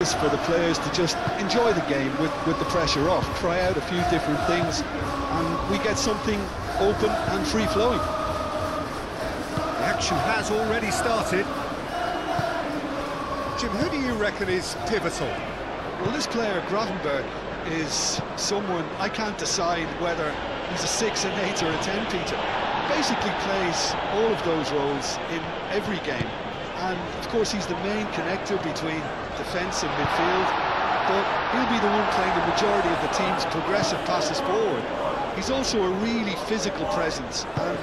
allows for the players to just enjoy the game with the pressure off, try out a few different things, and we get something open and free-flowing. The action has already started. Jim, who do you reckon is pivotal? Well, this player, Gravenberch, is someone I can't decide whether he's a 6, an 8 or a 10, Peter. Basically plays all of those roles in every game, and of course he's the main connector between defence and midfield, but he'll be the one playing the majority of the team's progressive passes forward. He's also a really physical presence, and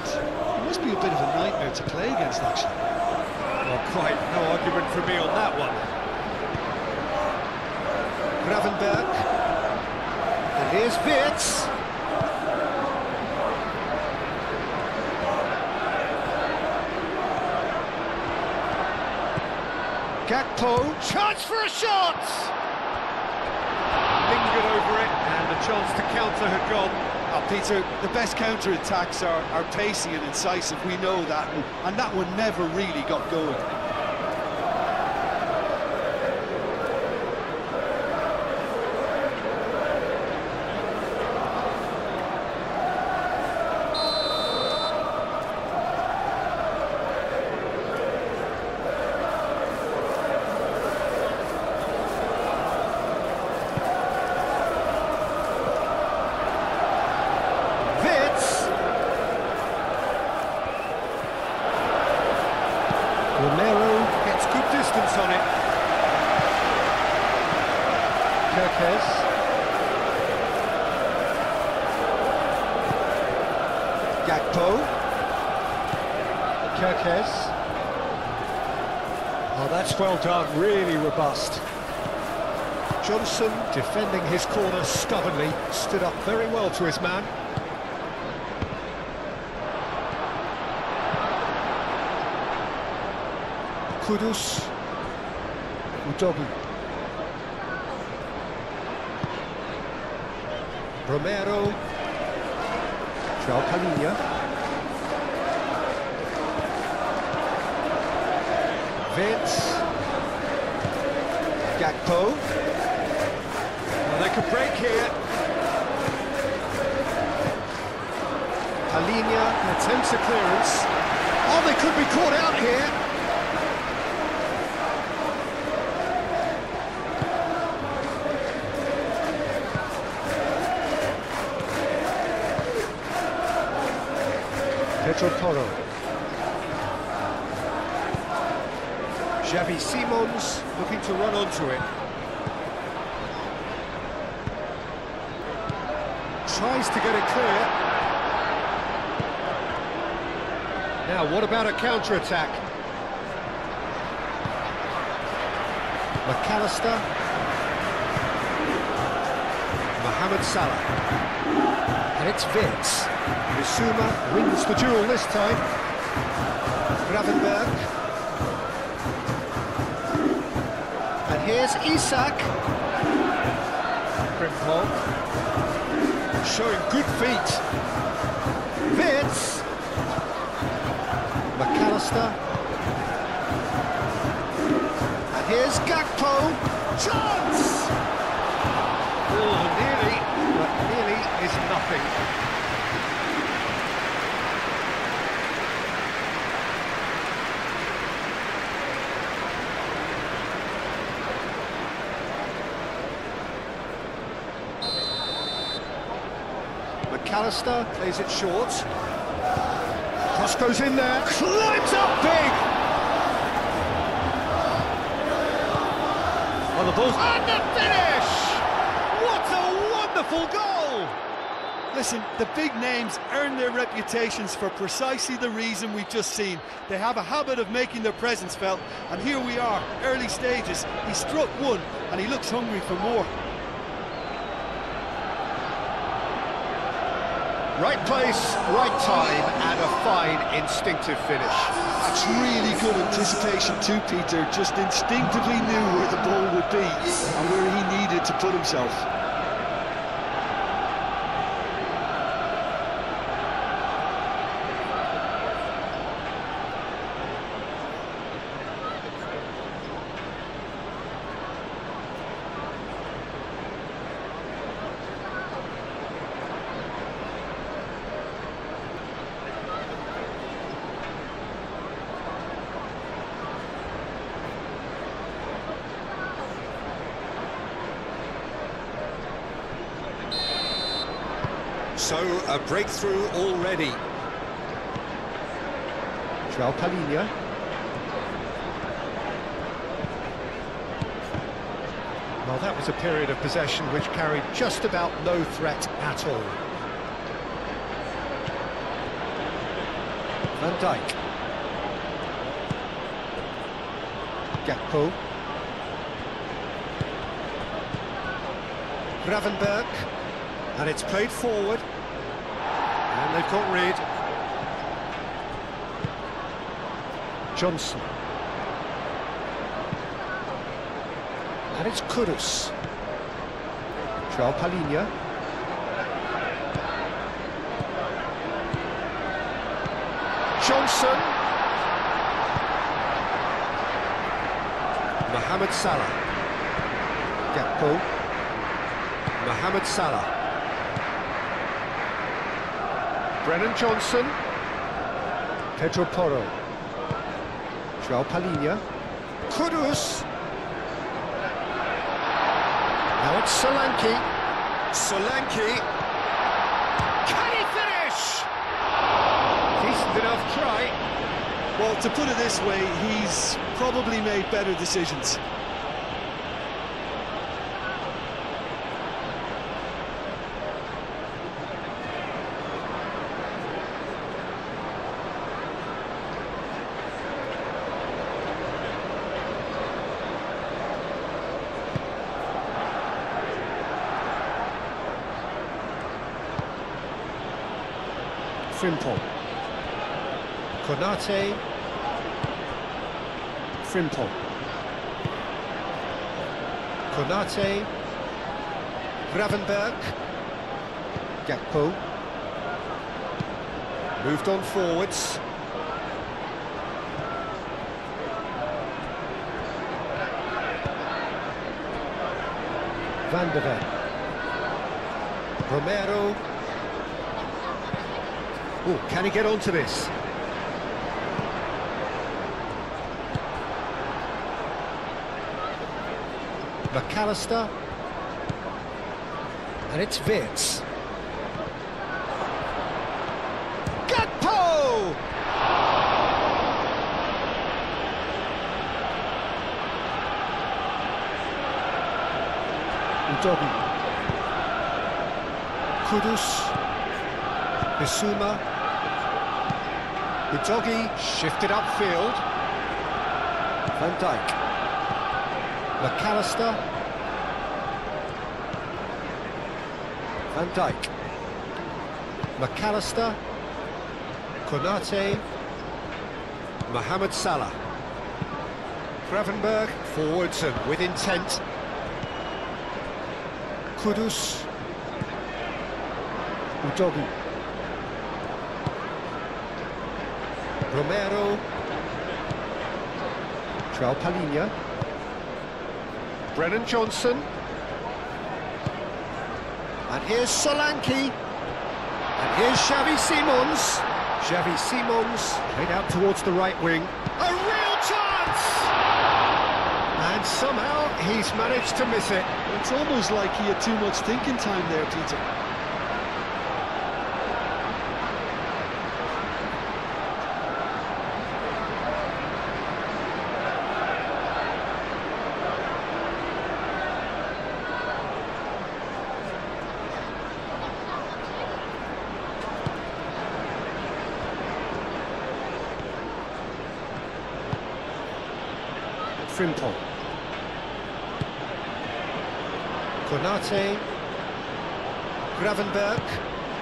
he must be a bit of a nightmare to play against, actually. Well, quite no argument from me on that one. Gravenberch, and here's Wirtz. Gakpo, chance for a shot! Lingered over it, and the chance to counter had gone. Oh, Peter, the best counter-attacks are pacey and incisive, we know that, and that one never really got going. Gets good distance on it. Kerkez. Gakpo. Kerkez. Oh, that's well done, really robust. Johnson, defending his corner stubbornly, stood up very well to his man. Kudus, Udogi, Romero, João Palhinha, Wirtz, Gakpo. Well, they could break here. Palhinha attempts a clearance. Oh, they could be caught out here. Pedro Porro. Xavi Simons looking to run onto it. Tries to get it clear. Now, what about a counter-attack? McAllister. Mohamed Salah. And it's Wirtz. Bissouma wins the duel this time. Gravenberch. And here's Isak. Krimpol. Showing good feet. Wirtz. McAllister. And here's Gakpo. Chance! Oh, nearly, but nearly is nothing. McAllister plays it short. Cross goes in there. Climbs up big! On the ball. And the finish! What a wonderful goal! Listen, the big names earn their reputations for precisely the reason we've just seen. They have a habit of making their presence felt, and here we are, early stages. He struck one, and he looks hungry for more. Right place, right time, and a fine instinctive finish. That's really good anticipation too, Peter. Just instinctively knew where the ball would be and where he needed to put himself. So, a breakthrough already. João Palhinha. Well, that was a period of possession which carried just about no threat at all. Van Dijk. Gakpo. Gravenberch. And it's played forward. And they've got rid. Johnson. And it's Kudus. João Palhinha. Johnson. Mohamed Salah. Gakpo. Mohamed Salah. Brennan Johnson. Pedro Porro. João Palhinha. Kudus. Now it's Solanke. Solanke. Can he finish? Decent enough try. Well, to put it this way, he's probably made better decisions. Frimpong. Konate. Frimpong. Konate. Gravenberch. Gakpo. Moved on forwards. Van de Ven. Romero. Oh, can he get onto this? McAllister. And it's Wirtz. Gakpo! Udogi. Kudus. Bissouma. Udogi shifted upfield. Van Dijk. McAllister. Van Dijk. McAllister. Konate. Mohamed Salah. Gravenberch forwards and with intent. Kudus. Udogi. Romero. João Palhinha. Brennan Johnson. And here's Solanke. And here's Xavi Simons. Xavi Simons played out towards the right wing. A real chance! And somehow he's managed to miss it. It's almost like he had too much thinking time there, Peter. Frimpong. Konate. Gravenberch.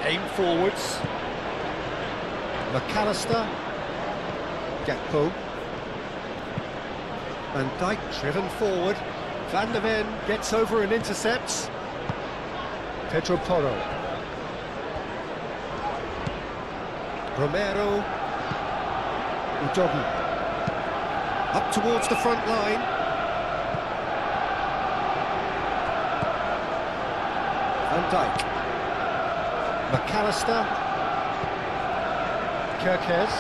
Aim forwards. McAllister. Gakpo. Van Dijk driven forward. Van de Ven gets over and intercepts. Pedro Porro. Romero. Udogi. Up towards the front line. Van Dijk. McAllister. Kerkez.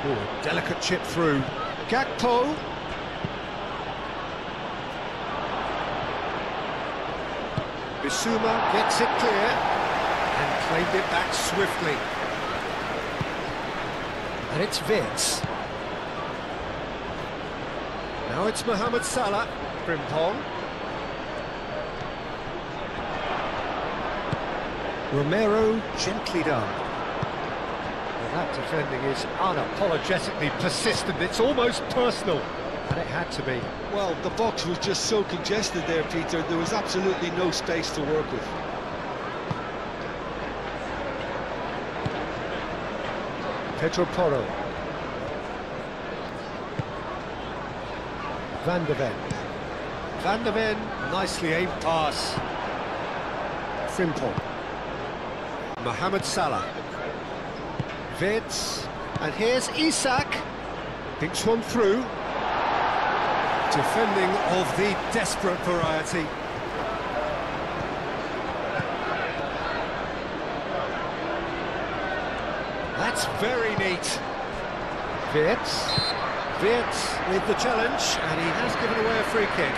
Oh, delicate chip through. Gakpo. Bissouma gets it clear and claimed it back swiftly. And it's Wirtz. Now it's Mohamed Salah. Frimpong. Romero, gently done. Well, that defending is unapologetically persistent. It's almost personal. And it had to be. Well, the box was just so congested there, Peter. There was absolutely no space to work with. Pedro Porro. Van de Ven. Van de Ven, nicely aimed pass. Frimpong. Mohamed Salah. Wirtz. And here's Isak. Thinks one through. Defending of the desperate variety. That's very neat. Wirtz. Wirtz with the challenge, and he has given away a free kick.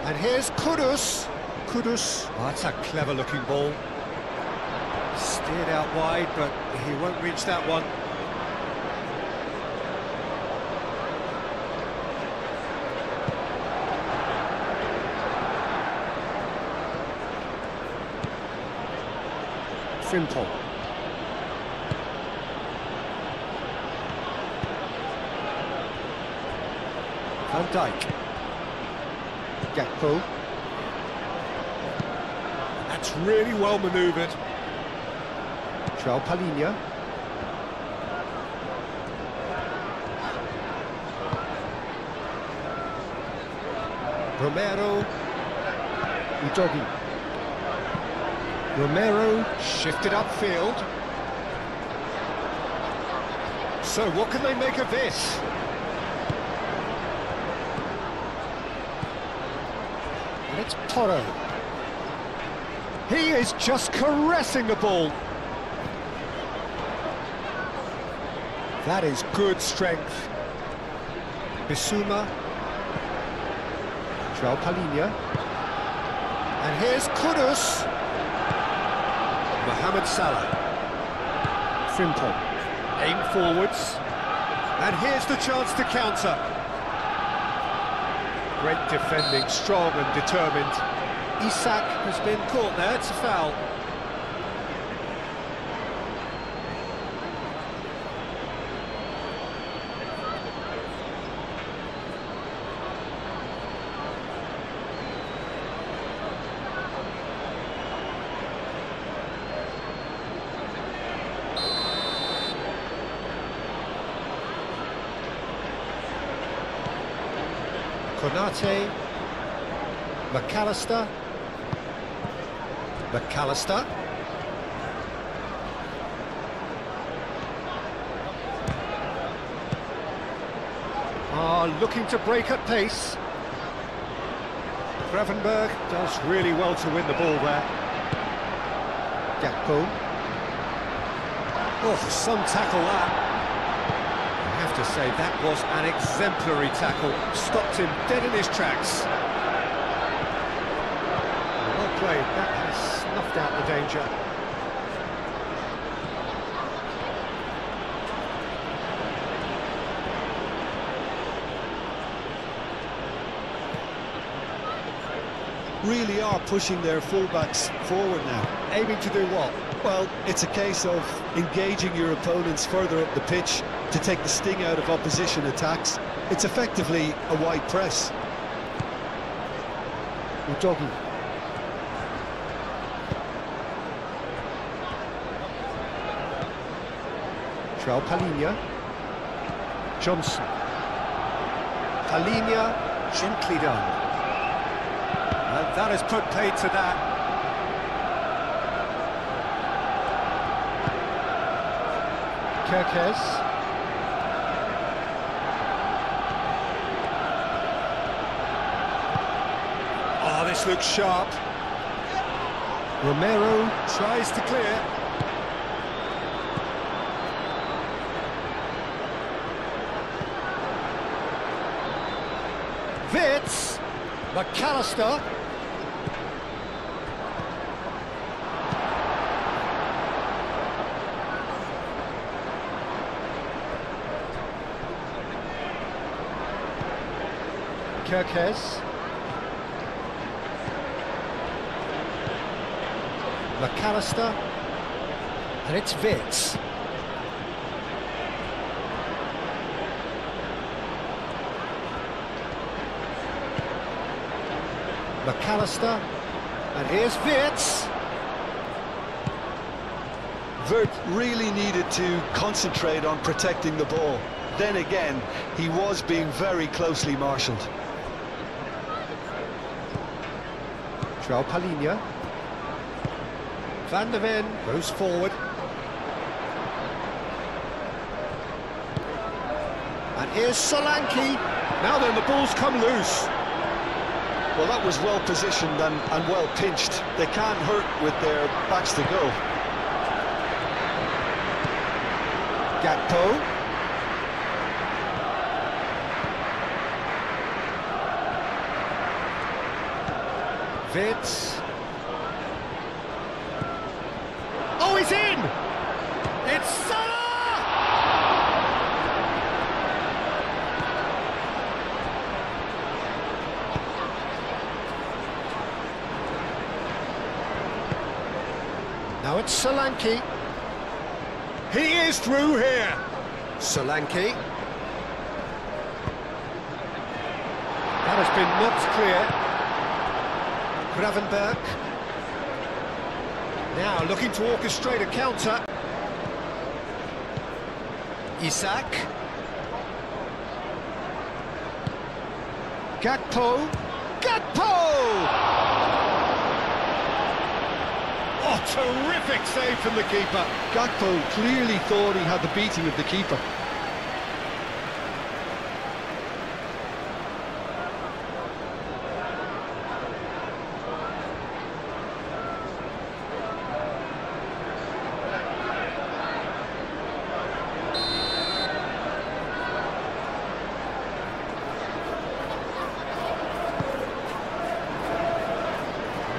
And here's Kudus. Kudus. Oh, that's a clever-looking ball. Steered out wide, but he won't reach that one. Frimpong. Van Dijk. Gakpo. That's really well manoeuvred. João Palhinha. Romero. Udogi. Romero shifted upfield. So what can they make of this? And it's Porro. He is just caressing the ball. That is good strength. Bissouma. João Palhinha. And here's Kudus. Mohamed Salah. Frimpong. Aim forwards. And here's the chance to counter. Great defending, strong and determined. Isak has been caught there, it's a foul. Konate, McAllister, McAllister, looking to break at pace. Gravenberg does really well to win the ball there. Gakpo. Oh, some tackle that. I have to say, that was an exemplary tackle. Stopped him dead in his tracks. Well played, that has snuffed out the danger. Really are pushing their fullbacks forward now. Aiming to do what? Well, it's a case of engaging your opponents further up the pitch to take the sting out of opposition attacks. It's effectively a wide press. Udogi. João Palhinha. Johnson. Palhinha, gently done. And that has put paid to that. Kirkes. Oh, this looks sharp. Romero tries to clear. Vitz. McAllister. Kirkes. McAllister. And it's Vitz. McAllister. And here's Vitz. Vert really needed to concentrate on protecting the ball. Then again, he was being very closely marshalled. João Palhinha. Van der Ven goes forward. And here's Solanke. Now then, the ball's come loose. Well, that was well positioned and well pinched. They can't hurt with their backs to go. Gakpo. Vitz. Oh, he's in! It's Salah! Now it's Solanke. He is through here. Solanke. That has been knocked clear. Gravenberg. Now looking to orchestrate a counter. Isak. Gakpo. Gakpo! Oh, terrific save from the keeper. Gakpo clearly thought he had the beating of the keeper.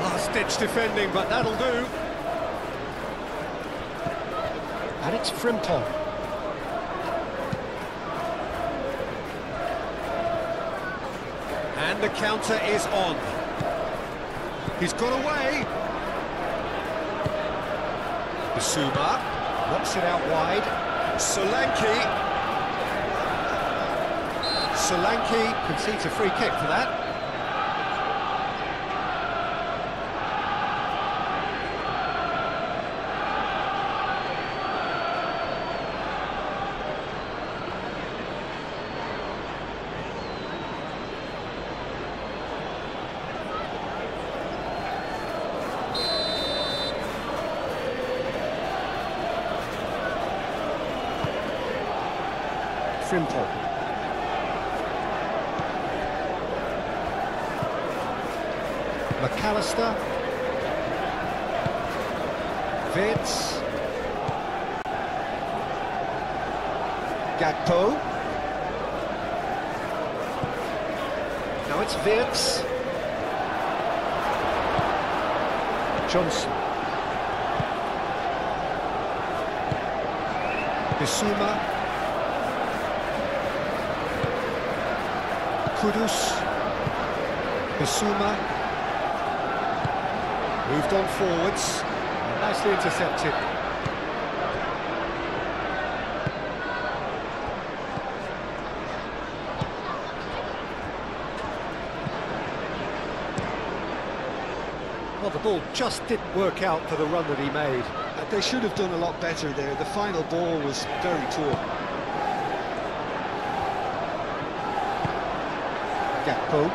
Last-ditch defending, but that'll do. And it's Frimpong. And the counter is on. He's got away. Bissouma knocks it out wide. Solanke. Solanke concedes a free kick for that. Frimpong. McAllister. Vitz. Gakpo. Now it's Vitz. Johnson. Bissouma. Kudus. Bissouma. Moved on forwards. Nicely intercepted. Well, the ball just didn't work out for the run that he made. They should have done a lot better there. The final ball was very poor. Gakpo.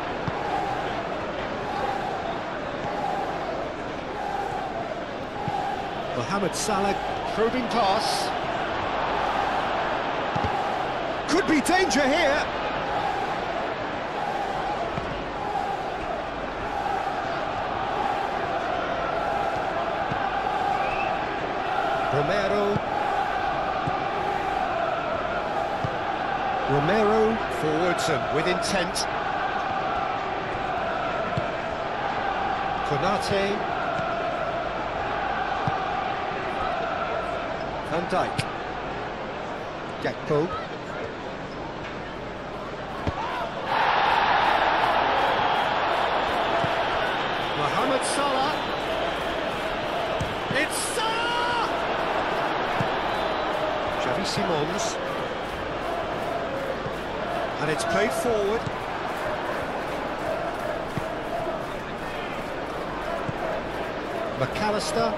Mohamed Salah, probing pass. Could be danger here. Romero forwards and with intent. Konate. Van Dijk. Gakpo. Mohamed Salah. It's Salah! Xavi Simons. And it's played forward. McAllister.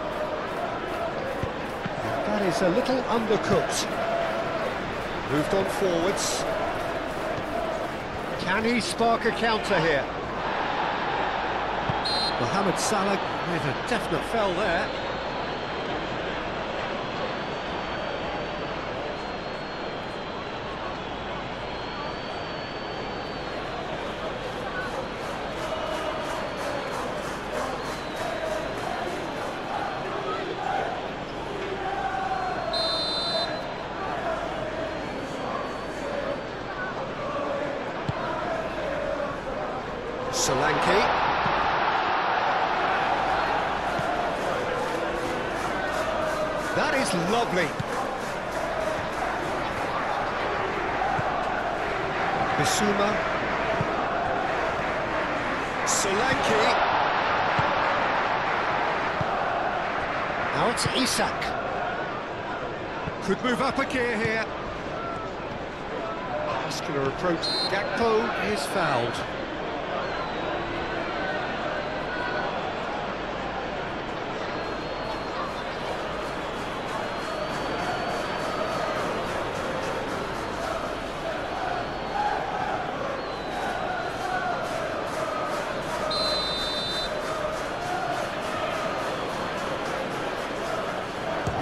That is a little undercooked. Moved on forwards. Can he spark a counter here? Mohamed Salah with a definite foul there. Solanke. That is lovely. Bissouma. Solanke. Now it's Isak. Could move up a gear here. Muscular approach. Gakpo is fouled.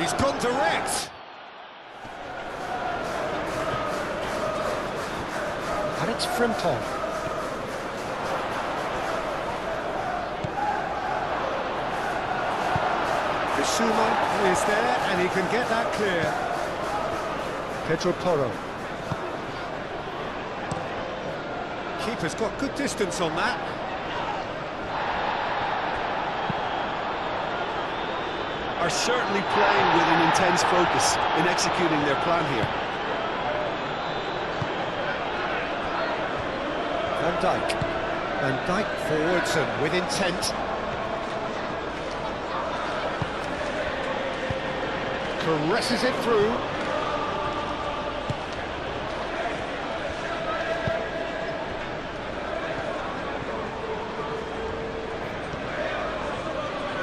He's gone direct. And it's Frimpong. Bissouma is there and he can get that clear. Pedro Porro. Keeper's got good distance on that. Are certainly playing with an intense focus in executing their plan here. Van Dijk. Van Dijk forwards and with intent. Caresses it through.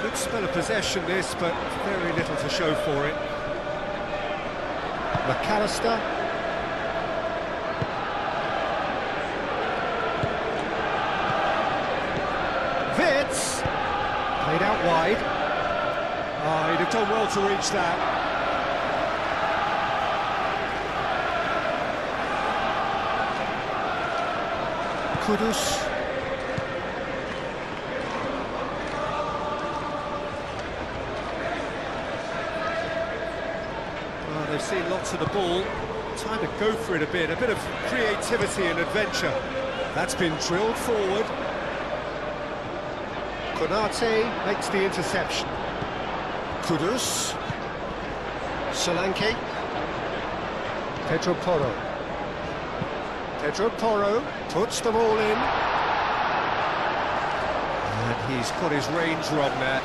Good spell of possession this, but very little to show for it. McAllister. Vitz. Played out wide. Oh, he'd have done well to reach that. Kudus. They've seen lots of the ball, time to go for it a bit of creativity and adventure. That's been drilled forward. Konate makes the interception. Kudus. Solanke. Pedro Porro. Pedro Porro puts them all in. And he's got his range wrong there.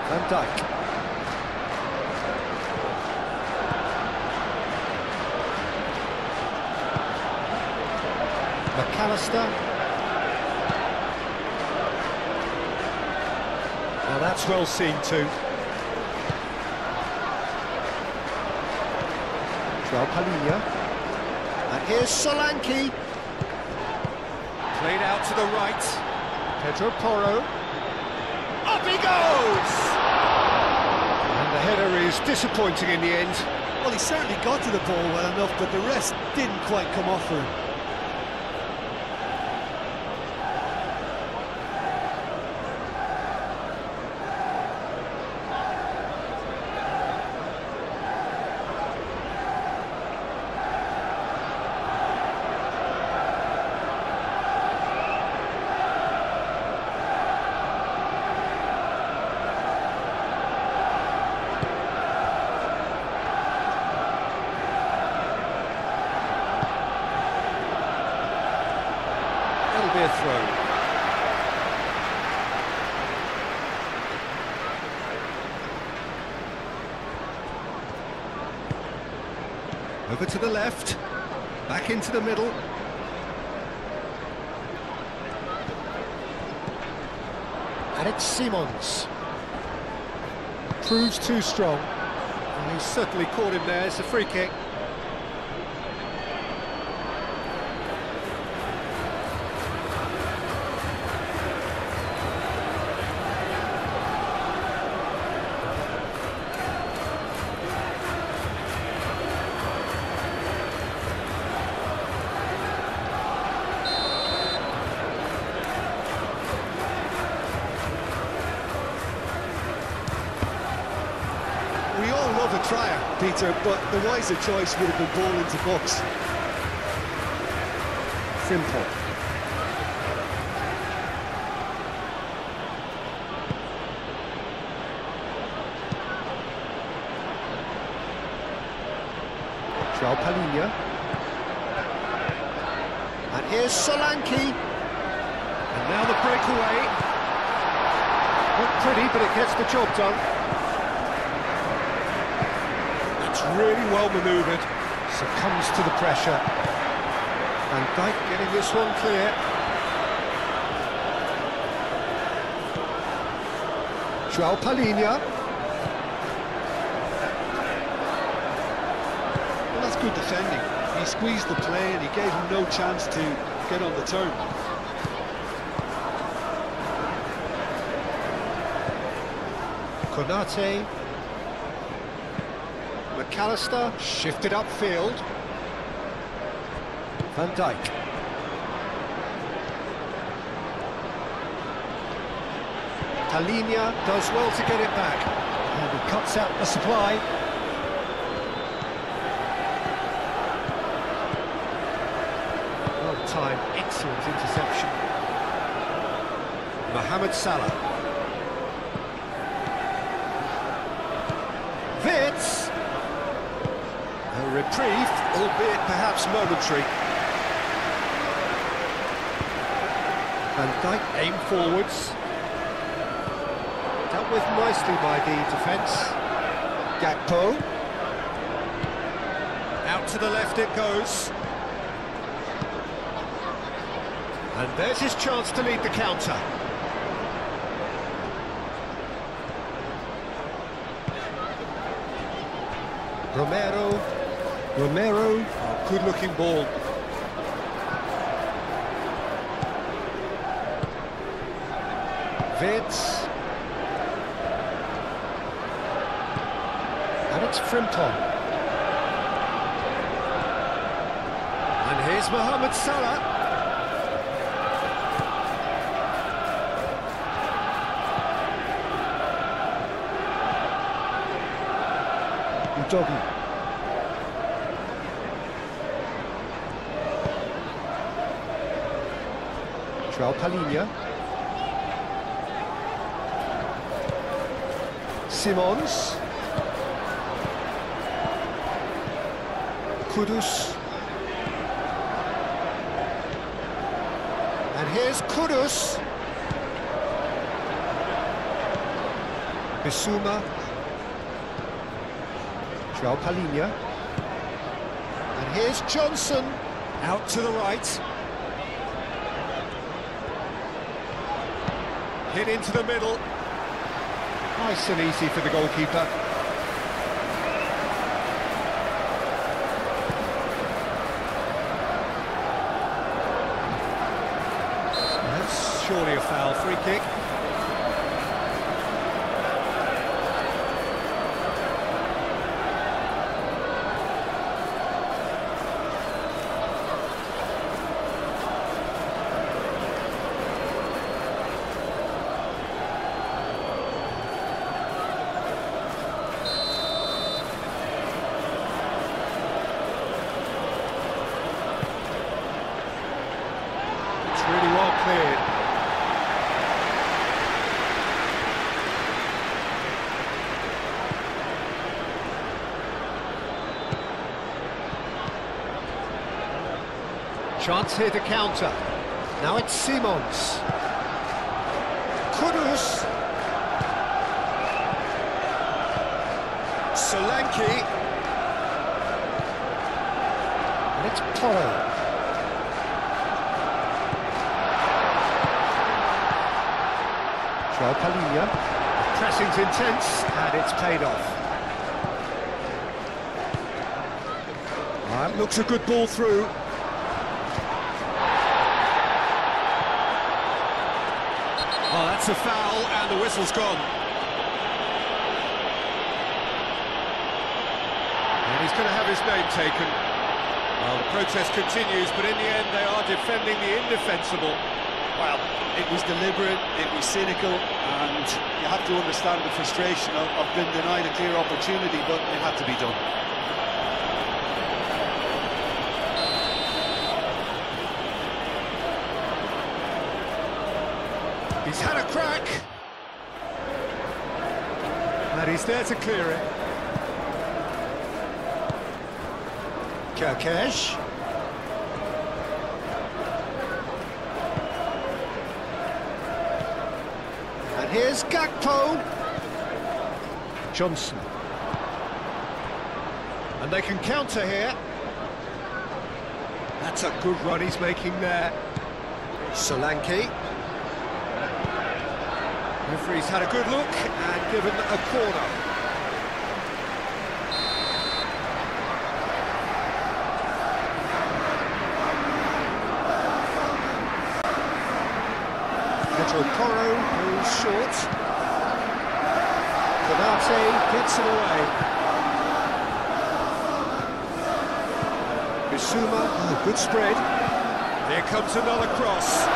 Van Dijk. McAllister. Now that's well seen too. João Palhinha. And here's Solanke. Played out to the right. Pedro Porro. Up he goes! And the header is disappointing in the end. Well, he certainly got to the ball well enough, but the rest didn't quite come off for him. That'll be a throw. Over to the left, back into the middle. And it's Simons. Proves too strong. And he's certainly caught him there. It's a free kick. We all love a trier, Peter, but the wiser choice would have been ball into box. Simple. João Palhinha. And here's Solanke. And now the breakaway. Not pretty, but it gets the job done. That's really well manoeuvred. Succumbs to the pressure. Van Dijk getting this one clear. João Palhinha. Well, that's good defending. He squeezed the play and he gave him no chance to get on the turn. Konate. McAllister shifted upfield. Van Dijk. Palhinha does well to get it back. And he cuts out the supply. Well timed, excellent interception. Mohamed Salah. Vitz. A reprieve, albeit perhaps momentary. Van Dijk aim forwards. Dealt with nicely by the defence. Gakpo. Out to the left it goes. And there's his chance to lead the counter. Romero, oh, good-looking ball. Vitz. And it's Frimpong. And here's Mohamed Salah. Udogi. João Palhinha. Simons. Kudus. And here's Kudus. Bissouma. João Palhinha. And here's Johnson. Out to the right. Hit into the middle. Nice and easy for the goalkeeper. surely a foul. Free kick. Really well cleared. Chance here to counter. Now it's Simons. Kudus. Solanke. And it's Porro. Palhinha. Pressing's intense, and it's paid off. That looks a good ball through. Oh, that's a foul, and the whistle's gone. And he's going to have his name taken. Well, the protest continues, but in the end, they are defending the indefensible. Well, it was deliberate, it was cynical, and you have to understand the frustration of being denied a clear opportunity, but it had to be done. He's had a crack, and he's there to clear it. Kerkesh. And here's Gakpo. Johnson. And they can counter here. That's a good run he's making there. Solanke. Referee's had a good look and given a corner. Porro moves short. Konate gets it away. Bissouma, good spread. Here comes another cross.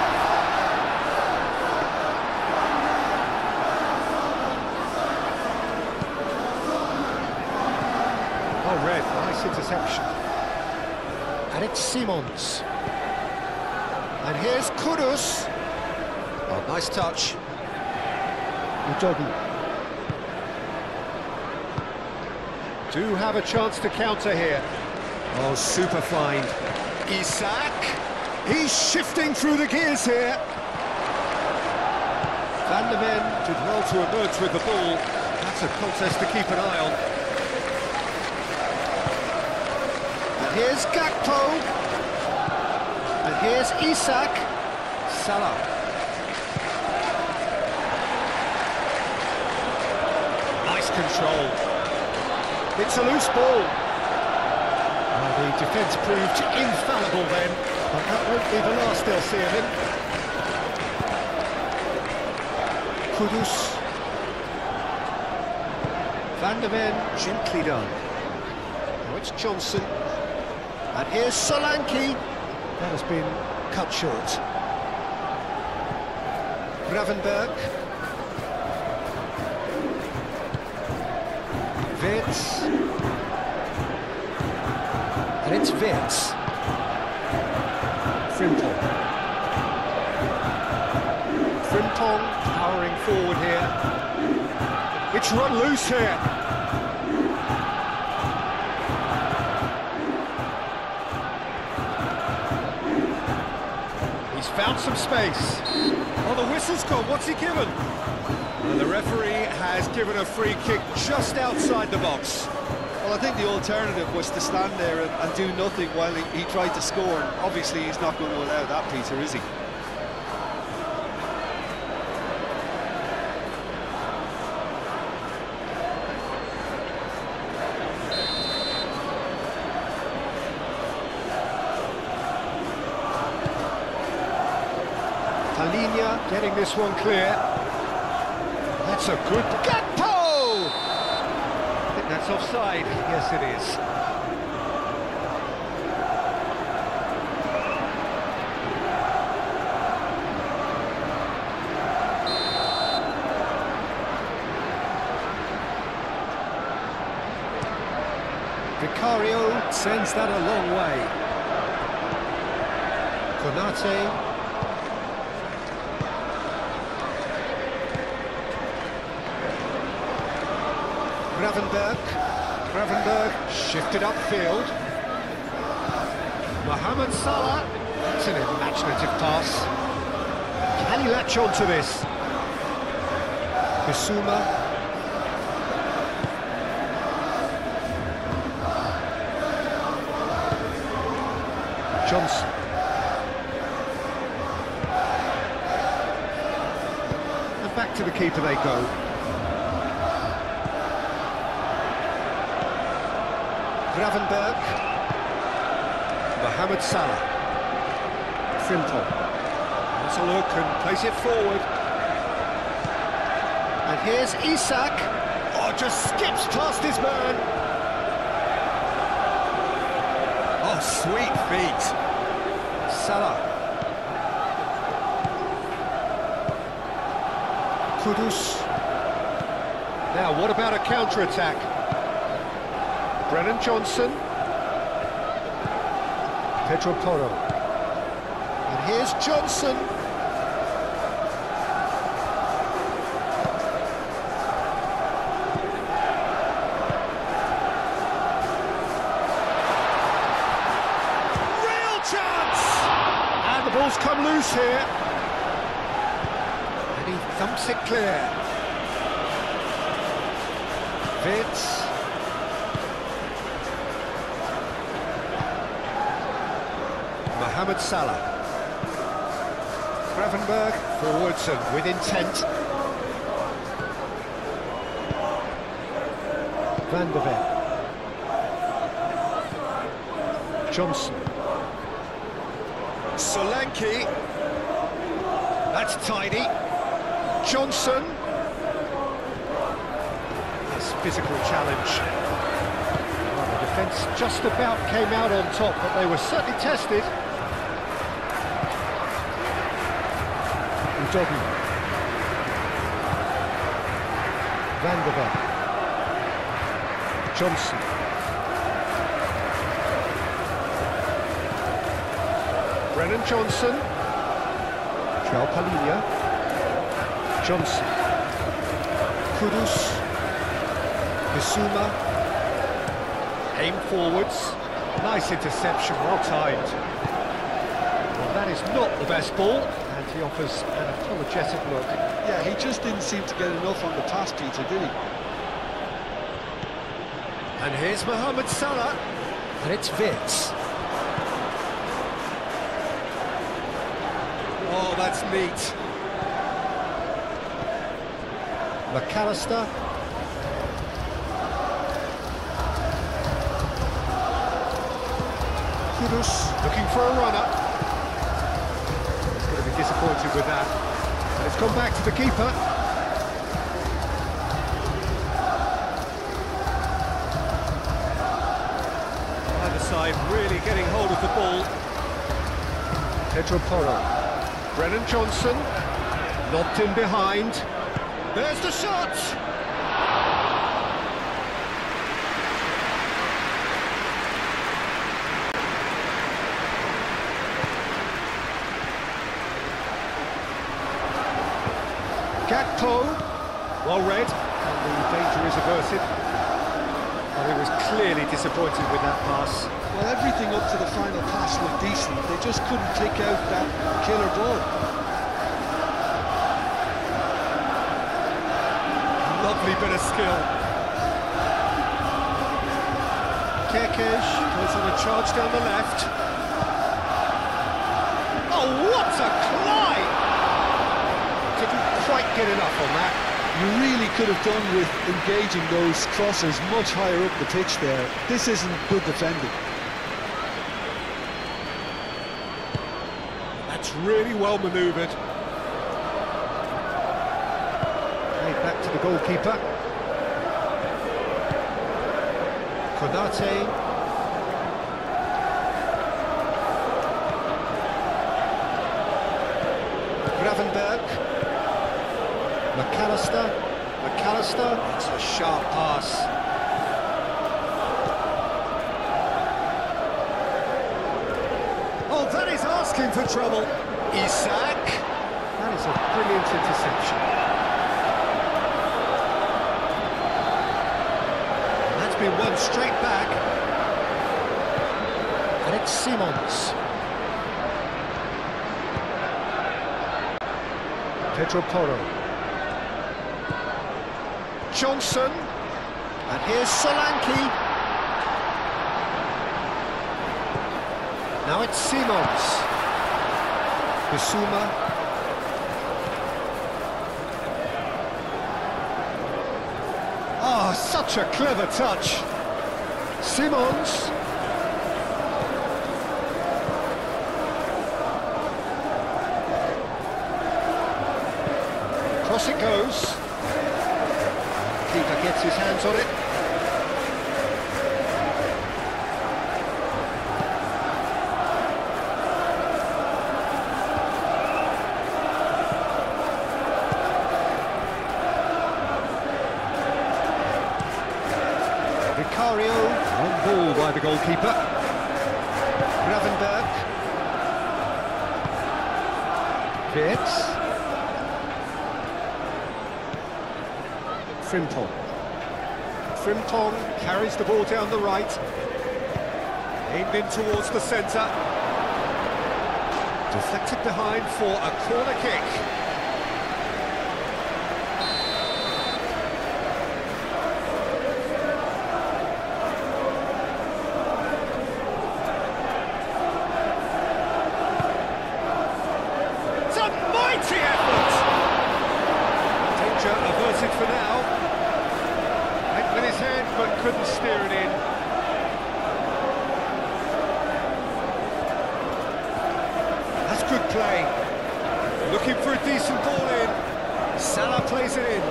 Oh, red, nice interception. And it's Simons. And here's Kudus. Oh, nice touch. Udogi. Do have a chance to counter here. Oh, super find. Isak. He's shifting through the gears here. Van der Ven did well to emerge with the ball. That's a contest to keep an eye on. And here's Gakpo. And here's Isak. Salah. Control. It's a loose ball. The defence proved infallible then, but that won't be the last they'll see of him. Kudus. Van der Ven, gently done. Now it's Johnson. And here's Solanke. That has been cut short. Gravenberg. Wits. And it's Wits. Frimpong. Frimpong powering forward here. It's run loose here. He's found some space. Oh, the whistle's gone. What's he given? And the referee has given a free kick just outside the box. Well, I think the alternative was to stand there and do nothing while he tried to score. And obviously, he's not going to allow that, Peter, is he? Palhinha Getting this one clear. That's a good... Gakpo! I think that's offside. Yes, it is. Vicario sends that a long way. Konate. Gravenberg shifted upfield. Mohamed Salah. That's an imaginative pass. Can he latch on to this? Bissouma. Johnson. And back to the keeper they go. Gravenberg. Mohamed Salah. Frimpong. That's a look and plays it forward. And here's Isak. Oh, just skips past his man. Oh, sweet feet. Salah. Kudus. Now, what about a counter-attack? Brennan Johnson. Pedro Porro. And here's Johnson. Real chance! And the ball's come loose here. And he thumps it clear. Vince. Mohamed Salah. Gravenberg forwards and with intent. Van der Ven. Johnson. Solanke. That's tidy. Johnson. That's physical challenge. Well, the defence just about came out on top, but they were certainly tested. Udogie. Van der Ven. Johnson. Brennan Johnson. João Palhinha. Johnson. Kudus. Bissouma. Aim forwards. Nice interception, well timed. Well, that is not the best ball. And he offers an apologetic look. Yeah, he just didn't seem to get enough on the pass, Peter, did he? And here's Mohamed Salah. And it's Vitz. Oh, that's neat. McAllister. Kudus looking for a runner. Disappointed with that, and it's gone back to the keeper. Either side really getting hold of the ball. Pedro Porro. Brennan Johnson knocked in behind. There's the shot. Gakpo, well read, and the danger is averted. Well, he was clearly disappointed with that pass. Well, everything up to the final pass looked decent. They just couldn't pick out that killer ball. Lovely bit of skill. Kekes goes on a charge down the left. Oh, what a climb! Didn't quite get enough on that. You really could have done with engaging those crossers much higher up the pitch there. This isn't good defending. That's really well manoeuvred. goalkeeper. Konate. Gravenberg. McAllister. It's a sharp pass. Oh, that is asking for trouble. Isak. That is a brilliant interception. And that's been won straight back. And it's Simons. Pedro Porro. Johnson. And here's Solanke. Now it's Simons. Bissouma. Oh, such a clever touch. Simons. Cross it goes. Keeper gets his hands on it. Vicario, on ball by the goalkeeper. Gravenberg. Wirtz. Frimpong carries the ball down the right. Aimed in towards the centre. Deflected behind for a corner kick. It's a mighty effort! Danger averted for now. Went with his head, but couldn't steer it in. That's good play. Looking for a decent ball in. Salah plays it in.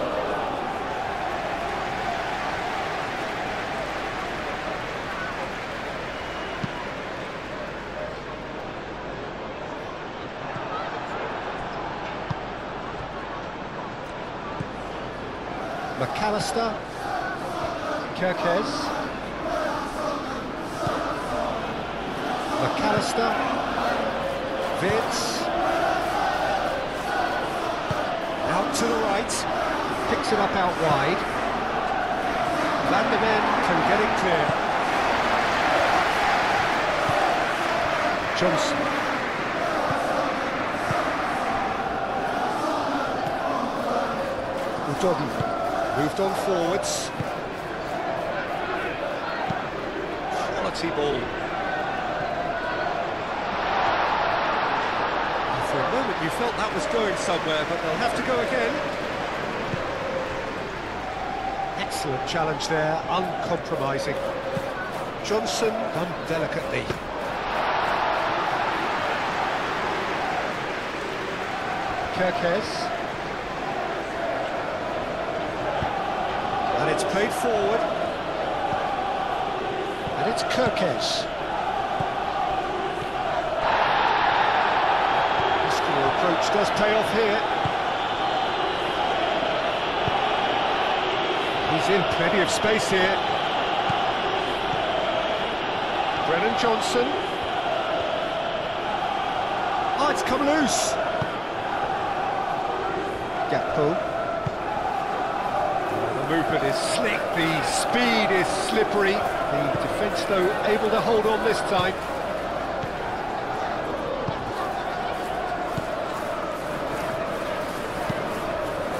McAllister. Kirkes. McAllister. Wirtz. Out to the right. Picks it up out wide. Van de Ven can get it clear. Johnson. Udogie. Moved on forwards. Quality ball. And for a moment you felt that was going somewhere, but they'll have to go again. Excellent challenge there, uncompromising. Johnson done delicately. Kirkes. And it's played forward. And it's Kirkes. Muscular approach does pay off here. He's in plenty of space here. Brennan Johnson. Oh, it's come loose. Gakpo. Movement is slick, the speed is slippery. The defence, though, able to hold on this time.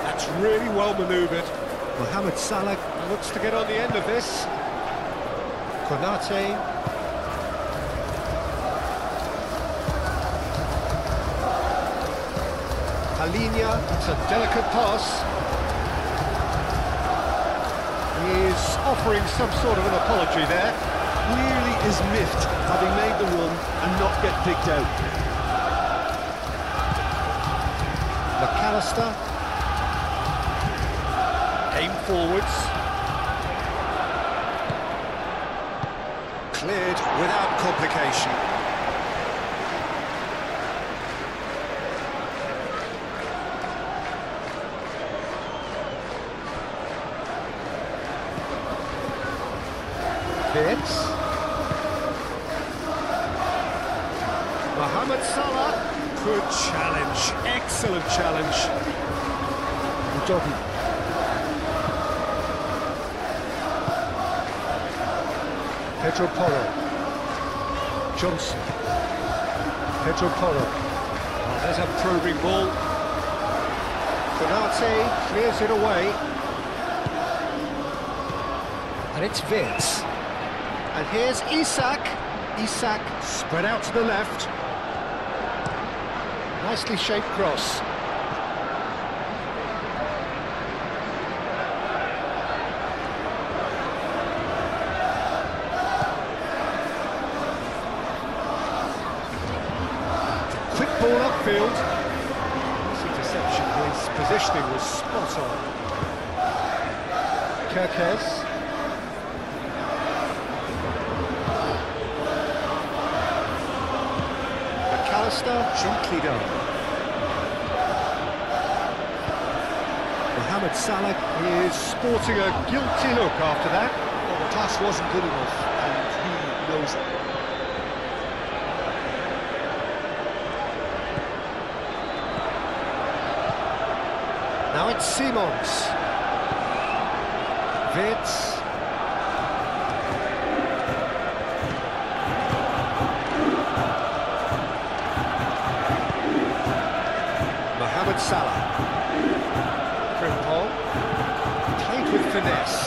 That's really well manoeuvred. Mohamed Salah looks to get on the end of this. Konate. Halinha, it's a delicate pass. He's offering some sort of an apology there. Clearly is miffed, having made the run and not get picked out. McAllister. forwards. Cleared without complication. Fitz. Mohamed Salah. Good challenge. Excellent challenge. Jordan. Pedro Porro. Johnson. Pedro Porro. Oh, there's a probing ball. Konate clears it away. And it's Vince. And here's Isak. Isak spread out to the left. Nicely shaped cross. Quick ball upfield. Nice interception. His positioning was spot on. Kirkes. Junkido. Mohamed Salah is sporting a guilty look after that. Well, the pass wasn't good enough, and he knows it. Now it's Simons. Vitz. Mohamed Salah. Frimpong. Played with finesse.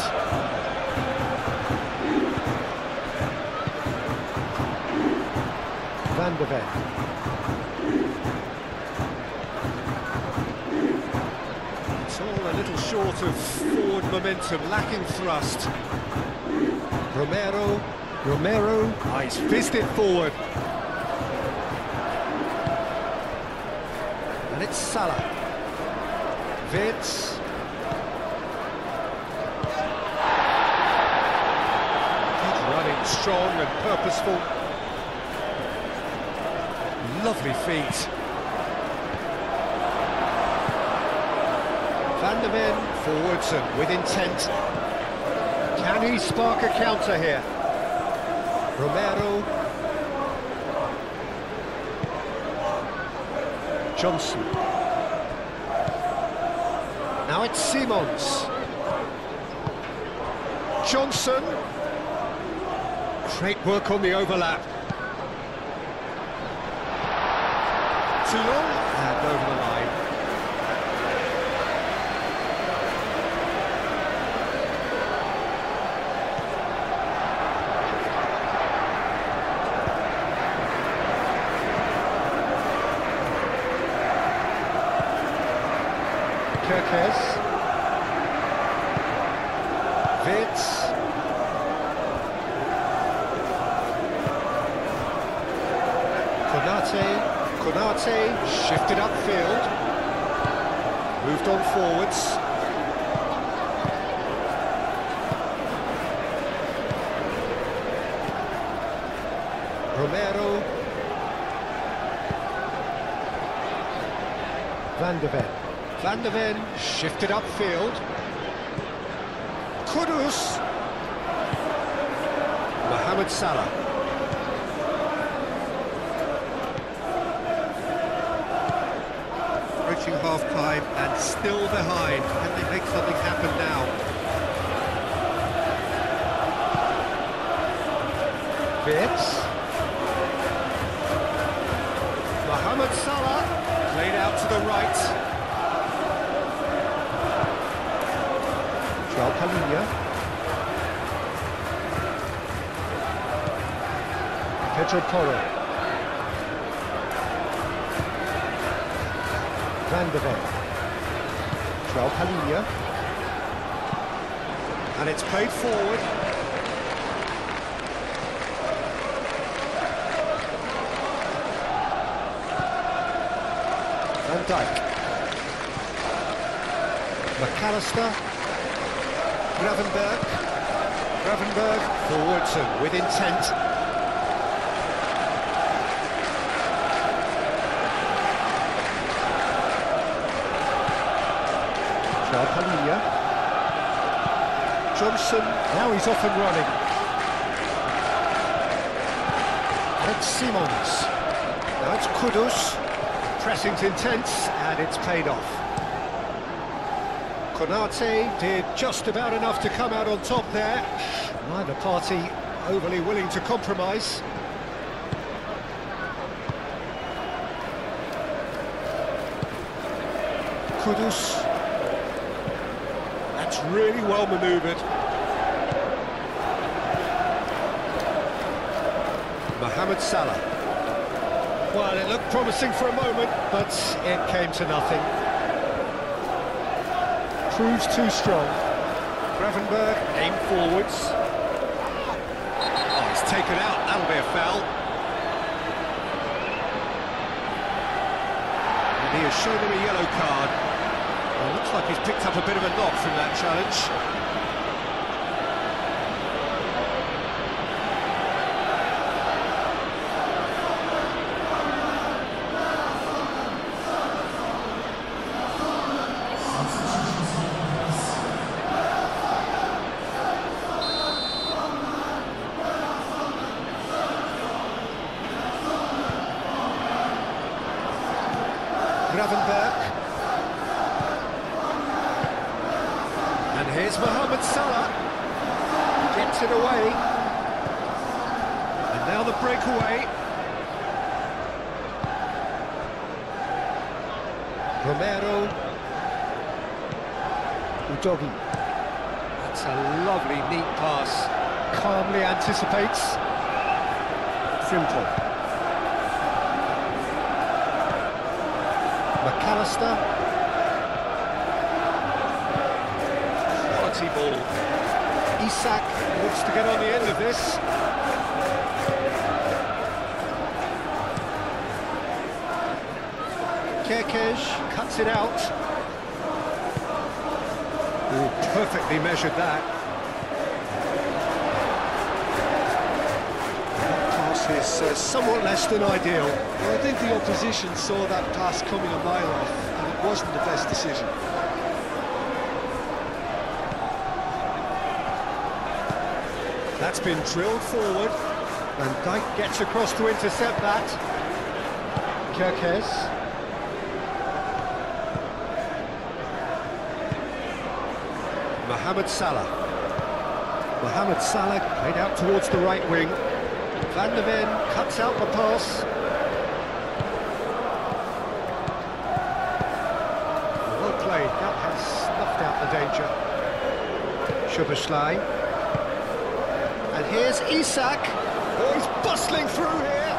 Van de Ven. It's all a little short of forward momentum, lacking thrust. Romero. Oh, he's fizzed it forward. And it's Salah. Vitz. Good running, strong and purposeful. Lovely feet. Van de Ven forwards and with intent. Can he spark a counter here? Romero. Johnson. Now it's Simons. Johnson. Great work on the overlap. Toulon and over the line. Kirkes. Vitz. Konate shifted upfield. Moved on forwards. Romero. Van de Ven. Van de Ven shifted upfield. Kudus. Mohamed Salah. Approaching half-time and still behind. Can they make something happen now? Vitz. Mohamed Salah played out to the right. Palhinha. Pedro Porro. Van de Ven. Palhinha. And it's played forward. Van Dijk. McAllister. Gravenberg forwards and with intent. Johnson, now he's off and running. And it's Simons. Now it's Kudus. Pressing's intense, and it's paid off. Konate did just about enough to come out on top there. Neither party overly willing to compromise. Kudus. That's really well manoeuvred. Mohamed Salah. Well, it looked promising for a moment, but it came to nothing. Proves too strong. Gravenberg aimed forwards. Oh, he's taken out. That'll be a foul. And he has shown him a yellow card. Well, looks like he's picked up a bit of a knock from that challenge. Gravenberg. And here's Mohamed Salah. Gets it away. And now the breakaway. Romero. Udogi. That's a lovely, neat pass. Calmly anticipates. Frimpong. McAllister. Quality ball. Isak wants to get on the end of this. Kerkez cuts it out. Ooh, perfectly measured that. Is somewhat less than ideal. Well, I think the opposition saw that pass coming a mile off, and it wasn't the best decision. That's been drilled forward, and Dijk gets across to intercept that. Kerkez. Mohamed Salah. Mohamed Salah played out towards the right wing. Van der Ven cuts out the pass. Well played, that has snuffed out the danger. Szoboszlai. And here's Isak. Oh, he's bustling through here.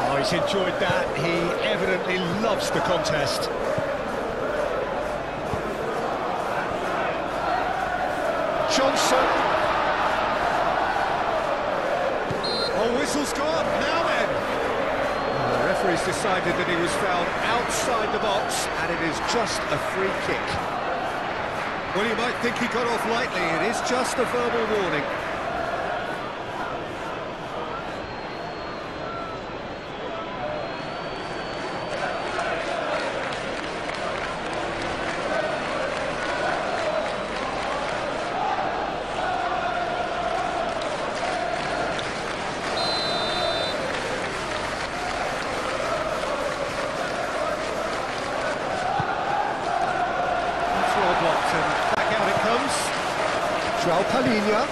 Oh, he's enjoyed that. He evidently loves the contest. Johnson. Whistle's gone, now then! Well, the referee's decided that he was fouled outside the box, and it is just a free kick. Well, you might think he got off lightly, it is just a verbal warning. Back out it comes. João Palhinha.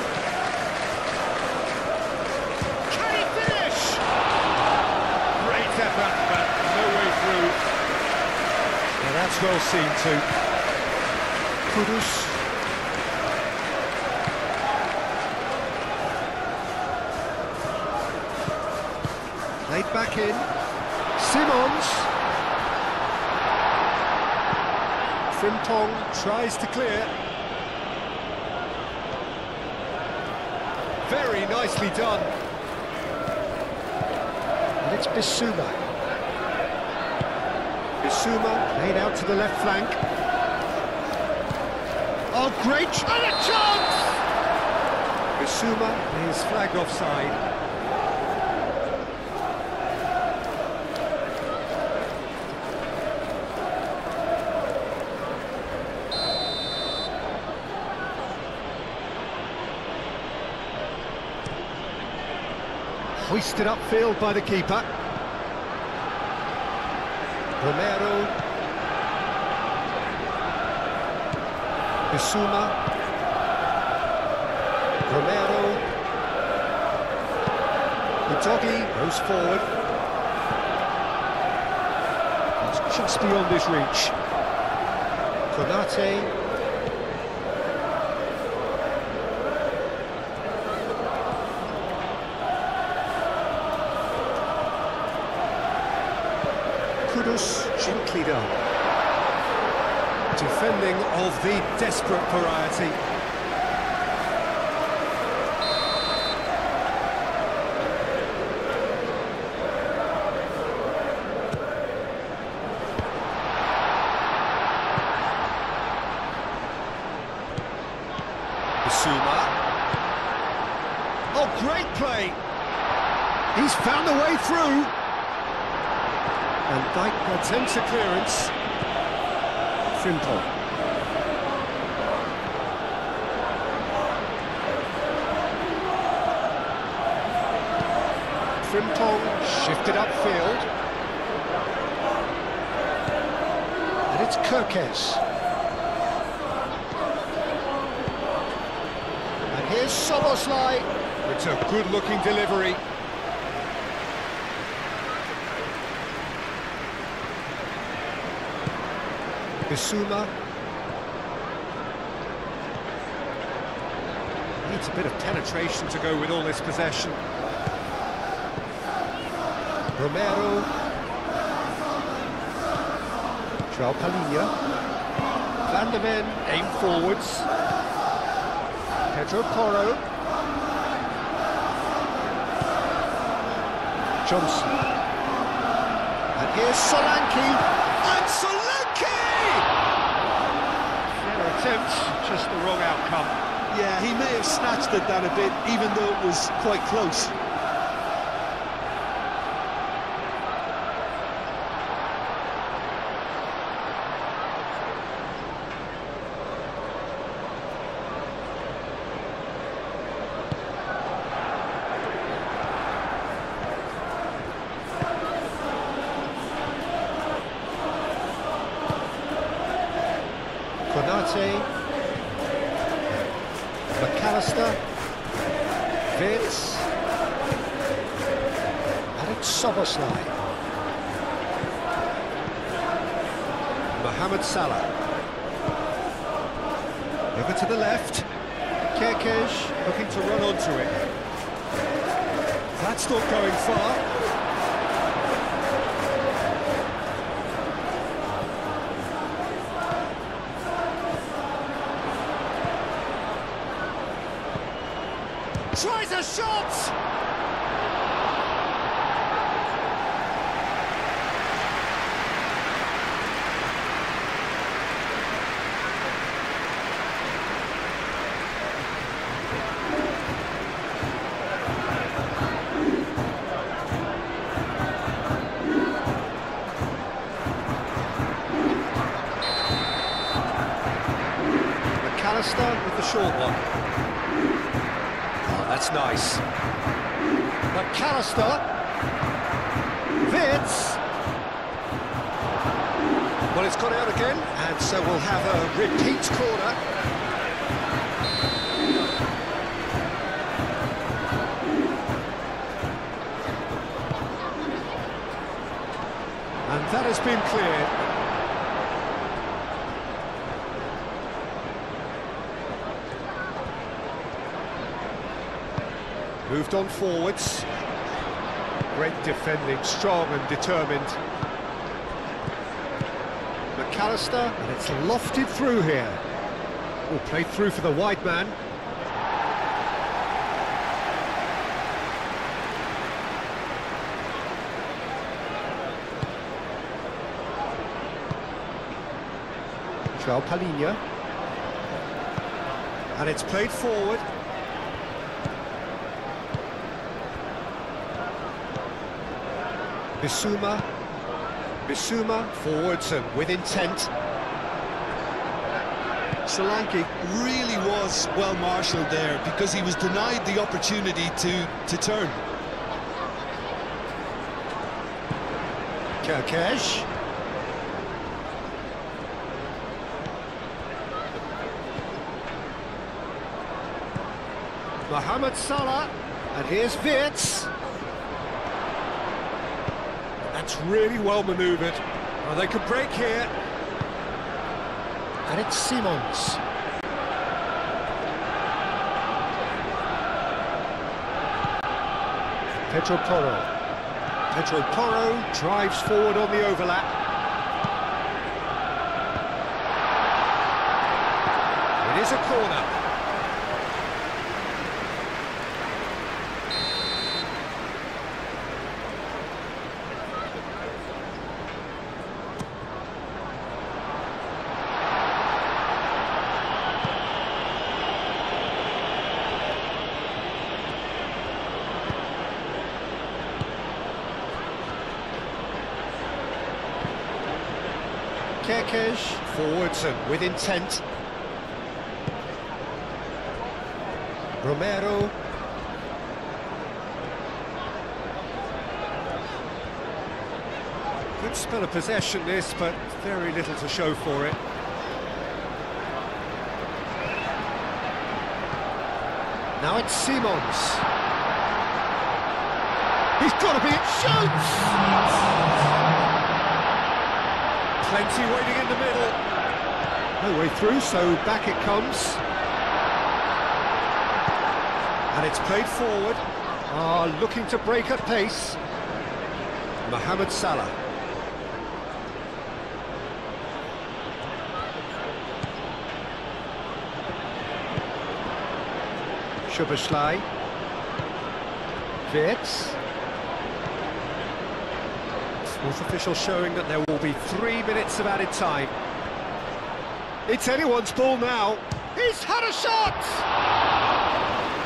Can he finish? Great effort, but no way through. Now that's well seen too. Kudus. Played back in. Simons. Frimpong tries to clear. Very nicely done. And it's Oh, great! And a chance! Bissouma is flagged offside. Hoisted upfield by the keeper. Romero. Bissouma. Romero. Udogi goes forward. It's just beyond his reach. Konate. Kudus gently done. Defending of the desperate variety. Bissouma. Oh, great play! He's found a way through. And Dyke attempts a clearance. Frimpong. Frimpong shifted upfield. And it's Kirkes. And here's Soboslai. It's a good-looking delivery. Bissouma needs a bit of penetration to go with all this possession. Romero. João Palhinha. Van der Ven aim forwards. Pedro Porro. Johnson. And here's Solanke. And Solanke! Attempt, just the wrong outcome. Yeah, he may have snatched at that a bit, even though it was quite close. Konate, McAllister, Vitz, and it's Soboslai. Mohamed Salah. Over to the left. Kirkes looking to run onto it. That's not going far. Tries a shot! McAllister with the short one. That's nice. McAllister. Vitz. Well, it's gone out again, and so we'll have a repeat corner. And that has been cleared. Moved on forwards. Great defending, strong and determined. McAllister, and it's lofted through here. Oh, played through for the wide man. João Palhinha. And it's played forward. Bissouma forwards and with intent. Solanke really was well marshalled there because he was denied the opportunity to turn. Kerkesh. Mohamed Salah, and here's Wirtz. That's really well manoeuvred. Oh, they could break here. And it's Simons. Pedro Porro drives forward on the overlap. It is a corner. Kerkesh forwards and with intent. Romero. Good spell of possession this, but very little to show for it. Now it's Simons. He's got to be it. Shoots! Plenty waiting in the middle. No way through, so back it comes. And it's played forward. Looking to break at pace. Mohamed Salah. Szoboszlai. Wirtz. Fourth official showing that there will be 3 minutes of added time. It's anyone's ball now. He's had a shot!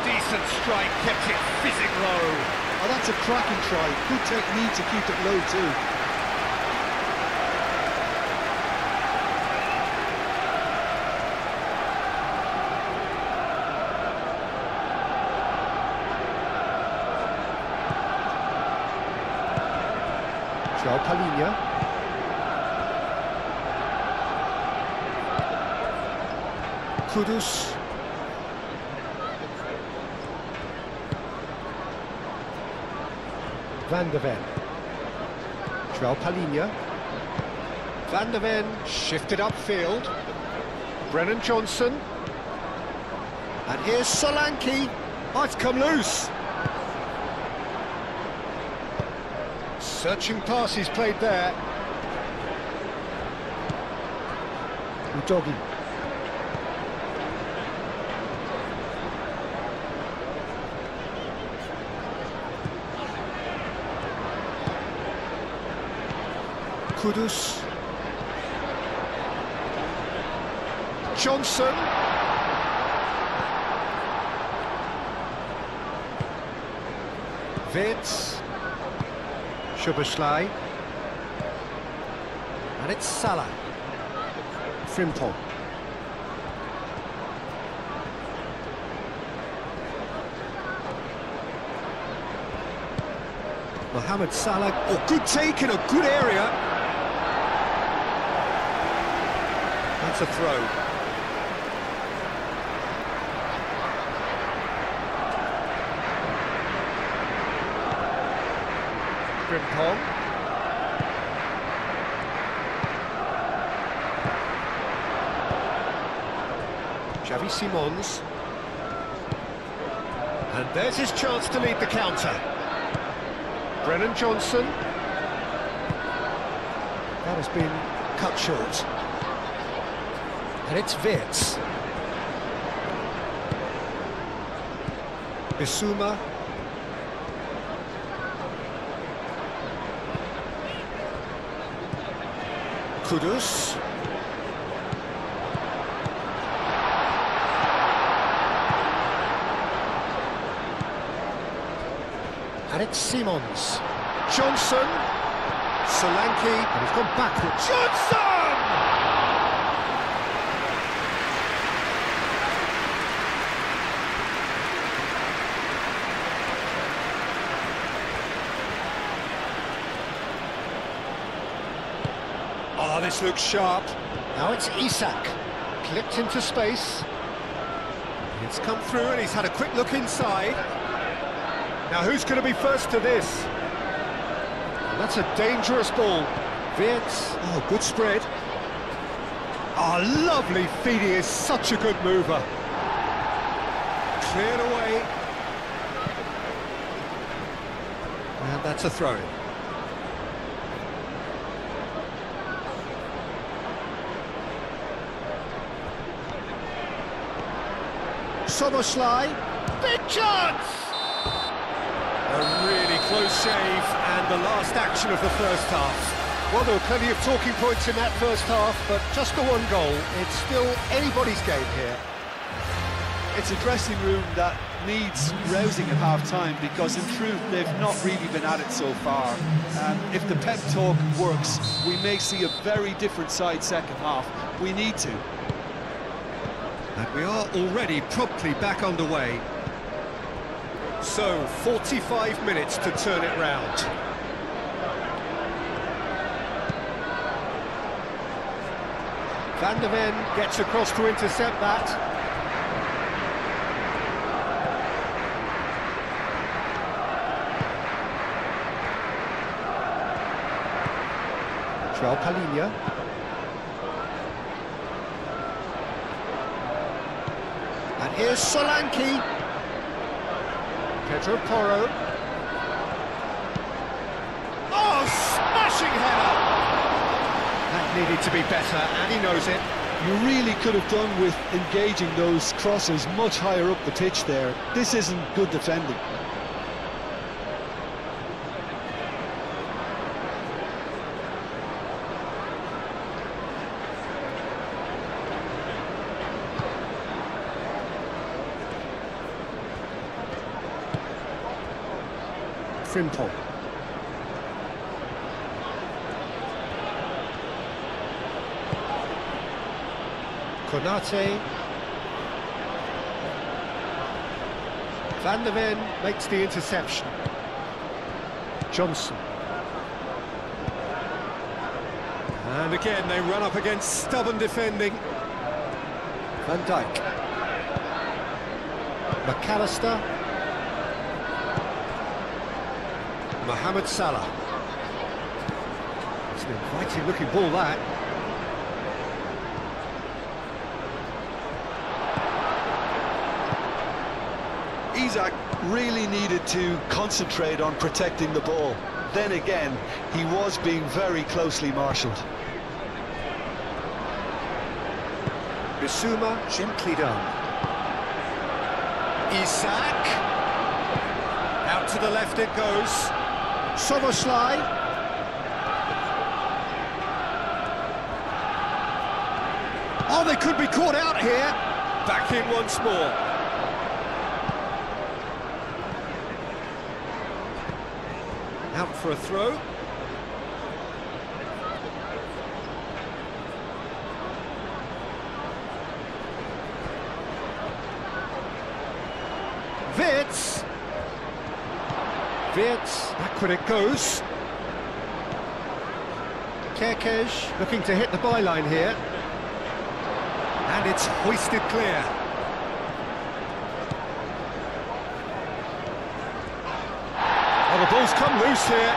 Decent strike, kept it fizzing low. Oh, that's a cracking try. Good technique to keep it low too. Palinha. Kudus. Van de Ven. João Palinha. Van de Ven shifted upfield. Brennan Johnson. And here's Solanke. Oh, it's come loose. Searching pass he's played there. Udogi. Kudus. Johnson. Wirtz. Szoboszlai. And it's Salah. Frimpong. Mohamed Salah. Oh, good take in a good area. That's a throw. Frimpong. Xavi Simons. And there's his chance to lead the counter. Brennan Johnson. That has been cut short. And it's Wirtz. Bissouma. Kudus. And it's Simons. Johnson. Solanke. And he's gone backwards. Johnson! Oh, this looks sharp. Now it's Isak. Clipped into space. It's come through and he's had a quick look inside. Now who's going to be first to this? And that's a dangerous ball. Wirtz. Oh, good spread. Oh, lovely feed. He is such a good mover. Cleared away. And that's a throw-in. Soboslai, big chance! A really close shave, and the last action of the first half. Well, there were plenty of talking points in that first half, but just the one goal. It's still anybody's game here. It's a dressing room that needs rousing at half-time, because in truth they've not really been at it so far. If the pep talk works, we may see a very different side second half. We need to. And we are already promptly back underway. So, 45 minutes to turn it round. Van der Ven gets across to intercept that. João Palhinha. And here's Solanke. Pedro Porro. Oh, smashing header! That needed to be better, and he knows it. You really could have done with engaging those crosses much higher up the pitch there. This isn't good defending. Frimpong. Konate. Van der Ven makes the interception. Johnson. And again they run up against stubborn defending. Van Dijk. McAllister. Mohamed Salah. It's an inviting looking ball, that. Isak really needed to concentrate on protecting the ball. Then again, he was being very closely marshalled. Bissouma, gently done. Isak. Out to the left it goes. Soboslai. Oh, they could be caught out here. Back in once more. Out for a throw. Wirtz. Wirtz, backward it goes. Kerkez looking to hit the byline here. And it's hoisted clear. Oh, the ball's come loose here.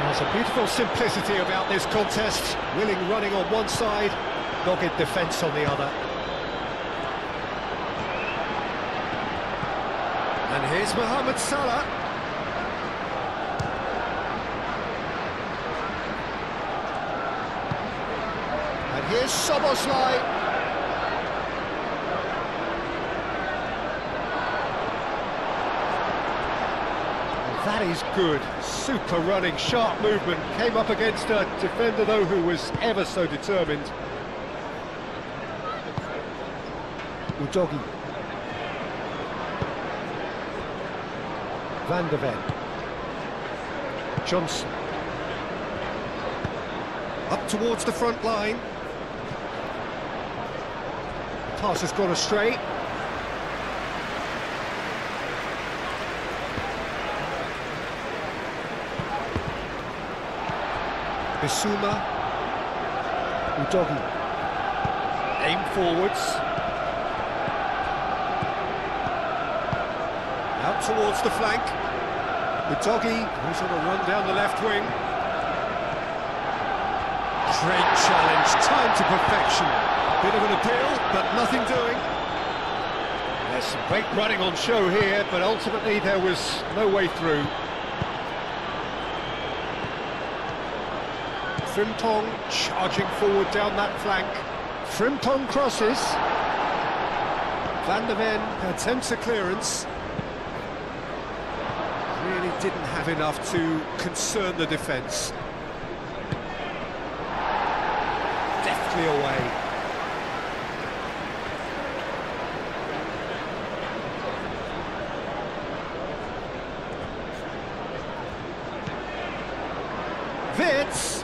There's a beautiful simplicity about this contest. Willing running on one side, dogged defence on the other. And here's Mohamed Salah. And here's Soboslai. That is good. Super running, sharp movement. Came up against a defender, though, who was ever so determined. Udogi. Van de Ven. Johnson. Up towards the front line. The pass has gone astray. Bissouma. Udogi. Aim forwards. Out towards the flank. Udogi, who's on a run down the left wing. Great challenge, time to perfection. Bit of an appeal, but nothing doing. There's some great running on show here, but ultimately there was no way through. Frimpong charging forward down that flank. Frimpong crosses. Van de Ven attempts a clearance. Really didn't have enough to concern the defence. Deftly away. Wits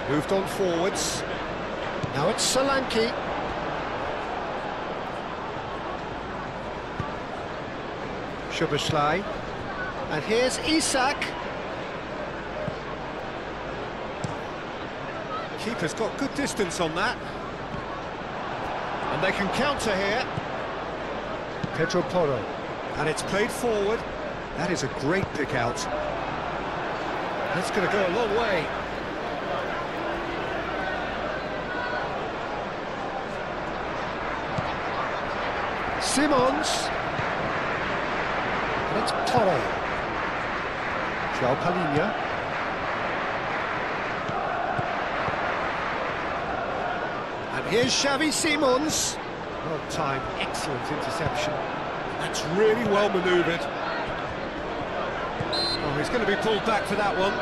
moved on forwards. Now it's Solanke. Szoboszlai. And here's Isak. Keeper's got good distance on that. And they can counter here. Pedro Porro. And it's played forward. That is a great pick out. That's going to go a long way. Simons. And it's Porro. João Palhinha. And here's Xavi Simons. Well timed, excellent interception. That's really well manoeuvred. Oh, he's going to be pulled back for that one.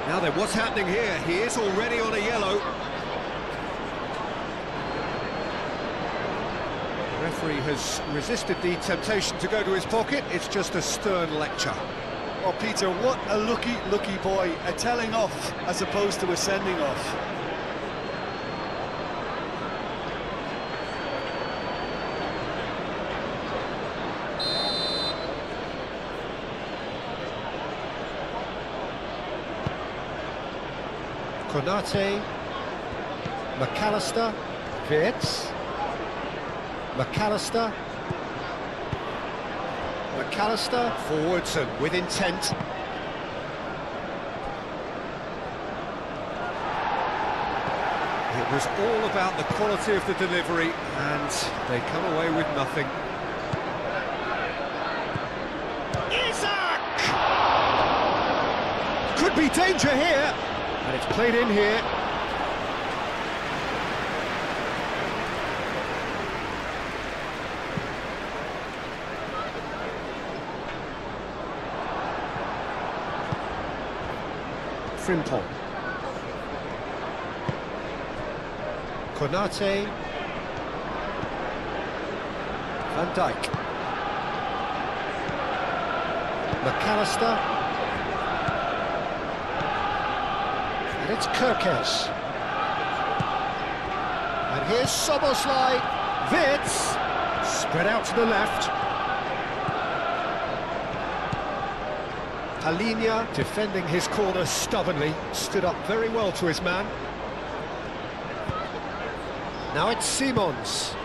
Now then, what's happening here? He is already on a yellow. The referee has resisted the temptation to go to his pocket. It's just a stern lecture. Oh, Peter, what a lucky boy. A telling off as opposed to a sending off. Konate, McAllister, Wirtz, McAllister, forwards and with intent. It was all about the quality of the delivery, and they come away with nothing. Isak! Could be danger here. And it's played in here. Frimpong. Konate. Van Dijk. McAllister. And it's Kirkes. And here's Szoboszlai. Wirtz. Spread out to the left. Palhinha defending his corner stubbornly. Stood up very well to his man. Now it's Simons.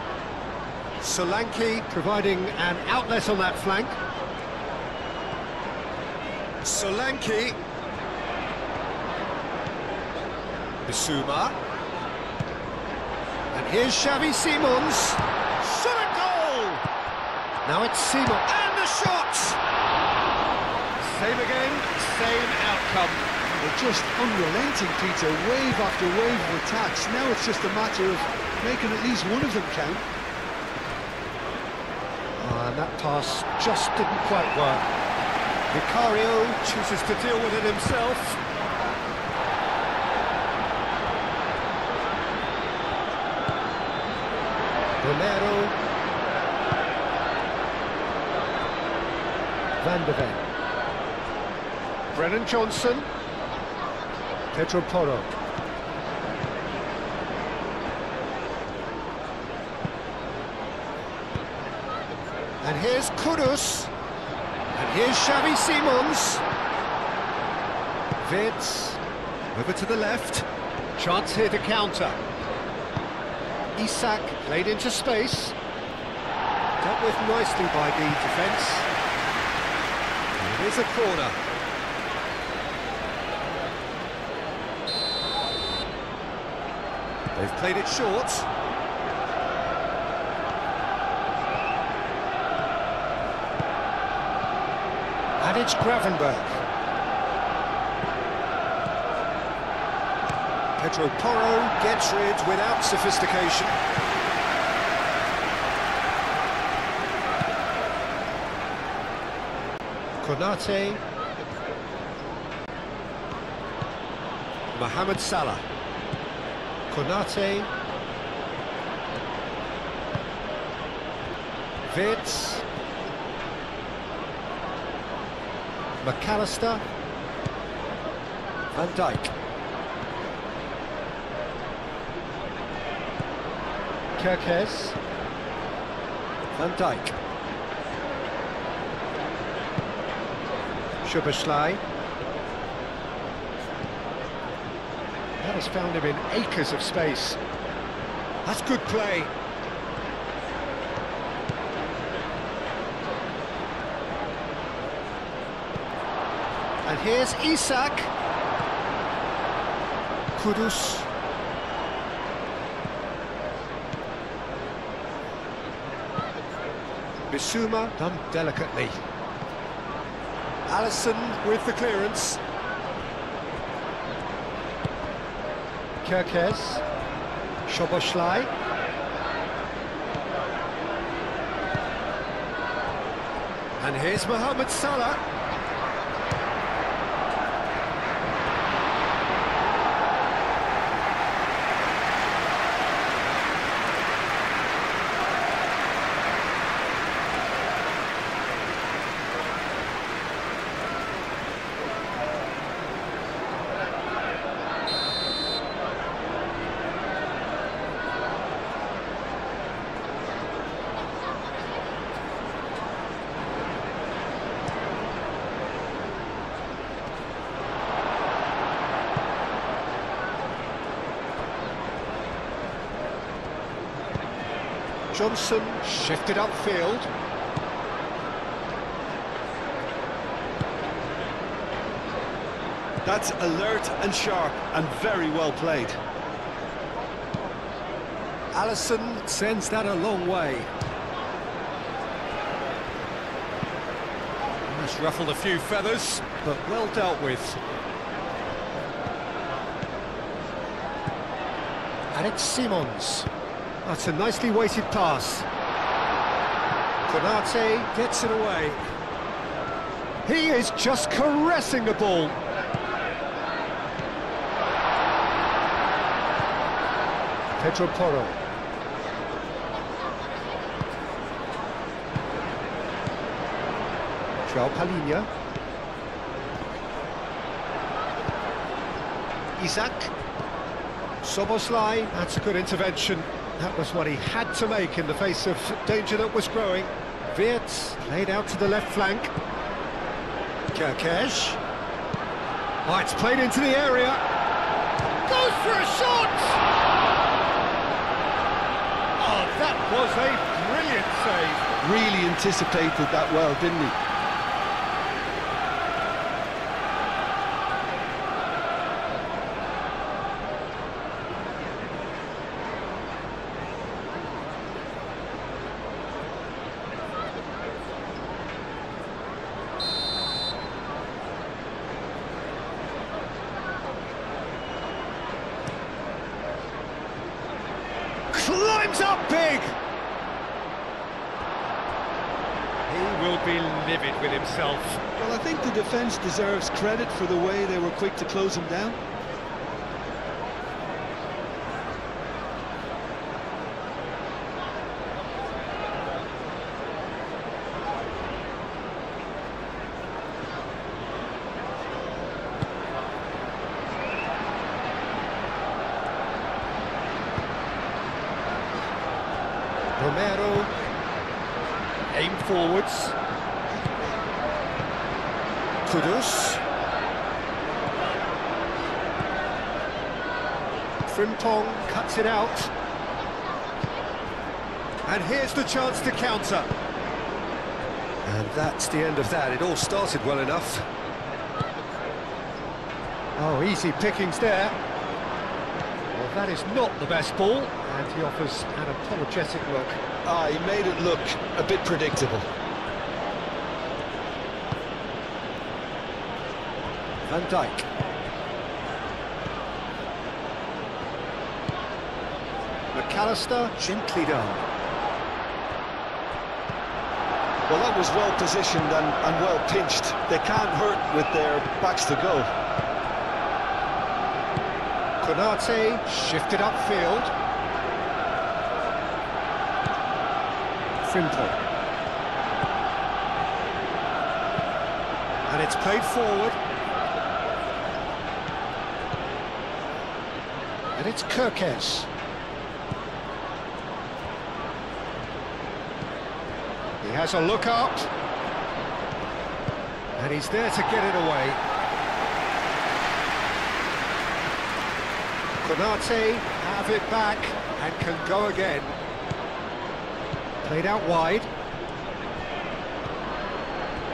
Solanke providing an outlet on that flank. Solanke. Bissouma. And here's Xavi Simons. Shot a goal! Now it's Simons. And the shot! Same again, same outcome. They're just unrelenting, Peter. Wave after wave of attacks. Now it's just a matter of making at least one of them count. And that pass just didn't quite work. Vicario chooses to deal with it himself. Romero. Van de Ven. Brennan Johnson. Pedro Porro. And here's Kudus. And here's Xavi Simons. Wirtz. Over to the left. Chance here to counter. Isak played into space. Dealt with nicely by the defence. Here's a corner. They've played it short. And it's Gravenberch. Pedro Porro gets rid without sophistication. Konate. Mohamed Salah. Konate. Wirtz. McAllister. Van Dijk. Kerkez. Van Dijk. Szoboszlai. That has found him in acres of space. That's good play. And here's Isak. Kudus. Bissouma done delicately. Alisson with the clearance. Kerkez. Szoboszlai. And here's Mohamed Salah. Johnson shifted upfield. That's alert and sharp and very well played. Alisson sends that a long way. That's ruffled a few feathers, but well dealt with. And it's Simons. That's a nicely weighted pass. Konate gets it away. He is just caressing the ball. Pedro Porro. João Palhinha. Isak. Szoboszlai. That's a good intervention. That was what he had to make in the face of danger that was growing. Wirtz played out to the left flank. Kerkez. Oh, it's played into the area. Goes for a shot! Oh, that was a brilliant save. Really anticipated that well, didn't he? Climbs up big! He will be livid with himself. Well, I think the defence deserves credit for the way they were quick to close him down. Romero, aim forwards. Kudus. Frimpong cuts it out. And here's the chance to counter. And that's the end of that. It all started well enough. Oh, easy pickings there. Well, that is not the best ball, and he offers an apologetic look. He made it look a bit predictable. Van Dijk. McAllister, gently done. Well, that was well positioned and well pinched. They can't hurt with their backs to goal. Konate shifted upfield. Frimpong. And it's played forward. And it's Kirkes. He has a look up. And he's there to get it away. Konate have it back and can go again. Played out wide.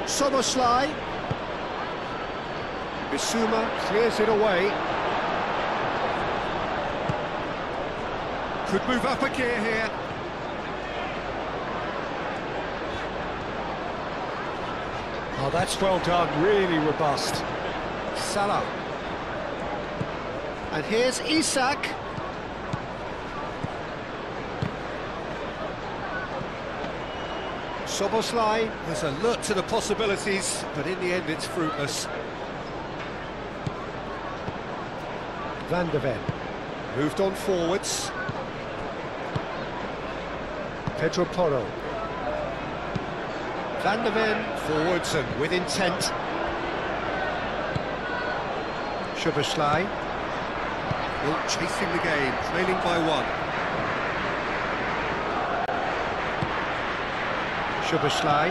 Soboslai. Bissouma clears it away. Could move up a gear here. Oh, that's well done, really robust. Salah. And here's Isak. Soboslai is alert to the possibilities, but in the end it's fruitless. Van de Ven moved on forwards. Pedro Porro. Van de Ven forwards and with intent. Szoboszlai. Still chasing the game, trailing by one. Szoboszlai.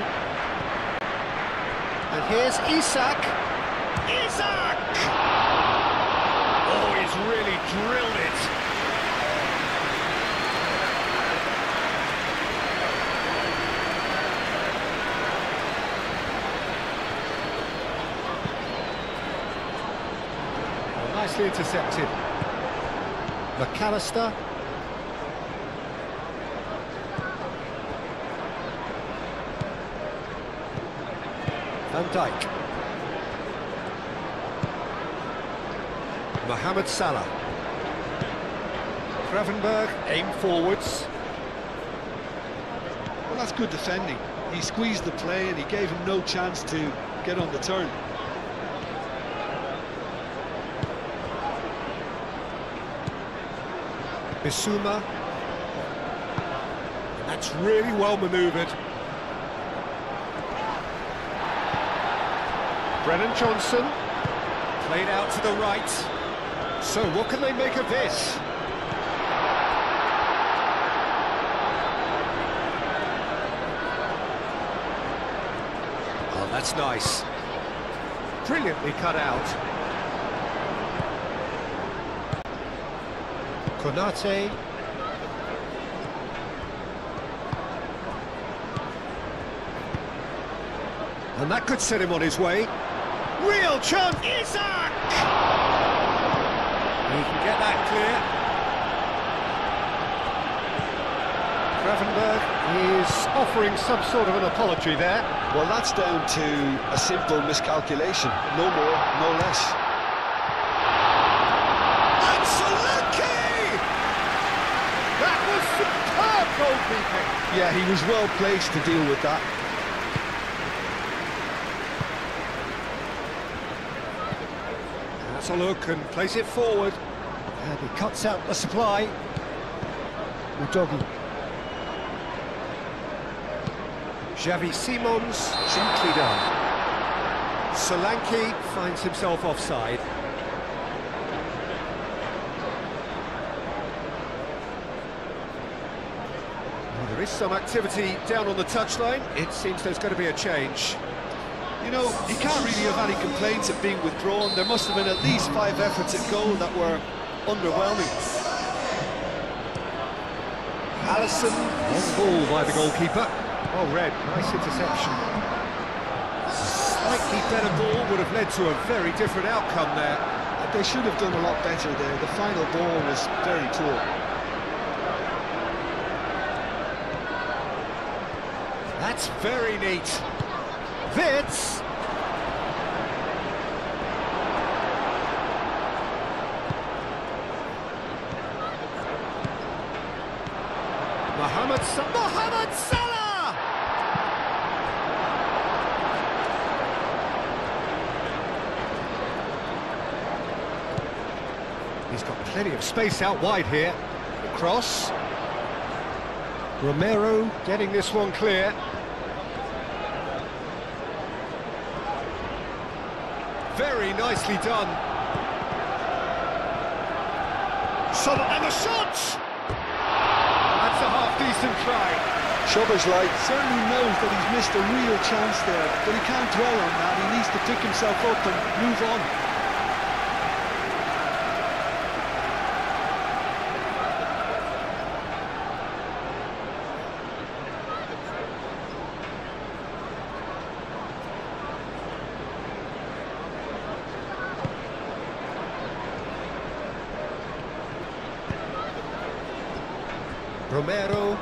And here's Isak. Isak! Oh, he's really drilled it. Well, nicely intercepted. McAllister. Van Dijk. Mohamed Salah. Gravenberg, aim forwards. Well, that's good defending. He squeezed the play and he gave him no chance to get on the turn. Bissouma. That's really well manoeuvred. Brennan Johnson. Played out to the right. So what can they make of this? Oh, that's nice. Brilliantly cut out. Konate. And that could set him on his way. Real chance! Isak! He can get that clear. Gravenberg is offering some sort of an apology there. Well, that's down to a simple miscalculation. No more, no less. And Solanke! That was superb goalkeeping. Yeah, he was well placed to deal with that. That's a look and plays it forward. And he cuts out the supply. Udogi. Xavi Simons, gently done. Solanke finds himself offside. Well, there There is some activity down on the touchline. It seems there's going to be a change. You know, you can't really have any complaints of being withdrawn. There must have been at least 5 efforts at goal that were underwhelming. Alisson on ball by the goalkeeper. Well read, nice interception. Slightly better ball would have led to a very different outcome there. They should have done a lot better there. The final ball was very poor. That's very neat. Vitz. Mohamed Salah! He's got plenty of space out wide here. The cross. Romero getting this one clear. Very nicely done. And the shot! That's a half-decent try. Szoboszlai certainly knows that he's missed a real chance there, but he can't dwell on that. He needs to pick himself up and move on. Romero.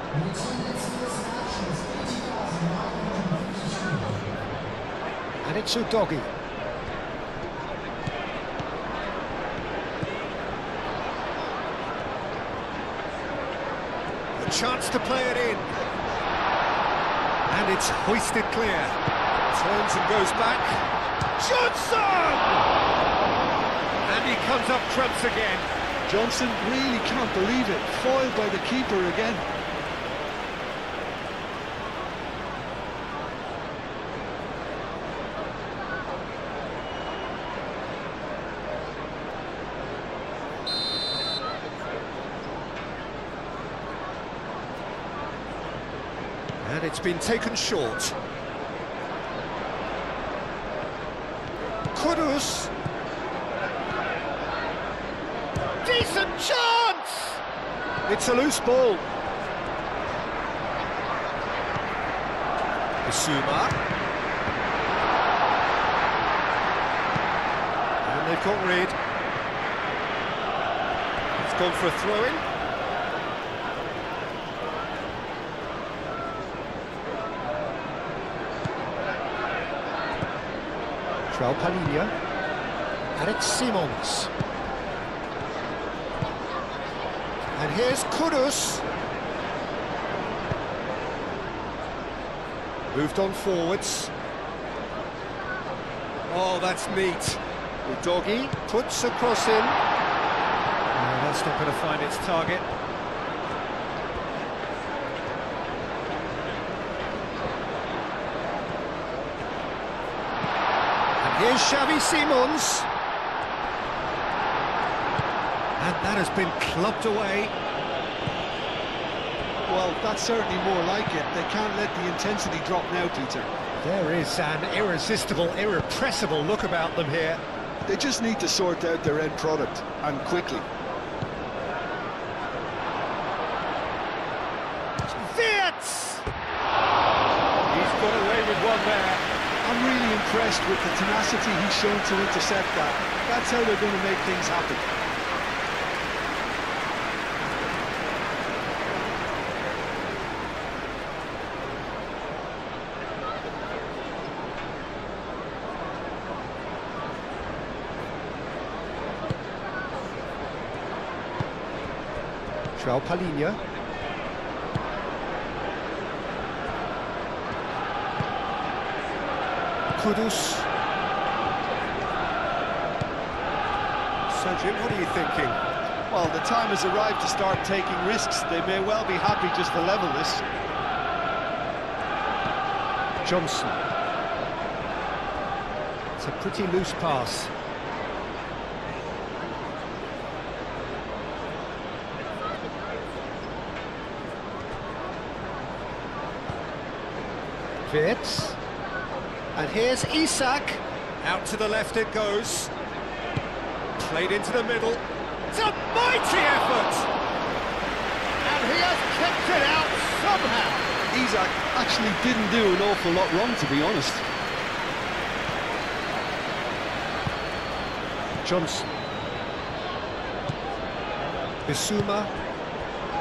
And it's Udogi. A chance to play it in. And it's hoisted clear. Turns and goes back. Johnson! And he comes up trumps again. Johnson really can't believe it, foiled by the keeper again. And it's been taken short. Kudus. Decent chance! It's a loose ball. Bissouma. And they've got Reed. It's gone for a throw-in. Palhinha. And it's Simons. And here's Kudus. Moved on forwards. Oh, that's neat. Udogi puts a cross in. Oh, that's not going to find its target. And here's Xavi Simons. And that has been clubbed away. Well, that's certainly more like it. They can't let the intensity drop now, Peter. There is an irresistible, irrepressible look about them here. They just need to sort out their end product, and quickly. Vitz! He's got away with one there. I'm really impressed with the tenacity he's shown to intercept that. That's how they're going to make things happen. Palhinha. Kudus. So, Jim, what are you thinking? Well, the time has arrived to start taking risks. They may well be happy just to level this. Johnson. It's a pretty loose pass. Wirtz. And here's Isak. Out to the left it goes. Played into the middle. It's a mighty effort! And he has kept it out somehow. Isak actually didn't do an awful lot wrong, to be honest. Johnson. Bissouma.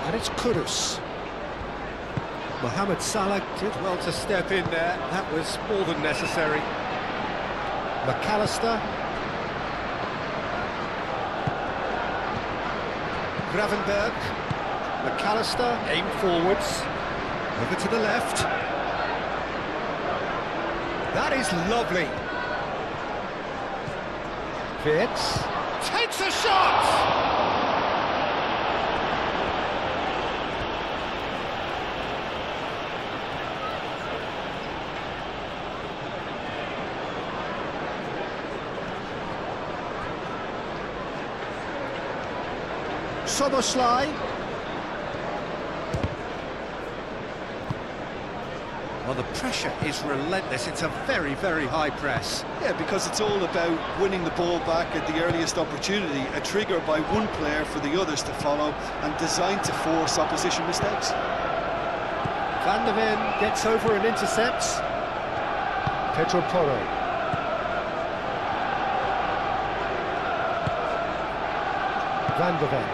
And it's Kudus. Mohamed Salah did well to step in there. That was more than necessary. McAllister. Gravenberg. McAllister. Aim forwards. Over to the left. That is lovely. Wirtz. Takes a shot! Soboslai. Well, the pressure is relentless. It's a very, very high press. Yeah, because it's all about winning the ball back at the earliest opportunity, a trigger by one player for the others to follow, and designed to force opposition mistakes. Van der Ven gets over and intercepts. Pedro Porro. Van der Ven.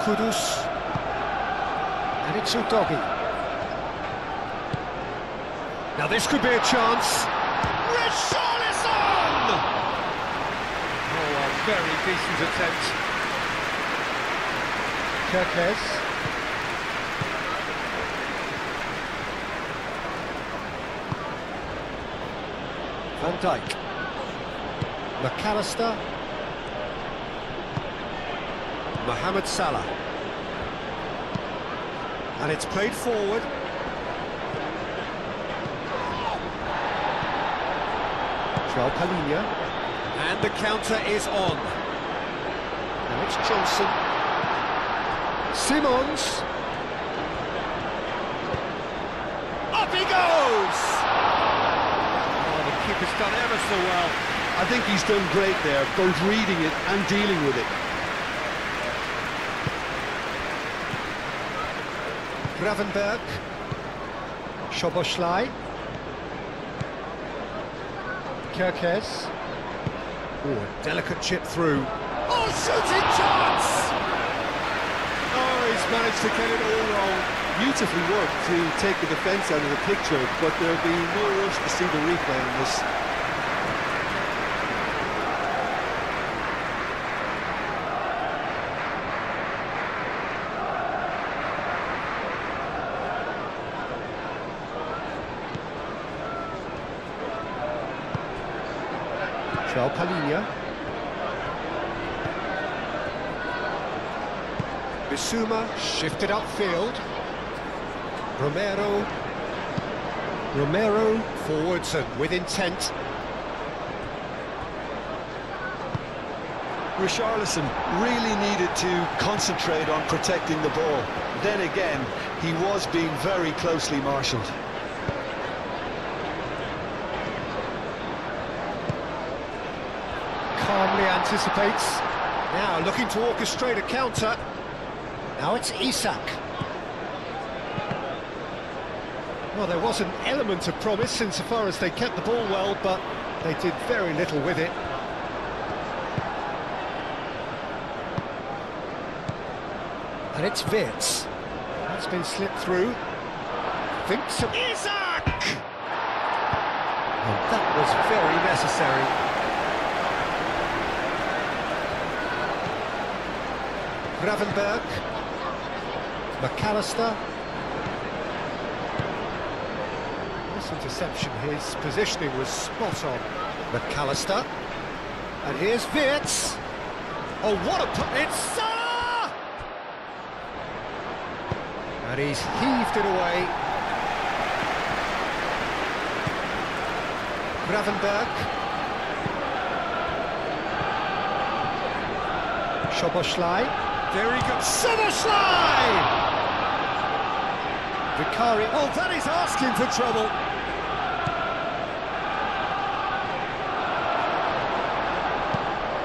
Kudus. And it's Udogi. Now this could be a chance. Richarlison! Oh, a very decent attempt. Kerkez. Van Dijk. McAllister. Mohamed Salah. And it's played forward. João Palhinha. And the counter is on. Now it's Johnson. Simons. Up he goes! Oh, the keeper's done ever so well. I think he's done great there, both reading it and dealing with it. Gravenberg. Szoboszlai. Kerkez. Oh, a delicate chip through. Oh, shooting chance! Oh, he's managed to get it all wrong. Beautifully worked to take the defence out of the picture, but there'll be no rush to see the replay on this. João Palhinha. Bissouma shifted upfield. Romero forwards and with intent. Richarlison really needed to concentrate on protecting the ball. Then again, he was being very closely marshalled. Calmly anticipates. Now looking to orchestrate a counter. Now it's Isak. Well, there was an element of promise insofar as they kept the ball well, but they did very little with it. And it's Wirtz. That's been slipped through. Thinks of Isak! And that was very necessary. Gravenberg. McAllister. This interception, his positioning was spot on. McAllister. And here's Wirtz. Oh, what a... It's Salah! And he's heaved it away. Gravenberg. Szoboszlai. Very good. Soboslai! Vicari, oh, that is asking for trouble.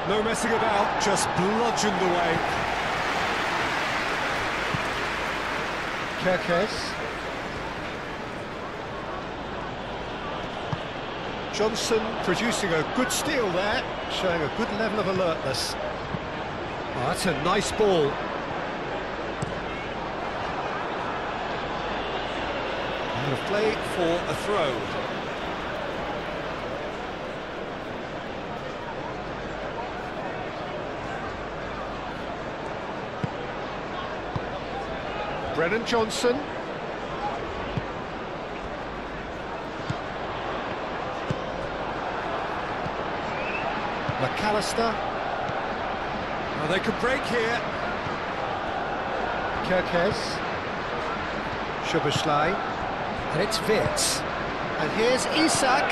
No messing about, just bludgeoned away. Kerkez. Johnson producing a good steal there, showing a good level of alertness. Oh, that's a nice ball. And a play for a throw. Brennan Johnson. McAllister. Oh, they could break here. Kerkez. Szoboszlai. And it's Wirtz. And here's Isak.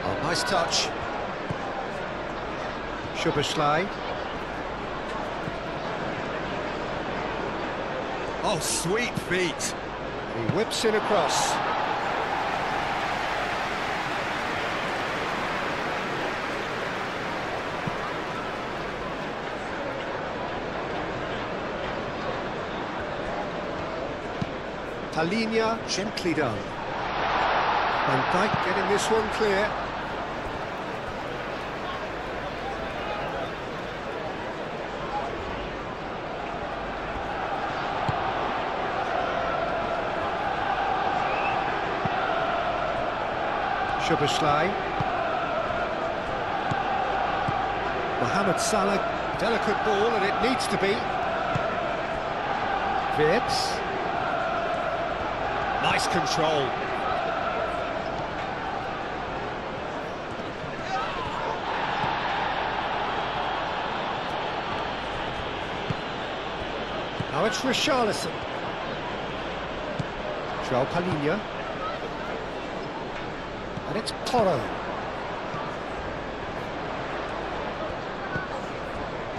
Oh, nice touch. Szoboszlai. Oh, sweet feet. He whips it across. Talinia, gently done. Van Dijk getting this one clear. Szoboszlai. Mohamed Salah, delicate ball, and it needs to be. Wirtz. Nice control. Now it's Richarlison. João Palhinha. And it's Porro.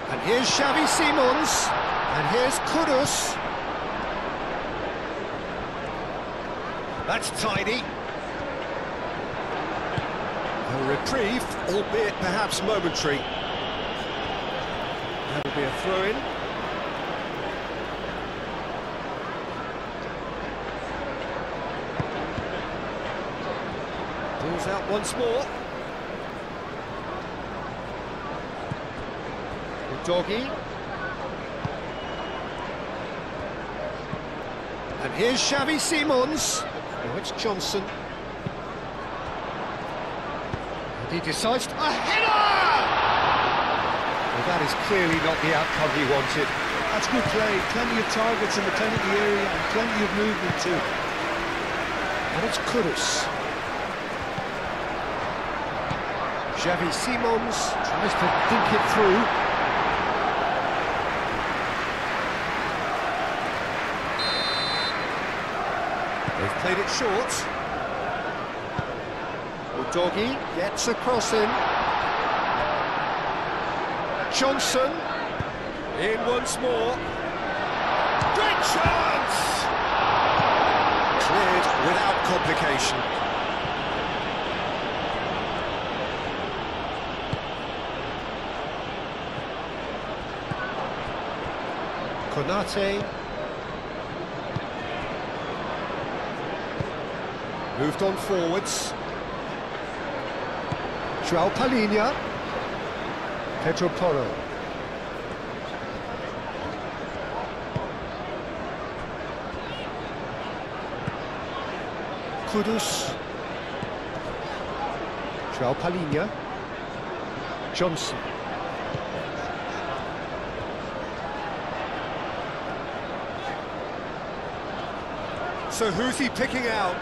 And here's Xavi Simons. And here's Kudus. That's tidy. A reprieve, albeit perhaps momentary. That'll be a throw-in. Pulls out once more. Doggy. And here's Xavi Simons. Oh, it's Johnson. And he decides to... A header! Well, that is clearly not the outcome he wanted. That's good play. Plenty of targets in the penalty area and plenty of movement too. And it's Kudus. Xavi Simons tries to think it through. They've played it short. Udogi gets a cross in. Johnson in once more. Great chance! Cleared without complication. Konate. Moved on forwards. João Palhinha. Pedro Porro. Kudus. João Palhinha. Johnson. So who's he picking out?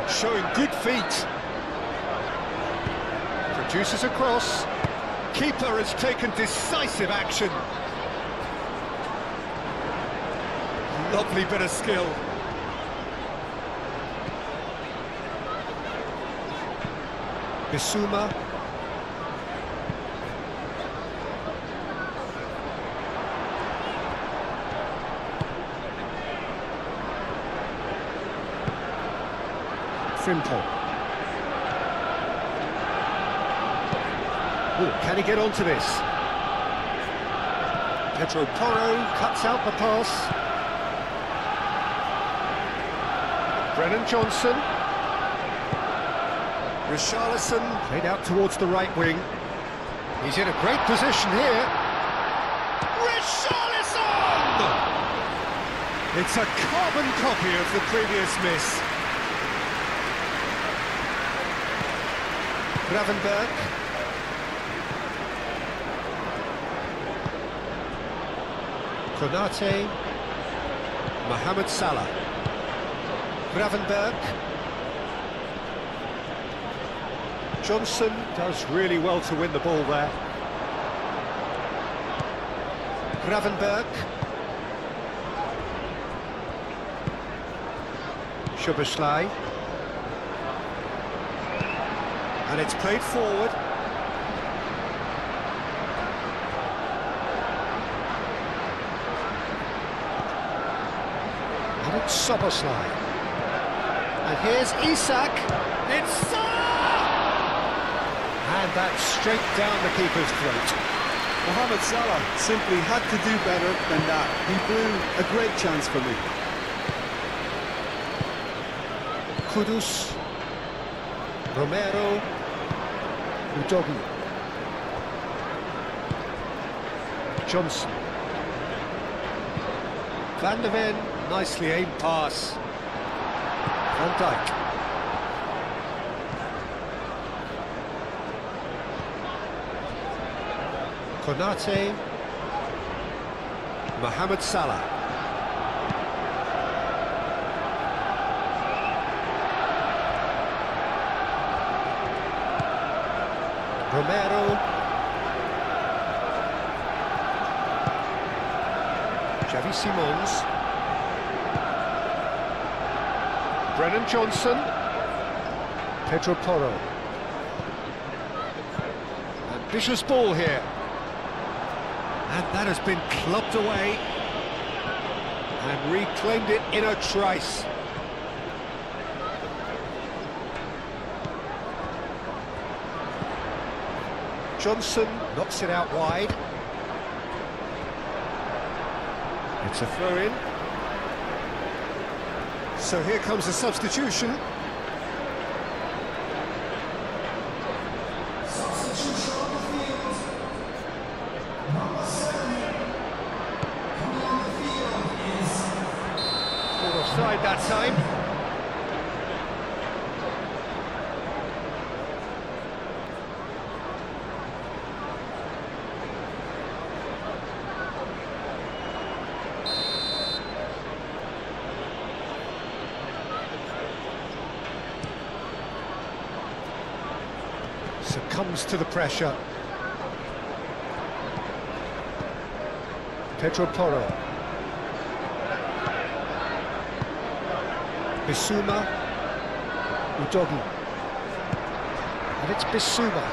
Showing good feet. Produces a cross. Keeper has taken decisive action. Lovely bit of skill. Bissouma. Frimpong. Ooh, can he get onto this? Pedro Porro cuts out the pass. Brennan Johnson. Richarlison played out towards the right wing. He's in a great position here. Richarlison! It's a carbon copy of the previous miss. Gravenberg. Konate. Mohamed Salah. Gravenberg. Johnson does really well to win the ball there. Gravenberg. Szoboszlai. And it's played forward. And it's Szoboszlai. And here's Isak. It's Salah! And that's straight down the keeper's throat. Mohamed Salah simply had to do better than that. He blew a great chance for me. Kudus. Romero. Udogi. Johnson. Van de Ven, nicely aimed pass. Van Dijk. Konate. Mohamed Salah. Romero. Xavi Simons. Brennan Johnson. Pedro Porro. Ambitious ball here. And that has been clubbed away. And reclaimed it in a trice. Johnson knocks it out wide. It's a throw-in. So here comes the substitution. Substitution on the field. Number 7. Coming on the field is... Caught offside that time. Succumbs to the pressure. Pedro Porro. Bissouma. Udogi. And it's Bissouma.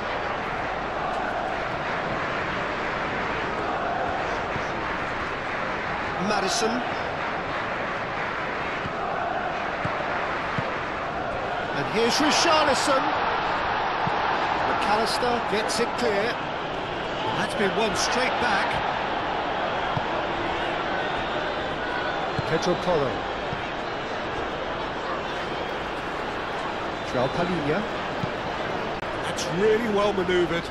Madison. And here's Richarlison. McAllister gets it clear. And that's been won straight back. Pedro Porro. João Palhinha. That's really well manoeuvred.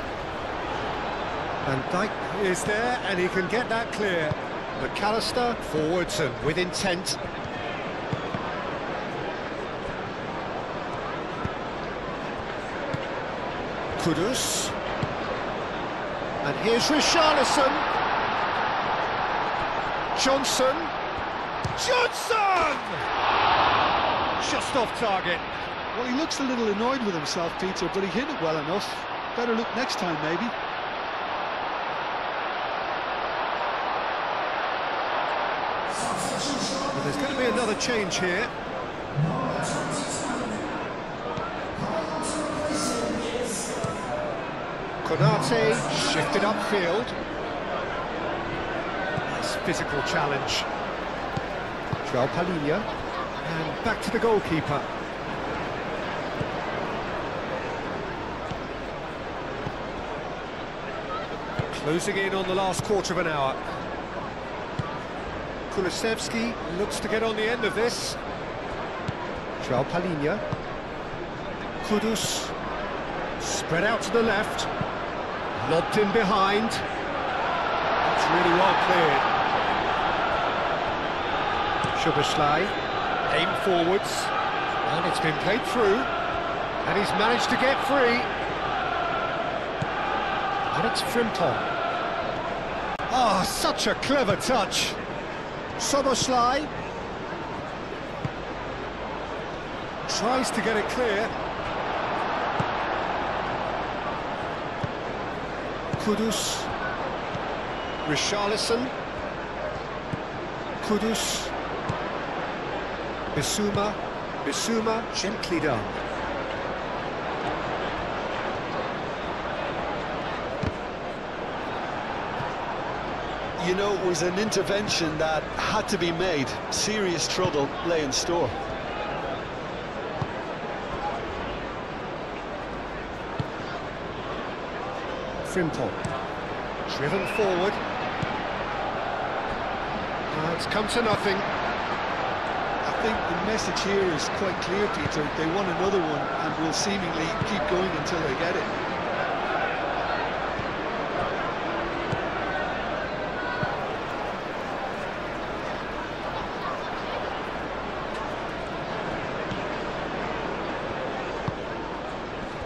Van Dijk is there and he can get that clear. McAllister forwards and with intent. Kudus. And here's Richarlison. Johnson. Johnson! Just off target. Well, he looks a little annoyed with himself, Peter, but he hit it well enough. Better look next time, maybe. But there's going to be another change here. Number 22. Coming on to replace him is... Konate shifted upfield. Nice physical challenge. João Palhinha. And back to the goalkeeper. Closing in on the last quarter of an hour. Kulusevski looks to get on the end of this. João Palhinha. Kudus. Spread out to the left. Lobbed in behind. That's really well cleared. Szoboszlai. Aim forwards. And it's been played through. And he's managed to get free. And it's Frimpong. Oh, such a clever touch. Szoboszlai. Tries to get it clear. Kudus. Richarlison. Kudus. Bissouma. Bissouma, gently done. You know, it was an intervention that had to be made. Serious trouble lay in store. Frimpong. Driven forward. It's come to nothing. I think the message here is quite clear, Peter. They want another one and will seemingly keep going until they get it.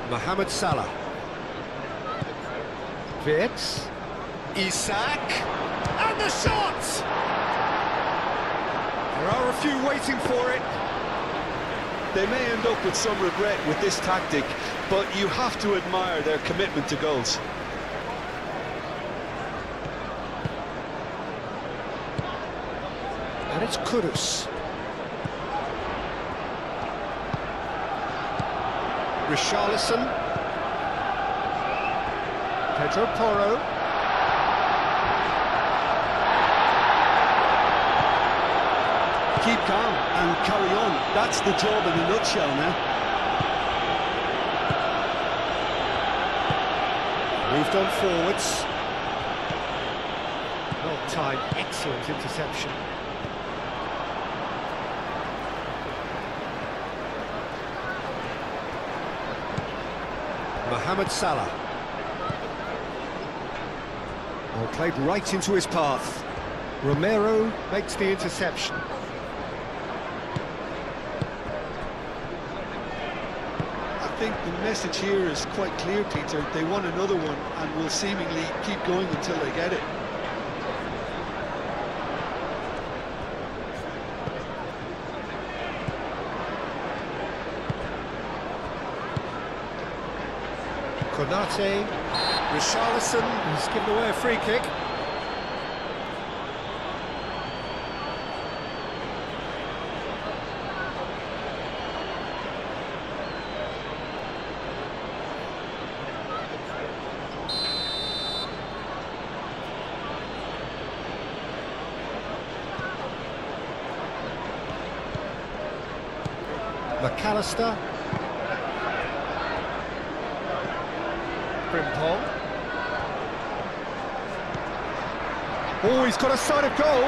Mohamed Salah. Wirtz. Isak. And the shot! There are a few waiting for it. They may end up with some regret with this tactic, but you have to admire their commitment to goals. And it's Kudus. Richarlison. Pedro Porro. Keep calm and carry on. That's the job in a nutshell now. Moved on forwards. Well timed, excellent interception. Mohamed Salah. Well, played right into his path. Romero makes the interception. I think the message here is quite clear, Peter. They want another one and will seemingly keep going until they get it. Konate. Richarlison. He's given away a free kick. McAllister. Frimpong. Oh, he's got a sight of goal.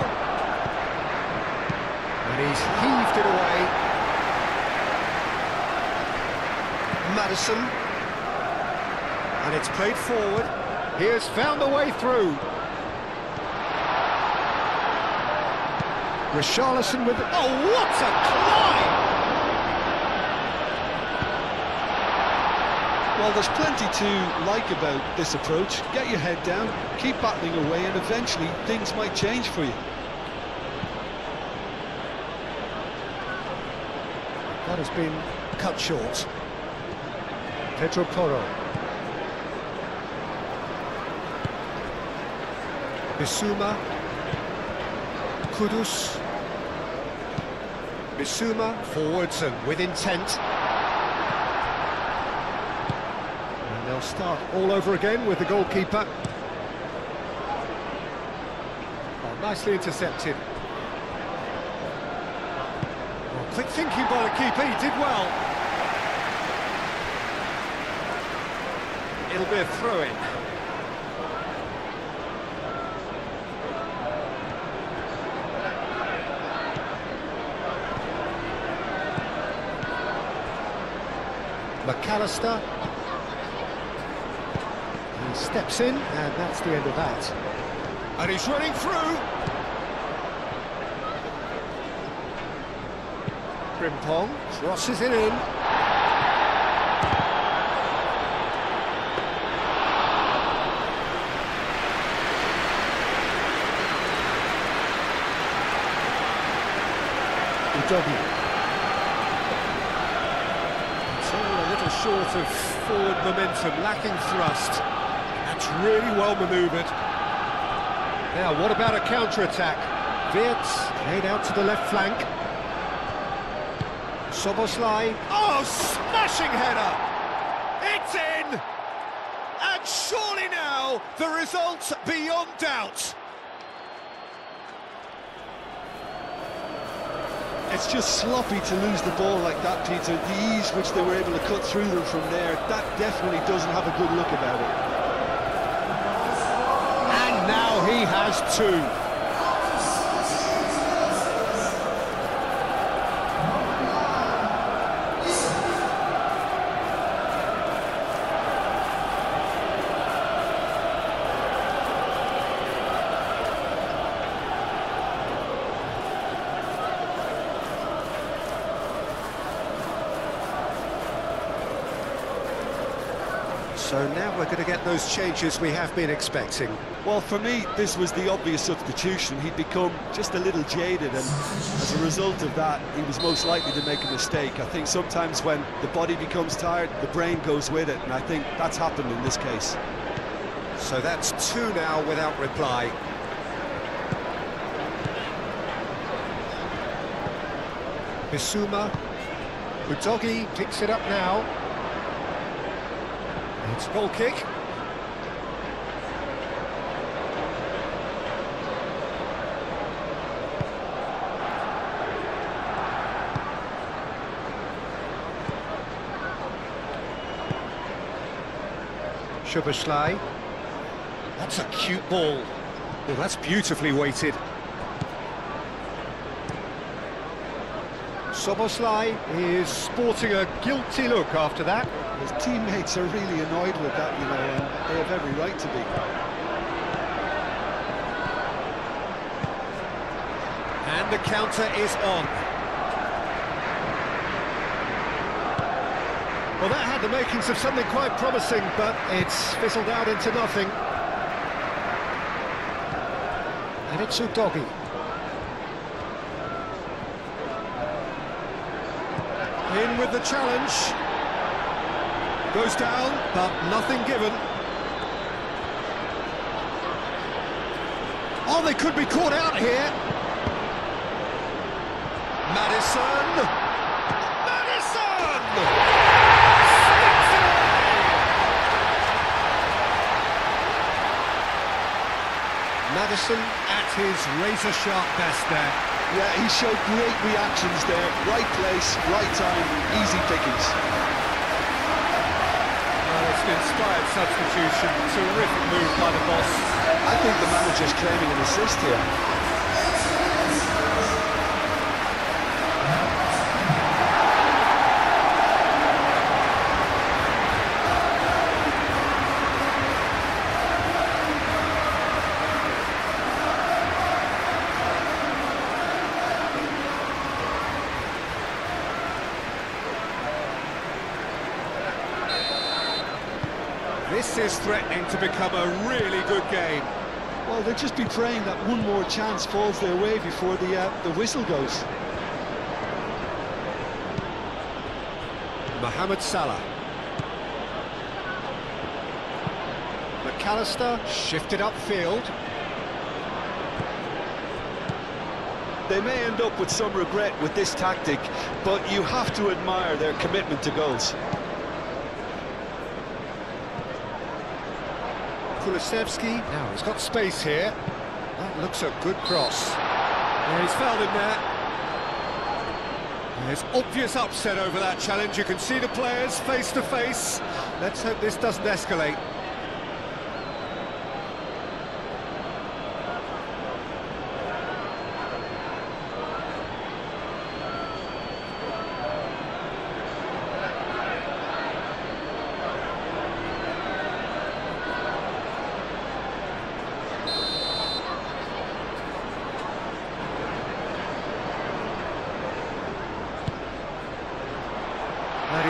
And he's heaved it away. Maddison. And it's played forward. He has found the way through. Richarlison with... Oh, what a climb! Well, there's plenty to like about this approach. Get your head down, keep battling away, and eventually things might change for you. That has been cut short. Pedro Porro. Bissouma. Kudus. Bissouma forwards and with intent. And they'll start all over again with the goalkeeper. Oh, nicely intercepted. Oh, quick thinking by the keeper, he did well. It'll be a throw-in. McAllister. He steps in, and that's the end of that. And he's running through. Frimpong crosses it in. Udogi. It's all a little short of forward momentum, lacking thrust. That's really well manoeuvred. Now, what about a counter-attack? Wirtz played out to the left flank. Szoboszlai. Oh, smashing header! It's in! And surely now, the result's beyond doubt. It's just sloppy to lose the ball like that, Peter. The ease which they were able to cut through them from there, that definitely doesn't have a good look about it. And now he has two. So now we're going to get those changes we have been expecting. Well, for me, this was the obvious substitution. He'd become just a little jaded, and as a result of that, he was most likely to make a mistake. I think sometimes when the body becomes tired, the brain goes with it, and I think that's happened in this case. So that's two now without reply. Bissouma. Udogi picks it up now. It's a goal kick. Szoboszlai. That's a cute ball. Well, that's beautifully weighted. Szoboszlai is sporting a guilty look after that. His teammates are really annoyed with that, you know, and they have every right to be. And the counter is on. Well, that had the makings of something quite promising, but it's fizzled out into nothing. And it's Udogi. In with the challenge. Goes down, but nothing given. Oh, they could be caught out here. Maddison! Maddison! Maddison at his razor-sharp best there. Yeah, he showed great reactions there. Right place, right time, easy pickings. It's an inspired substitution. Terrific move by the boss. I think the manager's claiming an assist here. This is threatening to become a really good game. Well, they'll just be praying that one more chance falls their way before the whistle goes. Mohamed Salah. McAllister shifted upfield. They may end up with some regret with this tactic, but you have to admire their commitment to goals. Kulusevski, now he's got space here. That looks a good cross. Yeah, he's fouled him there. There's obvious upset over that challenge. You can see the players face to face. Let's hope this doesn't escalate.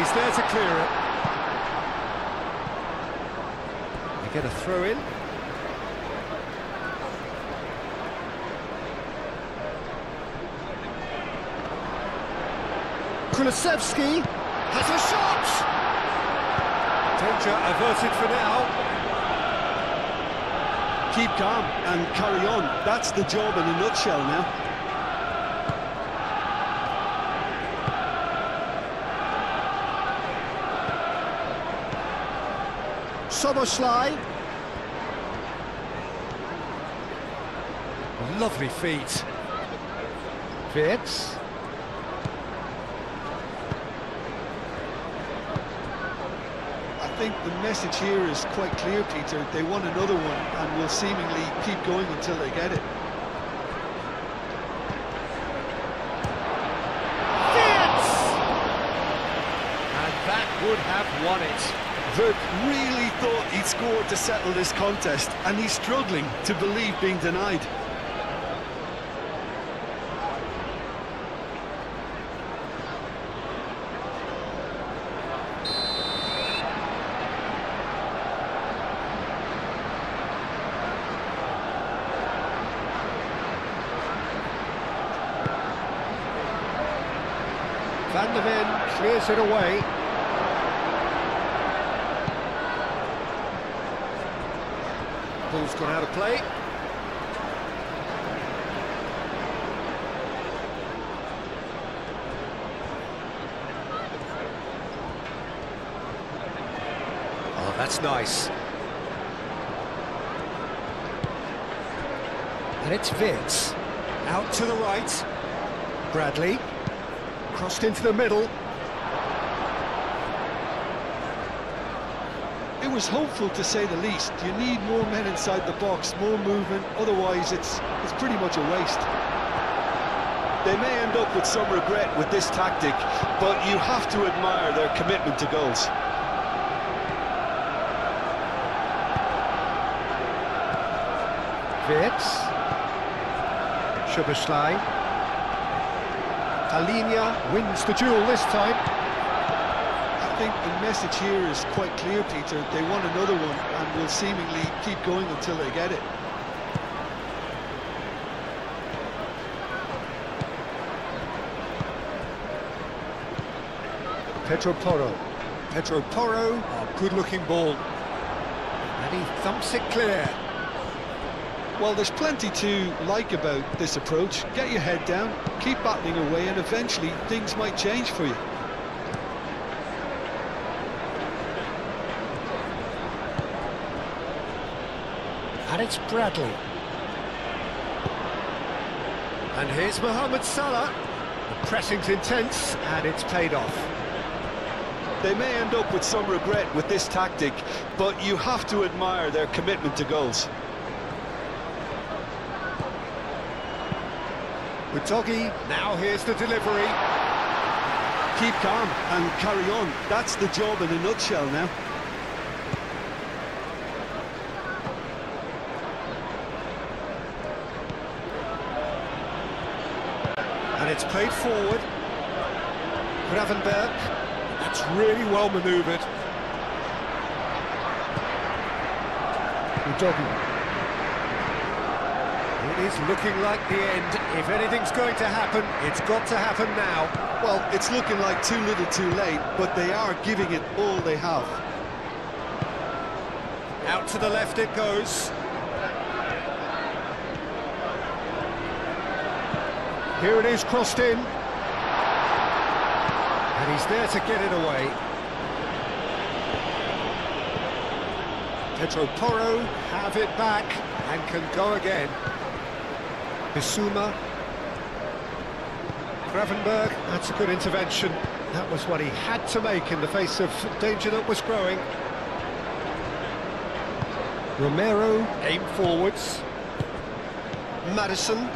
he's there to clear it. They get a throw in. Kulusevski has a shot! Danger averted for now. Keep calm and carry on. That's the job in a nutshell now. Soboslai. Lovely feet. Wirtz. I think the message here is quite clear, Peter. They want another one and will seemingly keep going until they get it. Wirtz! And that would have won it. Vert really thought he'd scored to settle this contest, and he's struggling to believe being denied. Van der Ven clears it away. Ball's gone out of play. Oh, that's nice. And it's Wirtz. Out to the right. Bradley. Crossed into the middle. It was hopeful, to say the least. You need more men inside the box, more movement, otherwise it's pretty much a waste. They may end up with some regret with this tactic, but you have to admire their commitment to goals. Wirtz. Szoboszlai. Alinia wins the duel this time. I think the message here is quite clear, Peter. They want another one and will seemingly keep going until they get it. Pedro Porro. Pedro Porro, a good-looking ball. And he thumps it clear. Well, there's plenty to like about this approach. Get your head down, keep battling away, and eventually things might change for you. And it's Bradley. And here's Mohamed Salah. The pressing's intense, and it's paid off. They may end up with some regret with this tactic, but you have to admire their commitment to goals. Udogi, now here's the delivery. Keep calm and carry on. That's the job in a nutshell now. And it's played forward. Gravenberg. That's really well manoeuvred. Udogi. It is looking like the end. If anything's going to happen, it's got to happen now. Well, it's looking like too little too late, but they are giving it all they have. Out to the left it goes. Here it is, crossed in. And he's there to get it away. Pedro Porro have it back and can go again. Bissouma. Gravenberg, that's a good intervention. That was what he had to make in the face of danger that was growing. Romero, aim forwards. Maddison.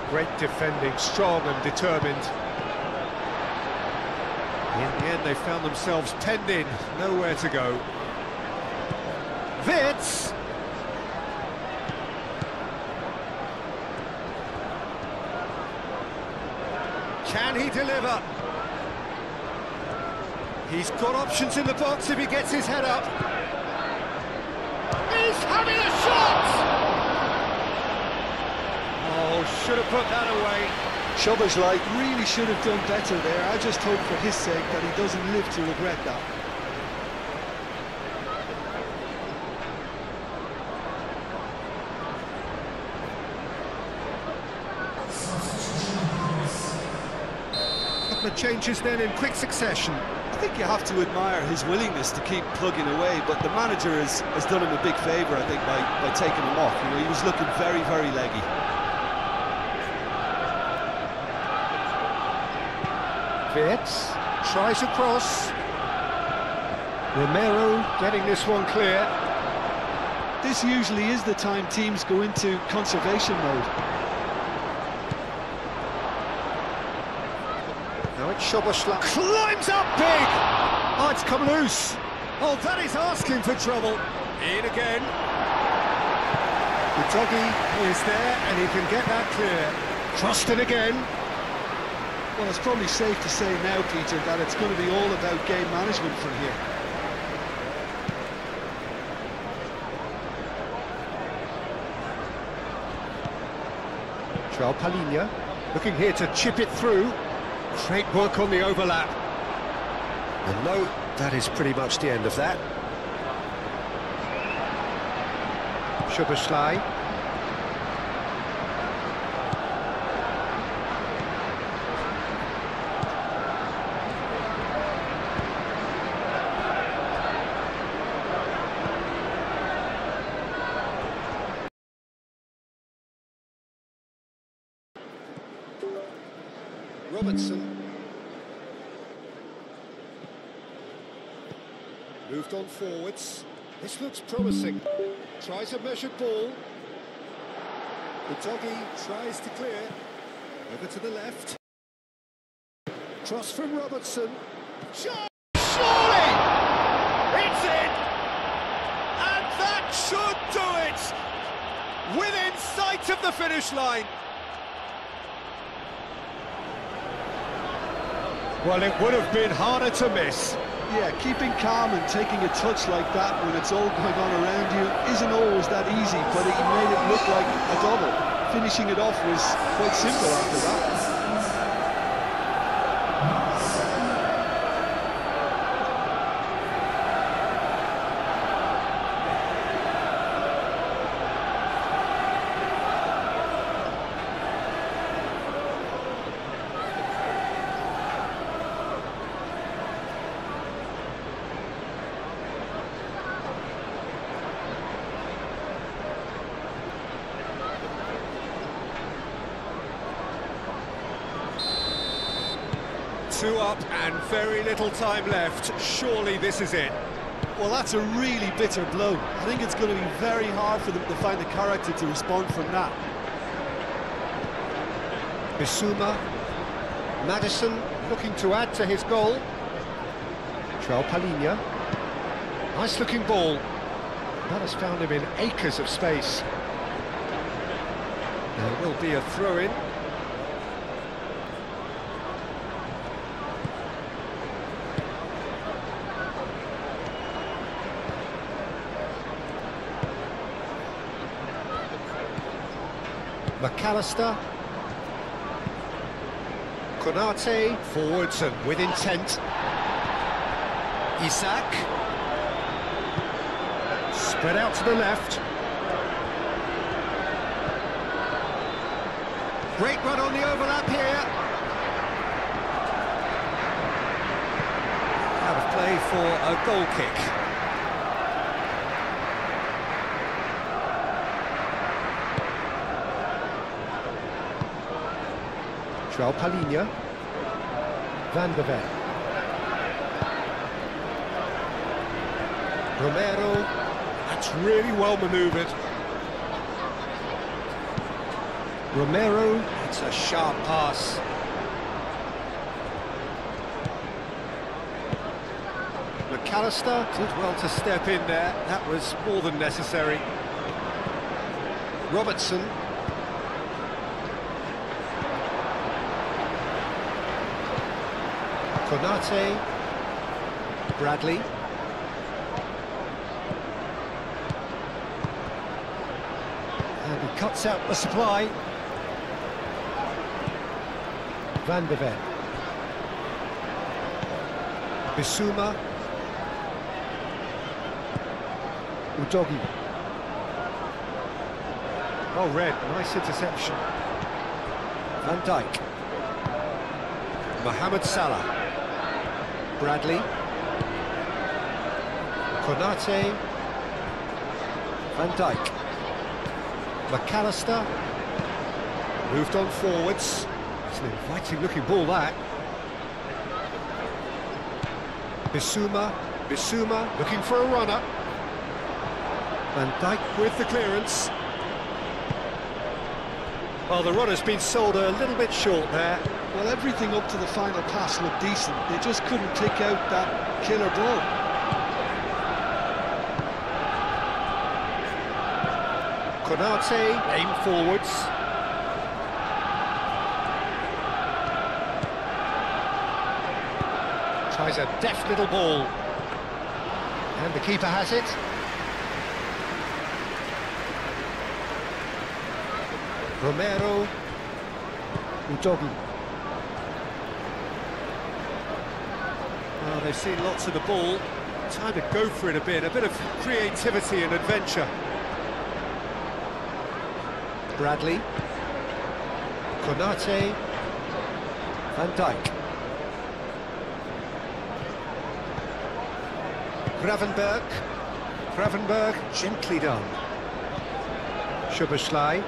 Great defending, strong and determined. In the end, they found themselves penned in, nowhere to go. Wirtz. Can he deliver? deliver. He's got options in the box if he gets his head up. He's having a shot! Oh, should have put that away. Szoboszlai really should have done better there. I just hope for his sake that he doesn't live to regret that. Couple of changes then in quick succession. I think you have to admire his willingness to keep plugging away, but the manager has done him a big favour, I think, by taking him off. You know, he was looking very, very leggy. Wirtz tries across. Romero getting this one clear. This usually is the time teams go into conservation mode. Now it's Szoboszlai. Climbs up big! Oh, it's come loose. Oh, that is asking for trouble. In again. The doggy is there and he can get that clear. Crossed it again. Well, it's probably safe to say now, Peter, that it's going to be all about game management from here. João Palhinha looking here to chip it through. Great work on the overlap. And no, that is pretty much the end of that. Szoboszlai. Robertson. Moved on forwards. This looks promising. Tries a measured ball. The doggy tries to clear. Over to the left. Cross from Robertson. Surely! It's in! And that should do it! Within sight of the finish line. Well, it would have been harder to miss. Yeah, keeping calm and taking a touch like that when it's all going on around you isn't always that easy, but he made it look like a double. Finishing it off was quite simple after that. Two up and very little time left. Surely this is it. Well, that's a really bitter blow. I think it's going to be very hard for them to find the character to respond from that. Bissouma. Maddison looking to add to his goal. João Palhinha. Nice looking ball. That has found him in acres of space. There will be a throw-in. McAllister. Konate forwards and with intent. Isak. Spread out to the left. Great run on the overlap here. Out of play for a goal kick. João Palhinha. Van de Ven. Romero. That's really well manoeuvred. Romero. It's a sharp pass. McAllister did well to step in there. That was more than necessary. Robertson. Konate. Bradley. And he cuts out the supply. Van de Ven. Bissouma. Udogi. Oh, Red, nice interception. Van Dijk. Mohamed Salah. Bradley. Konate. Van Dijk. McAllister. Moved on forwards. It's an inviting looking ball, that. Bissouma. Bissouma looking for a runner. Van Dijk with the clearance. Well, the runner's been sold a little bit short there. Well, everything up to the final pass looked decent. They just couldn't pick out that killer ball. Konate, aim forwards. Tries a deft little ball. And the keeper has it. Romero. Udogi. Well, they've seen lots of the ball. Time to go for it a bit of creativity and adventure. Bradley. Konate. Van Dijk. Gravenberg, gently done. Szoboszlai.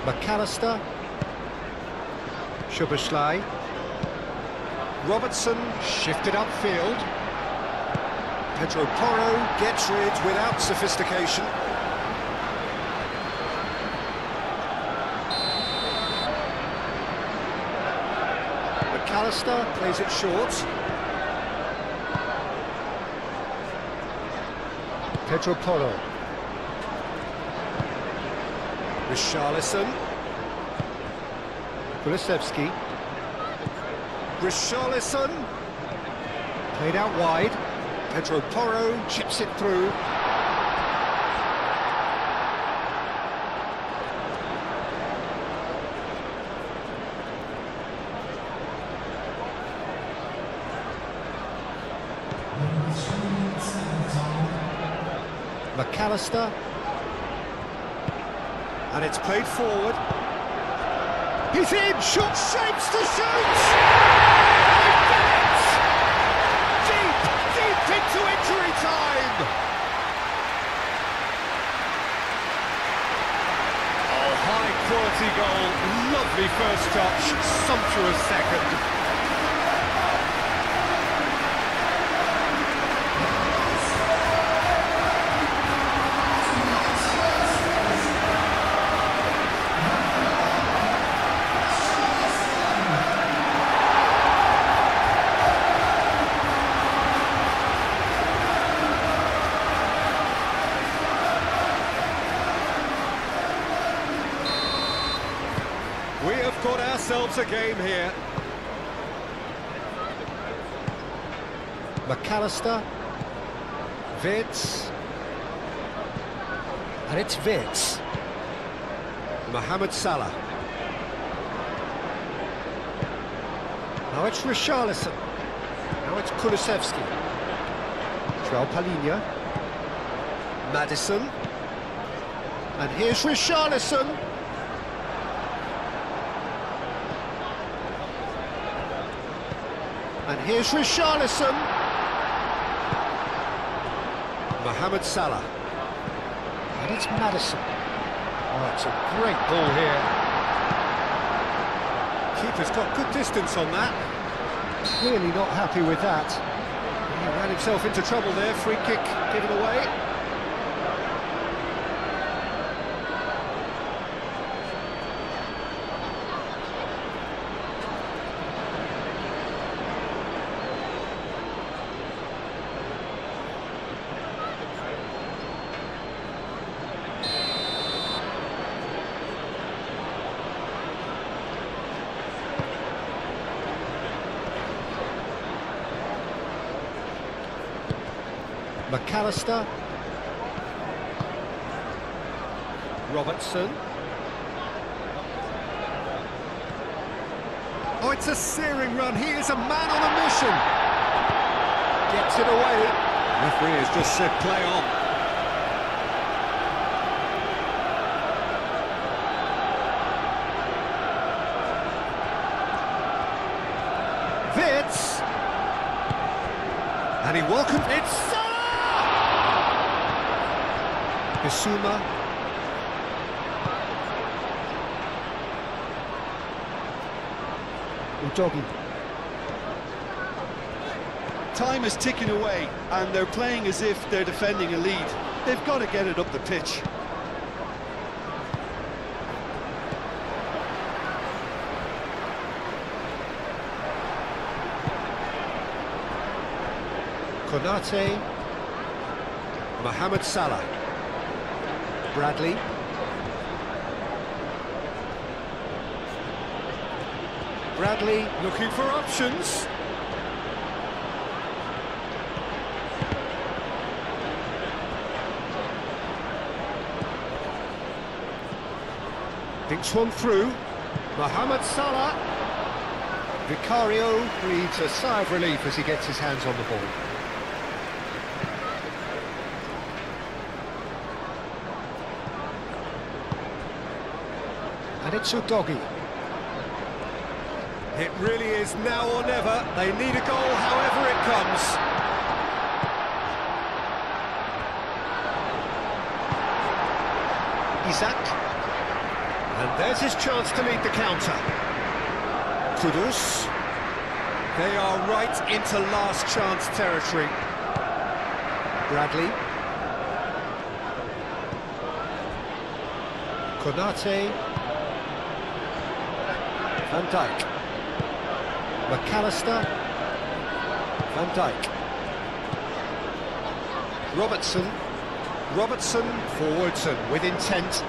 McAllister. Szoboszlai. Robertson shifted upfield. Pedro Porro gets rid without sophistication. McAllister plays it short. Pedro Porro. Richarlison. Kulusevski. Richarlison. Played out wide. Pedro Porro chips it through. McAllister. And it's played forward. He's in! Shot shapes to shoot! Deep into injury time! Oh, high quality goal. Lovely first touch. Sumptuous second. We have got ourselves a game here. McAllister. Wirtz. And it's Wirtz. Mohamed Salah. Now it's Richarlison. Now it's Kulusevski. João Palhinha. Maddison. And here's Richarlison. And here's Richarlison. Mohamed Salah. And it's Maddison. Oh, it's a great ball here. Keeper's got good distance on that. Clearly not happy with that. He ran himself into trouble there. Free kick given away. McAllister. Robertson. Oh, it's a searing run. He is a man on a mission. Gets it away. Referee has just said play on. Vitz. And he welcomes it. Bissouma. Udogi. Time is ticking away, and they're playing as if they're defending a lead. They've got to get it up the pitch. Konate. Mohamed Salah. Bradley. Bradley looking for options. Thinks one through. Mohamed Salah. Vicario breathes a sigh of relief as he gets his hands on the ball. And it's Udogi. It really is now or never. They need a goal however it comes. Isaac. And there's his chance to lead the counter. Kudus. They are right into last chance territory. Bradley. Konate. Van Dijk. McAllister. Van Dijk. Robertson. Robertson forwards and with intent.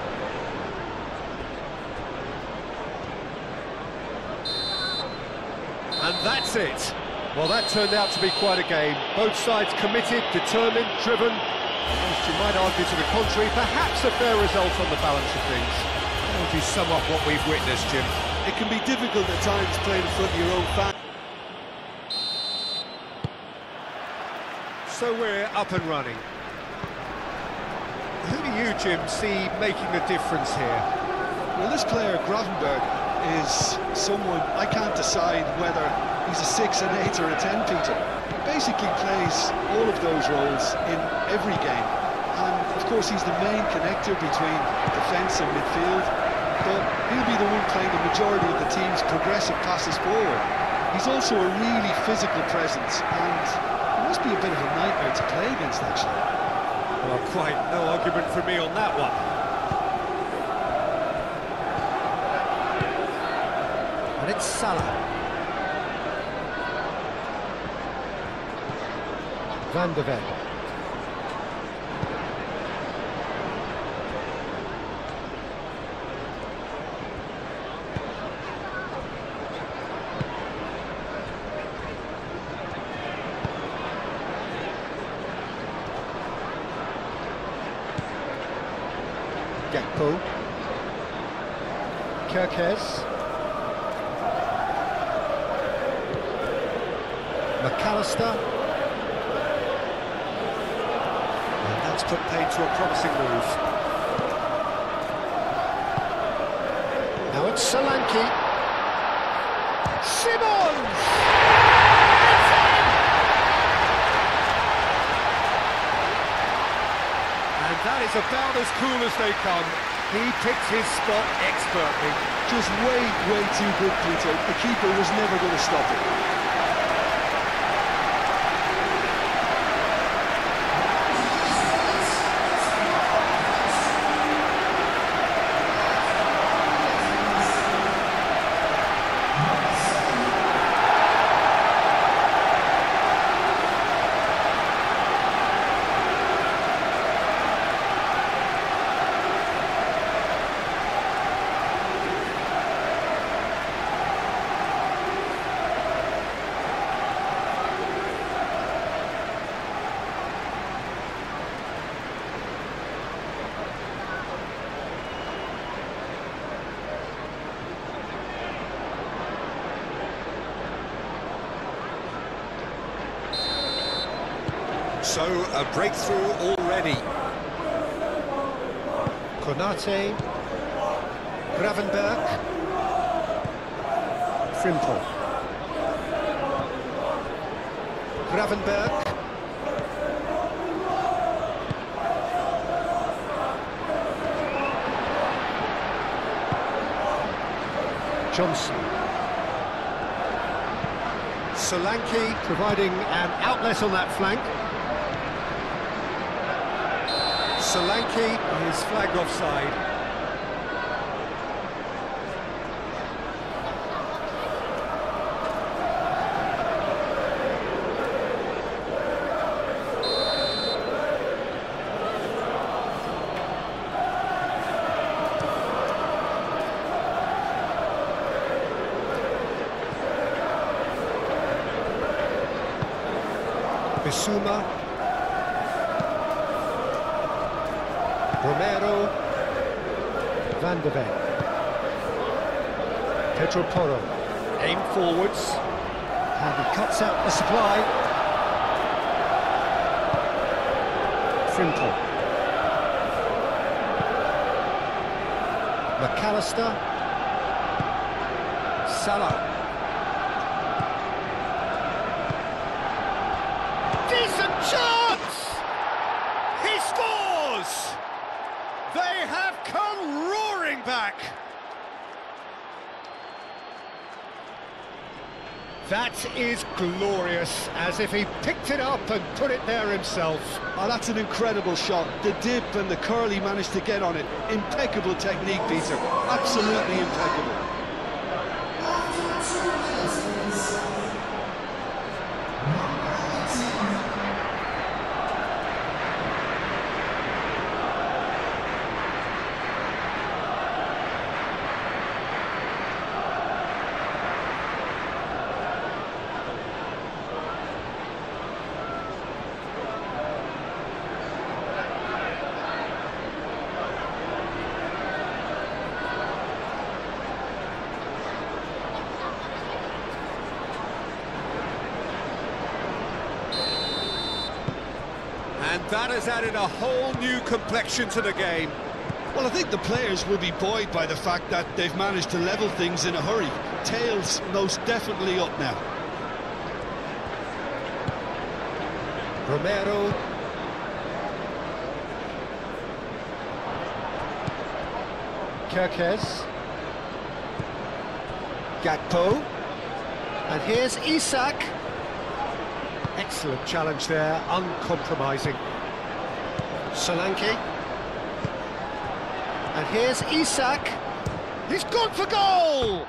And that's it. Well, that turned out to be quite a game. Both sides committed, determined, driven. Whilst you might argue to the contrary, perhaps a fair result on the balance of things. How would you sum up what we've witnessed, Jim? It can be difficult at times playing in front of your own fans. So we're up and running. Who do you, Jim, see making the difference here? Well, this player, Gravenberg, is someone I can't decide whether he's a 6, an 8 or a 10, Peter. He basically plays all of those roles in every game, and of course he's the main connector between defence and midfield, but he'll be the one playing the majority of the team's progressive passes forward. He's also a really physical presence, and it must be a bit of a nightmare to play against, actually. Well, quite no argument from me on that one. And it's Salah. Van de Ven. Gakpo. Kirkes. McAllister. And that's put paid to a promising move. Now it's Solanke. Simons! And that is about as cool as they come. He picked his spot expertly. Just way too good, Peter. The keeper was never going to stop it. So, a breakthrough already. Konate, Gravenberg, Frimpong, Gravenberg, Johnson, Solanke providing an outlet on that flank. Solanke is flagged offside. Bissouma, Romero, Van de Ven, Pedro Porro, aim forwards, and he cuts out the supply. Frimpong, McAllister, Salah. Decent chance! He scores! They have come roaring back! That is glorious, as if he picked it up and put it there himself. Oh, that's an incredible shot. The dip and the curl he managed to get on it. Impeccable technique, Peter. Absolutely impeccable. After 2 minutes inside, And that has added a whole new complexion to the game. Well, I think the players will be buoyed by the fact that they've managed to level things in a hurry. Tails most definitely up now. Romero, Kerkez, Gakpo, and here's Isak. Excellent challenge there, uncompromising. Solanke, and here's Isak. He's gone for goal!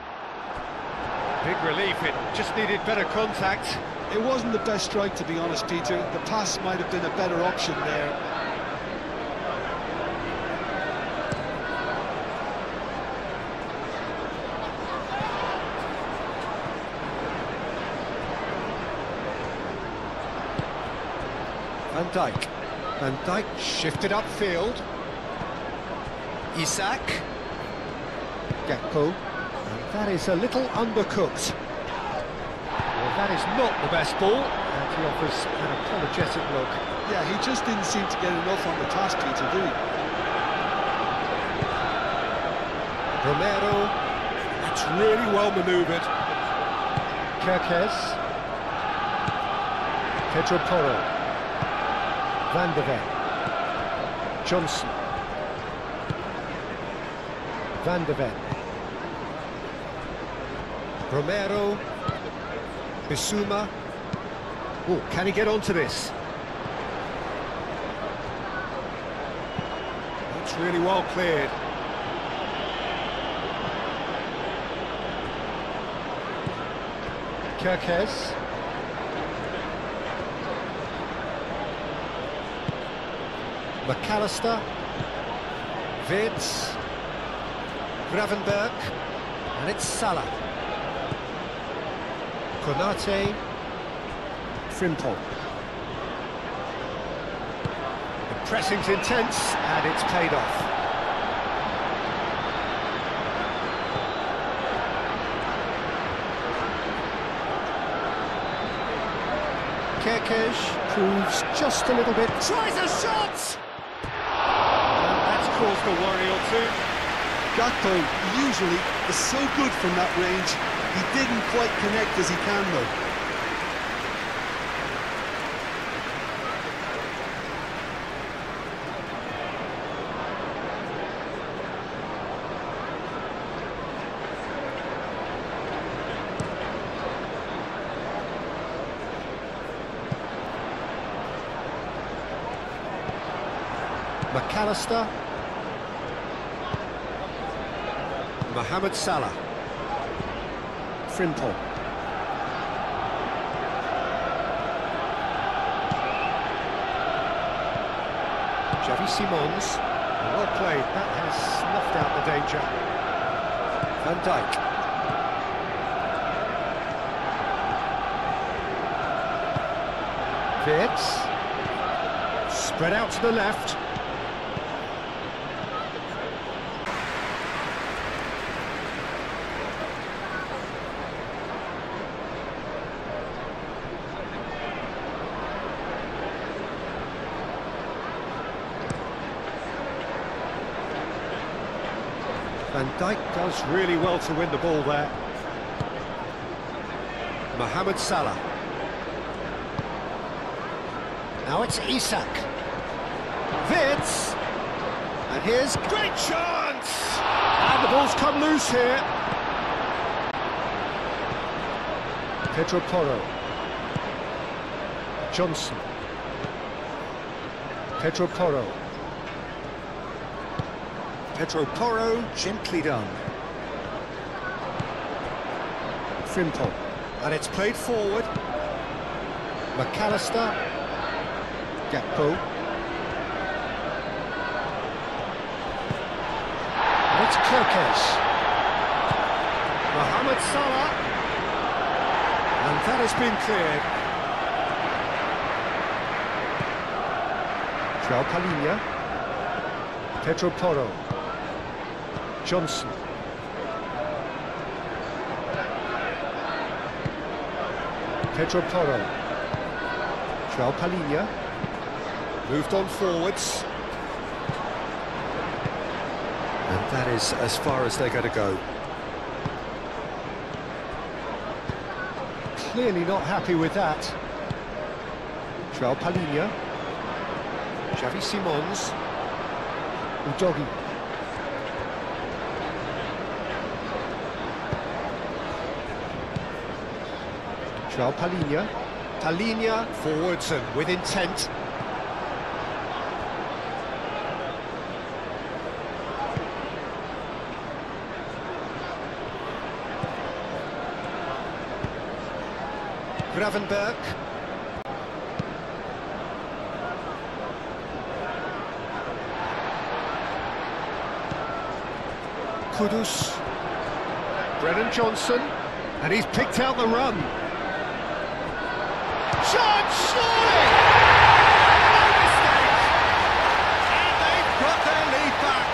Big relief, it just needed better contact. It wasn't the best strike, to be honest, Peter. The pass might have been a better option there. Van Dijk. Van Dijk shifted upfield. Isak. Gakpo. And that is a little undercooked. Well, that is not the best ball, and he offers an apologetic look. Yeah, he just didn't seem to get enough on the task, Peter, did he? Romero. That's really well manoeuvred. Kerkez. Pedro Porro. Van de Ven. Johnson. Van de Ven. Romero. Bissouma. Oh, can he get onto this? That's really well cleared. Kerkez. McAllister. Wirtz. Gravenberg. And it's Salah. Konate. Frimpong. The pressing's intense, and it's paid off. Kerkez proves just a little bit. Tries a shot! That's caused a worry or two. Gakpo usually is so good from that range. He didn't quite connect as he can though. McAllister. Mohamed Salah. Frimpong. Xavi Simons. Well played, that has snuffed out the danger. Van Dijk. Wirtz. Spread out to the left. Van Dijk does really well to win the ball there. Mohamed Salah. Now it's Isak. Wirtz. And here's great chance! And the ball's come loose here. Pedro Porro. Johnson. Pedro Porro. Pedro Porro, gently done. Frimpong. And it's played forward. McAllister. Gakpo. And it's Kerkez. Mohamed Salah. And that has been cleared. João Palhinha. Pedro Porro. Johnson. Pedro Porro. João Palhinha. Moved on forwards. And that is as far as they're going to go. Clearly not happy with that. João Palhinha. Xavi Simons. Udogi. João Palhinha. Palhinha forwards and with intent. Gravenberg. Kudus. Brennan Johnson. And he's picked out the run. Chance, surely! No mistake! And they've got their lead back.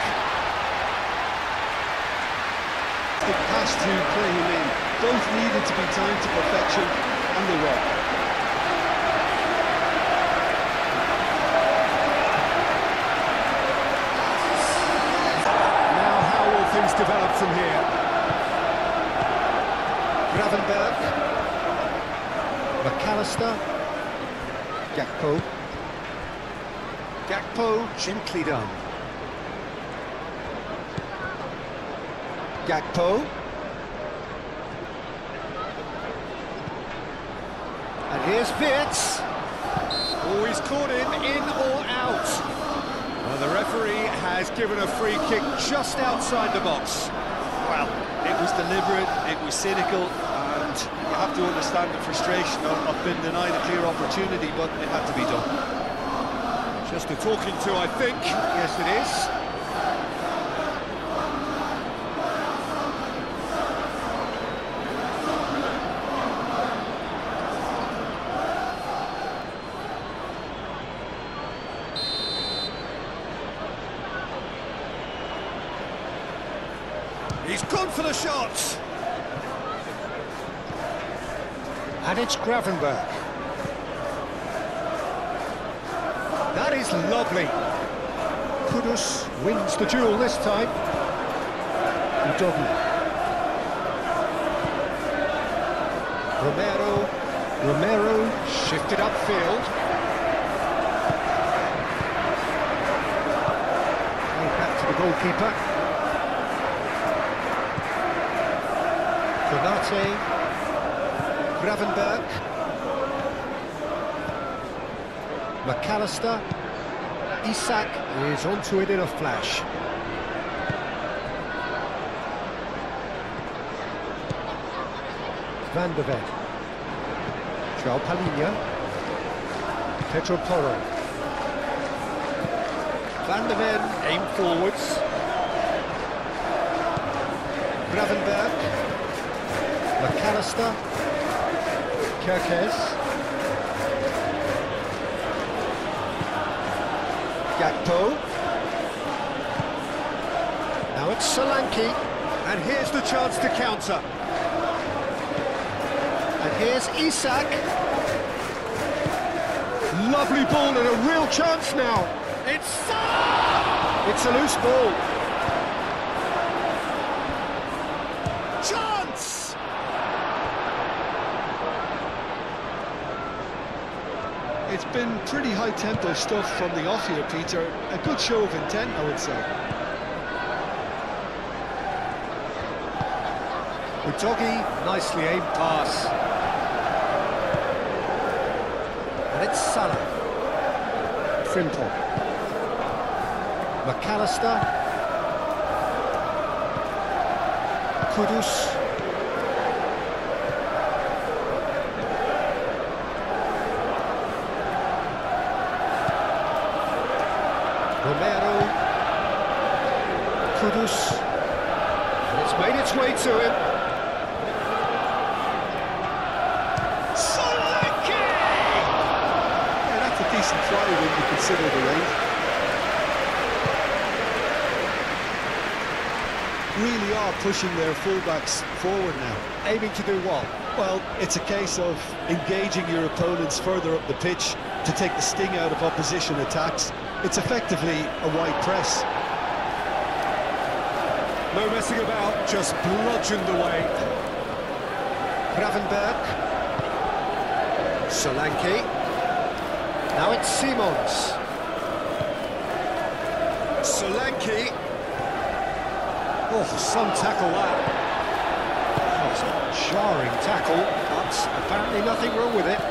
The pass to play him in. Both needed to be timed to perfection, and they were. Now how will things develop from here? Gravenberg. McAllister. Gakpo. Gakpo, gently done. Gakpo. And here's Wirtz. Oh, he's caught him in or out. Well, the referee has given a free kick just outside the box. Well, it was deliberate, it was cynical, and you have to understand the frustration of being denied a clear opportunity, but it had to be done. Just a talking to, I think. Yes, it is. He's gone for the shot. And it's Gravenberg. he's lovely. Kudus wins the duel this time. Udogi. Romero shifted upfield. Back to the goalkeeper. Konate. Gravenberch. McAllister. Isak is onto it in a flash. Van de Ven. João Palhinha. Pedro Porro. Van de Ven aim forwards. Gravenberch. McAllister. Kerkez. Gakpo. Now it's Solanke. And here's the chance to counter. And here's Isak. Lovely ball and a real chance now. It's a loose ball. Chance! It's been pretty high-tempo stuff from the off here, Peter. A good show of intent, I would say. Udogi, nicely aimed pass. And it's Salah. Frimpong. McAllister. Kudus. Romero. Kudus. And it's made its way to him. Solanke! Yeah, that's a decent try when you consider the range. Really are pushing their fullbacks forward now. Aiming to do what? Well, it's a case of engaging your opponents further up the pitch to take the sting out of opposition attacks. It's effectively a wide press. No messing about, just bludgeoned away. Gravenberch. Solanke. Now it's Simons. Solanke. Oh, some tackle that. Oh, it's a jarring tackle, but apparently nothing wrong with it.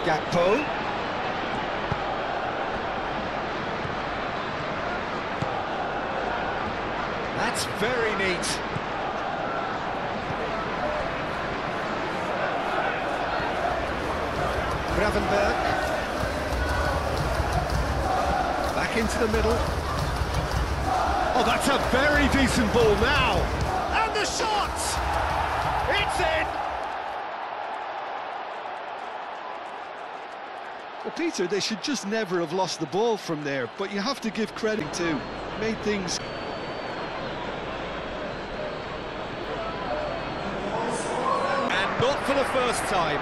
Gakpo. That's very neat. Gravenberch. Back into the middle. Oh, that's a very decent ball now. And the shot! It's in! Well, Peter, they should just never have lost the ball from there, but you have to give credit too. Made things... And not for the first time.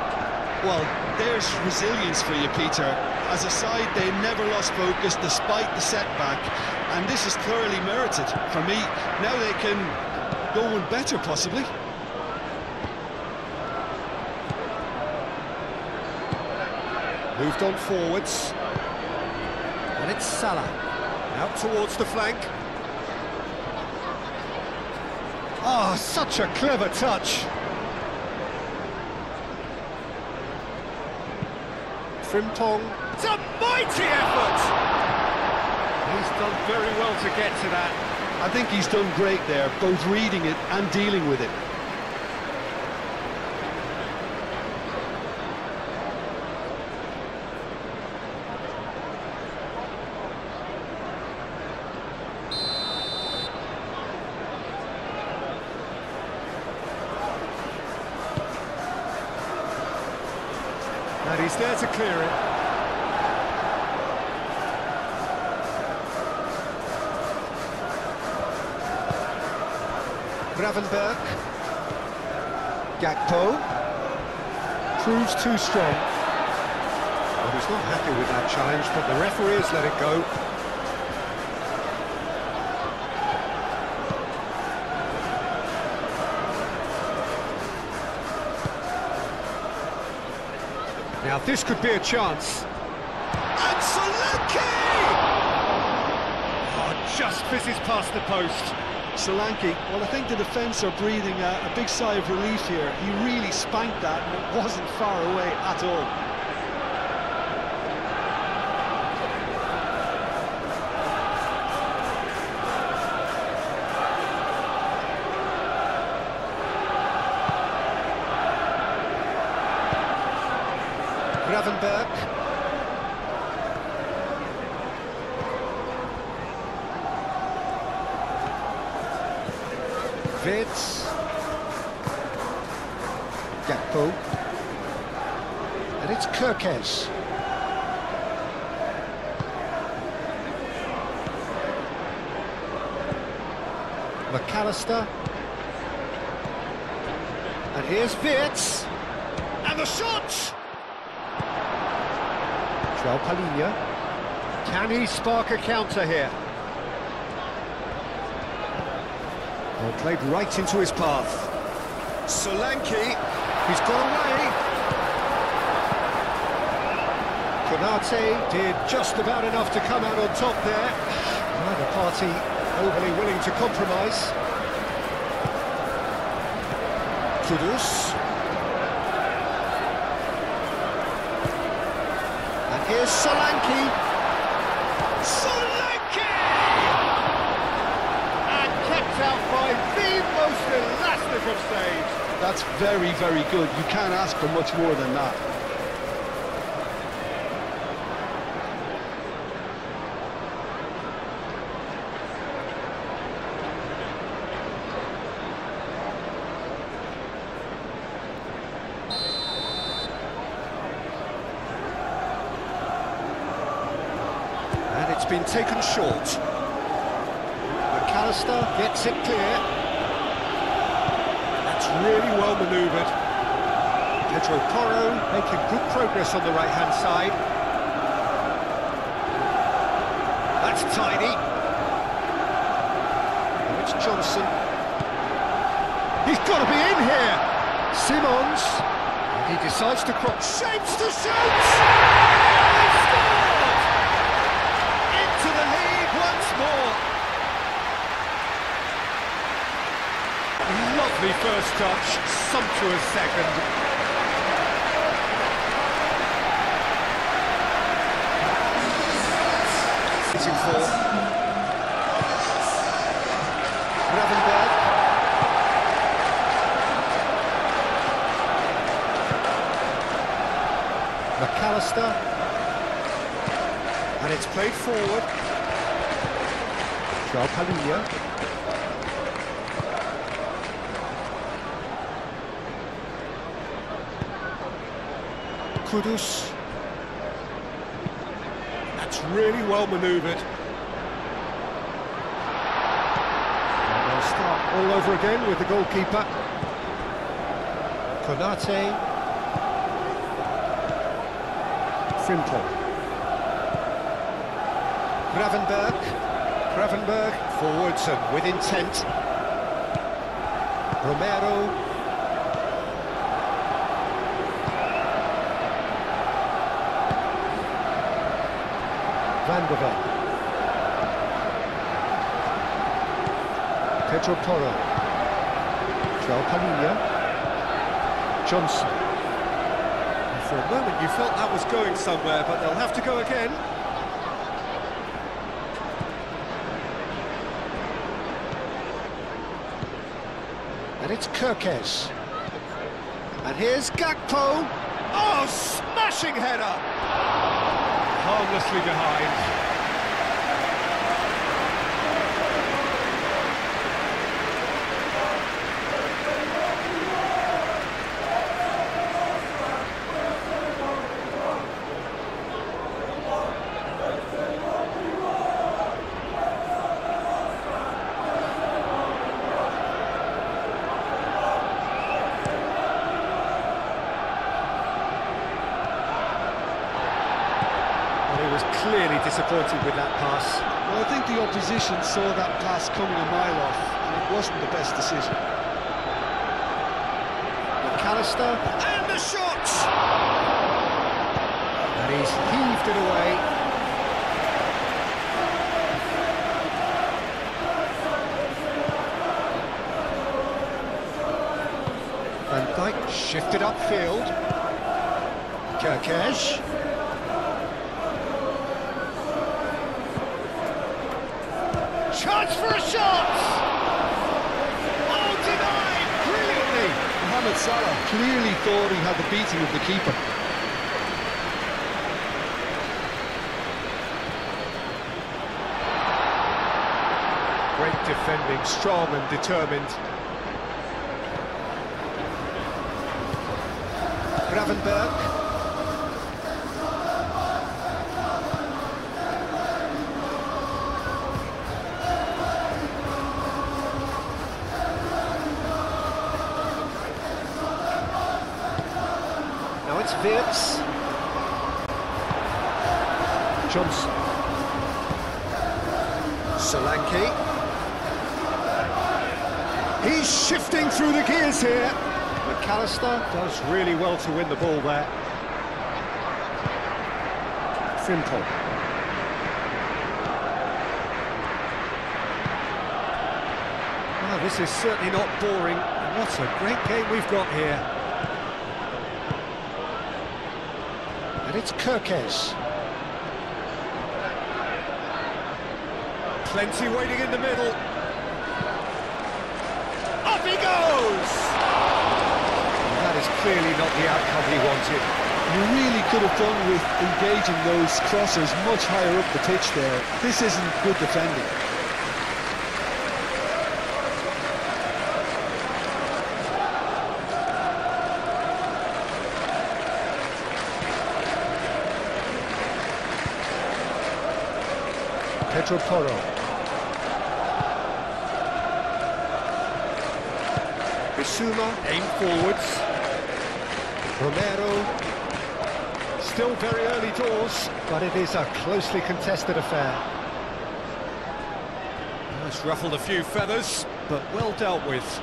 Well, there's resilience for you, Peter. As a side, they never lost focus despite the setback, and this is thoroughly merited. For me, now they can go one better, possibly. Moved on forwards. And it's Salah. Out towards the flank. Oh, such a clever touch. Frimpong. It's a mighty effort! He's done very well to get to that. I think he's done great there, both reading it and dealing with it. And he's there to clear it. Gravenberch. Gakpo. Proves too strong. Well, he's not happy with that challenge, but the referee has let it go. Now this could be a chance. And Solanke! Oh, just fizzes past the post. Solanke, well, I think the defence are breathing a big sigh of relief here. He really spanked that, and it wasn't far away at all. Gravenberg. Vids. Gakpo. And it's Kirkes. McAllister. And here's Vids. And the shot! João Palhinha. Can he spark a counter here? Well, played right into his path. Solanke, he's got away. Konate did just about enough to come out on top there. Neither party overly willing to compromise. Kudus. And here's Solanke. Solanke! And kept out by the most elastic of saves. That's very, very good. You can't ask for much more than that. And it's been taken short. McAllister gets it clear. That's really well manoeuvred. Pedro Porro making good progress on the right-hand side. That's tidy. And it's Johnson. He's got to be in here. Simons. And he decides to cross. Shapes to shoot! He scored! Into the lead once more. Lovely first touch, sumptuous second. Hitting for Gravenberg. McAllister. And it's played forward. João Palhinha. Kudus. That's really well manoeuvred. And they'll start all over again with the goalkeeper. Konate. Frimpong. Gravenberg forwards and with intent. Romero. Van de Ven. Pedro Porro. João Palhinha. Johnson. And for a moment you felt that was going somewhere, but they'll have to go again. And it's Kirkes. And here's Gakpo. Oh, smashing header! Harmlessly behind. clearly disappointed with that pass. Well, I think the opposition saw that pass coming a mile off, and it wasn't the best decision. McAllister, and the shot! And he's heaved it away. Van Dijk shifted upfield. Kirkesh. Chance for a shot! Oh, denied brilliantly! Mohamed Salah clearly thought he had the beating of the keeper. Great defending, strong and determined. Gravenberg. Now it's Wirtz. Johnson. Solanke. He's shifting through the gears here. McAllister does really well to win the ball there. Frimpong. Well, this is certainly not boring. What a great game we've got here. And it's Kirkesh. Plenty waiting in the middle. Up he goes! That is clearly not the outcome he wanted. You really could have done with engaging those crossers much higher up the pitch there. This isn't good defending. Pedro Porro. Bissouma, aim forwards. Romero. Still very early doors, but it is a closely contested affair. It's ruffled a few feathers, but well dealt with.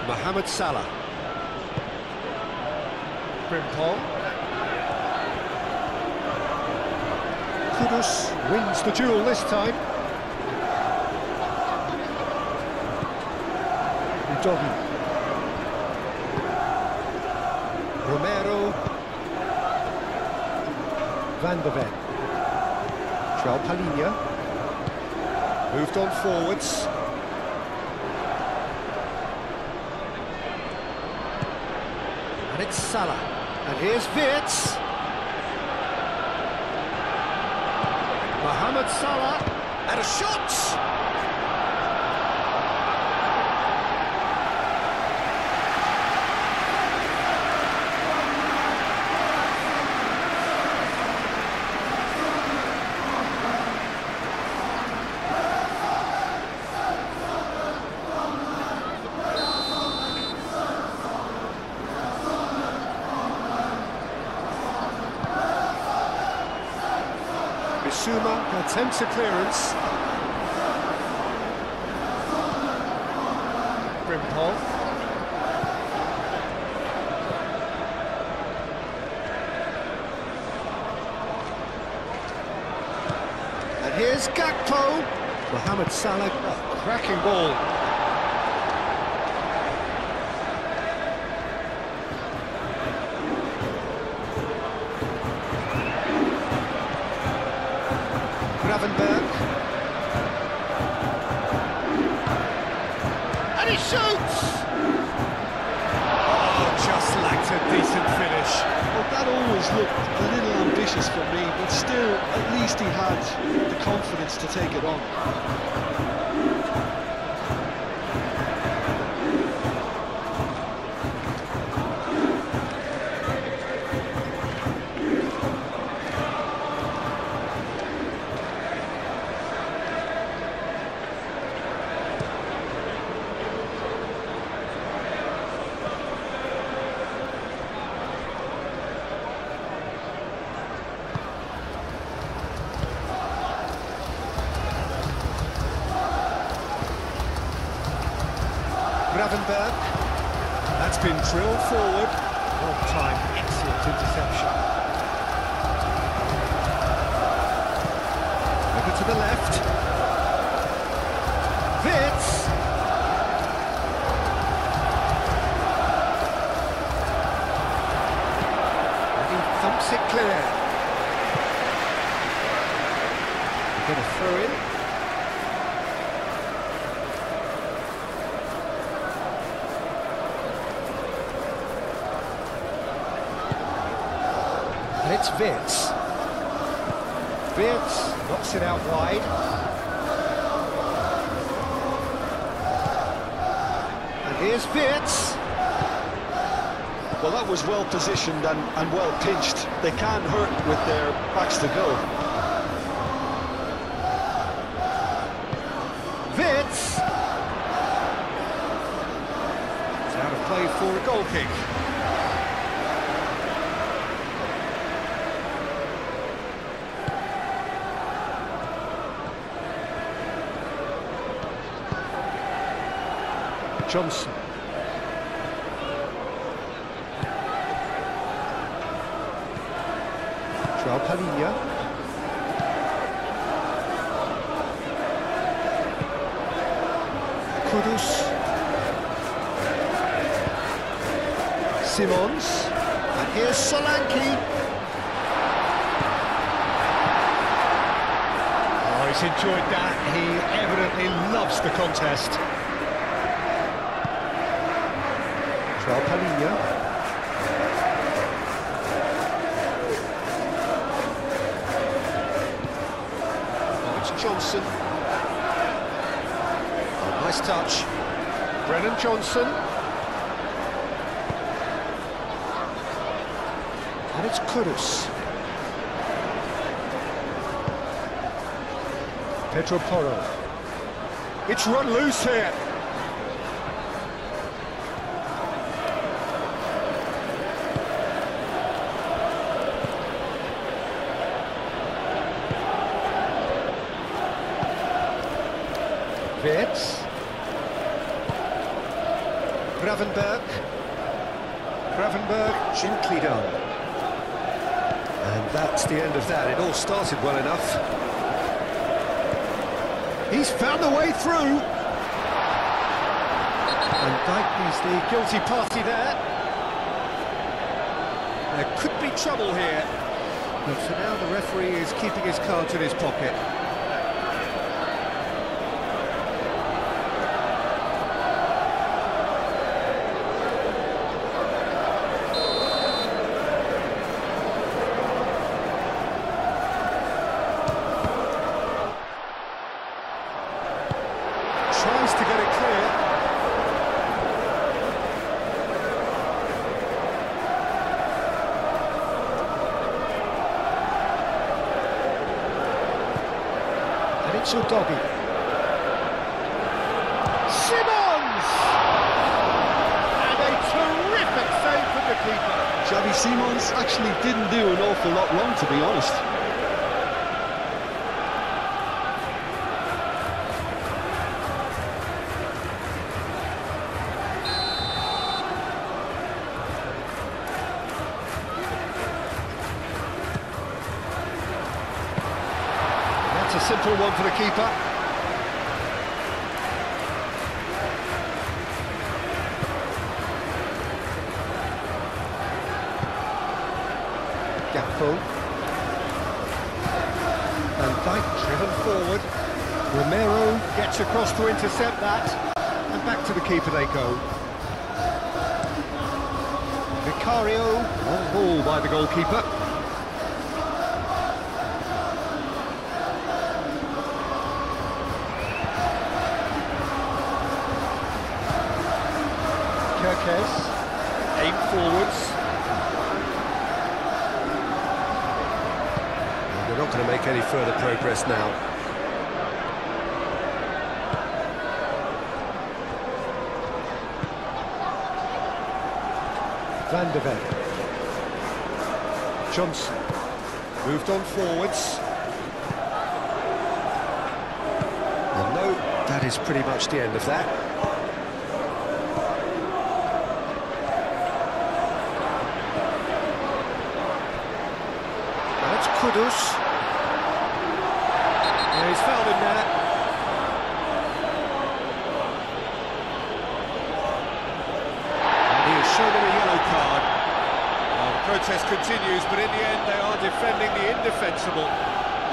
Mohamed Salah. Frimpong. Kudus wins the duel this time. Udogi. Romero. Van der Ven. João Palhinha. Moved on forwards. And it's Salah. And here's Wirtz. Mohamed Salah. And a shot! Bissouma attempts a clearance. Frimpong. And here's Gakpo. Mohamed Salah, oh, cracking ball. Gravenberg. And he shoots! Oh, just lacked a decent finish. Well, that always looked a little ambitious for me, but still, at least he had the confidence to take it on. been drilled forward. Long time, excellent interception. Over to the left. Vitz. And he thumps it clear. We're going to throw in. And it's Vitz. Vitz knocks it out wide. And here's Vitz. Well, that was well positioned and well pitched. They can't hurt with their backs to goal. Vitz. It's out of play for a goal kick. Johnson. Palhinha. Kudus. Simons. And here's Solanke. Oh, he's enjoyed that. He evidently loves the contest. Palhinha. Johnson. Oh, nice touch. Brennan Johnson. And it's Kudus. Pedro Porro. It's run loose here. Vitz. Gravenberg gently done. And that's the end of that. It all started well enough. He's found the way through. And Dyke is the guilty party there. There could be trouble here. But for now the referee is keeping his cards in his pocket. Tries to get it clear. And it's your doggy. Simons! And a terrific save from the keeper. Xavi Simons actually didn't do an awful lot wrong, to be honest. That's a simple one for the keeper. Gakpo. And Dyke driven forward. Romero gets across to intercept that. And back to the keeper they go. Vicario, on ball by the goalkeeper. Aim forwards. And they're not going to make any further progress now. Van der Ven. Johnson. Moved on forwards. And no, that is pretty much the end of that. Kudus. Yeah, he's fouled him there. And he has shown him a yellow card. Well, the protest continues, but in the end they are defending the indefensible.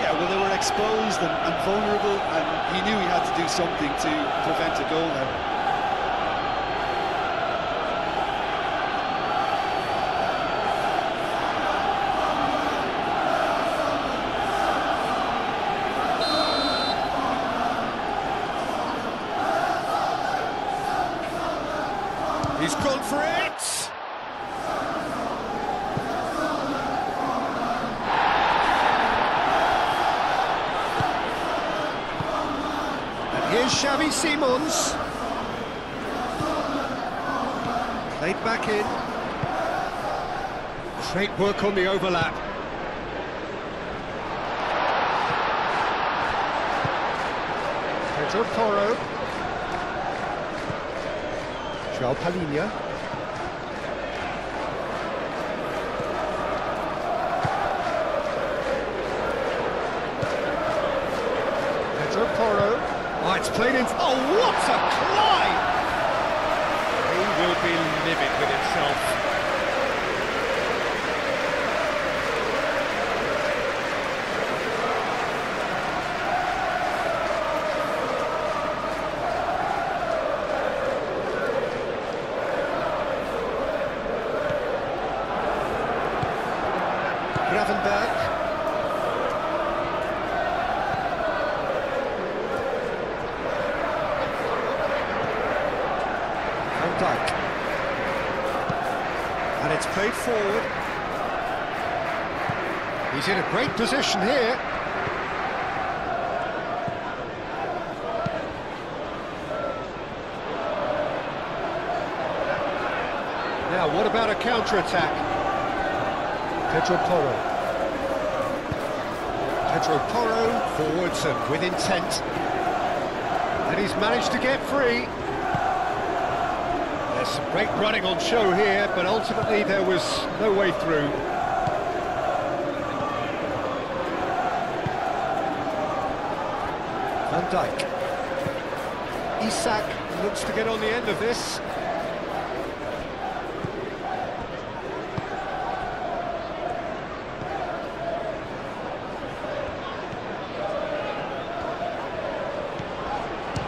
Yeah, well, they were exposed and vulnerable, and he knew he had to do something to prevent a goal now. He's gone for it! And here's Xavi Simons. Played back in. Great work on the overlap. Pedro Porro. João Palhinha. Pedro Porro. Oh, it's played in. Oh, what a climb! He will be livid with himself. Gravenberg. Van Dijk. And it's played forward. He's in a great position here. Now, what about a counter-attack? Pedro Porro. Pedro Porro forwards and with intent. And he's managed to get free. There's some great running on show here, but ultimately there was no way through. Van Dijk. Isak looks to get on the end of this.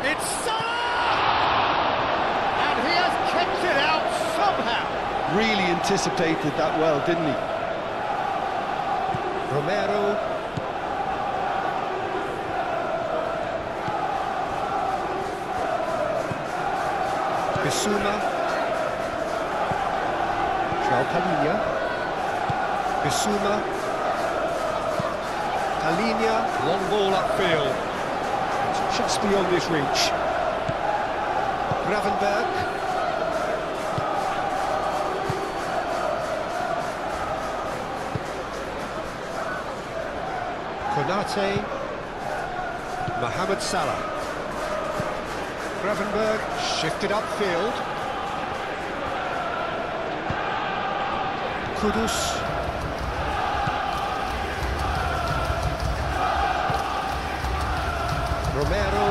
It's Salah! And he has kept it out somehow. Really anticipated that well, didn't he? Romero. Bissouma. João Palhinha. Bissouma. Palhinha. Long ball upfield. It's just beyond his reach. Gravenberg. Konate. Mohamed Salah. Gravenberg shifted upfield. Kudus. Romero.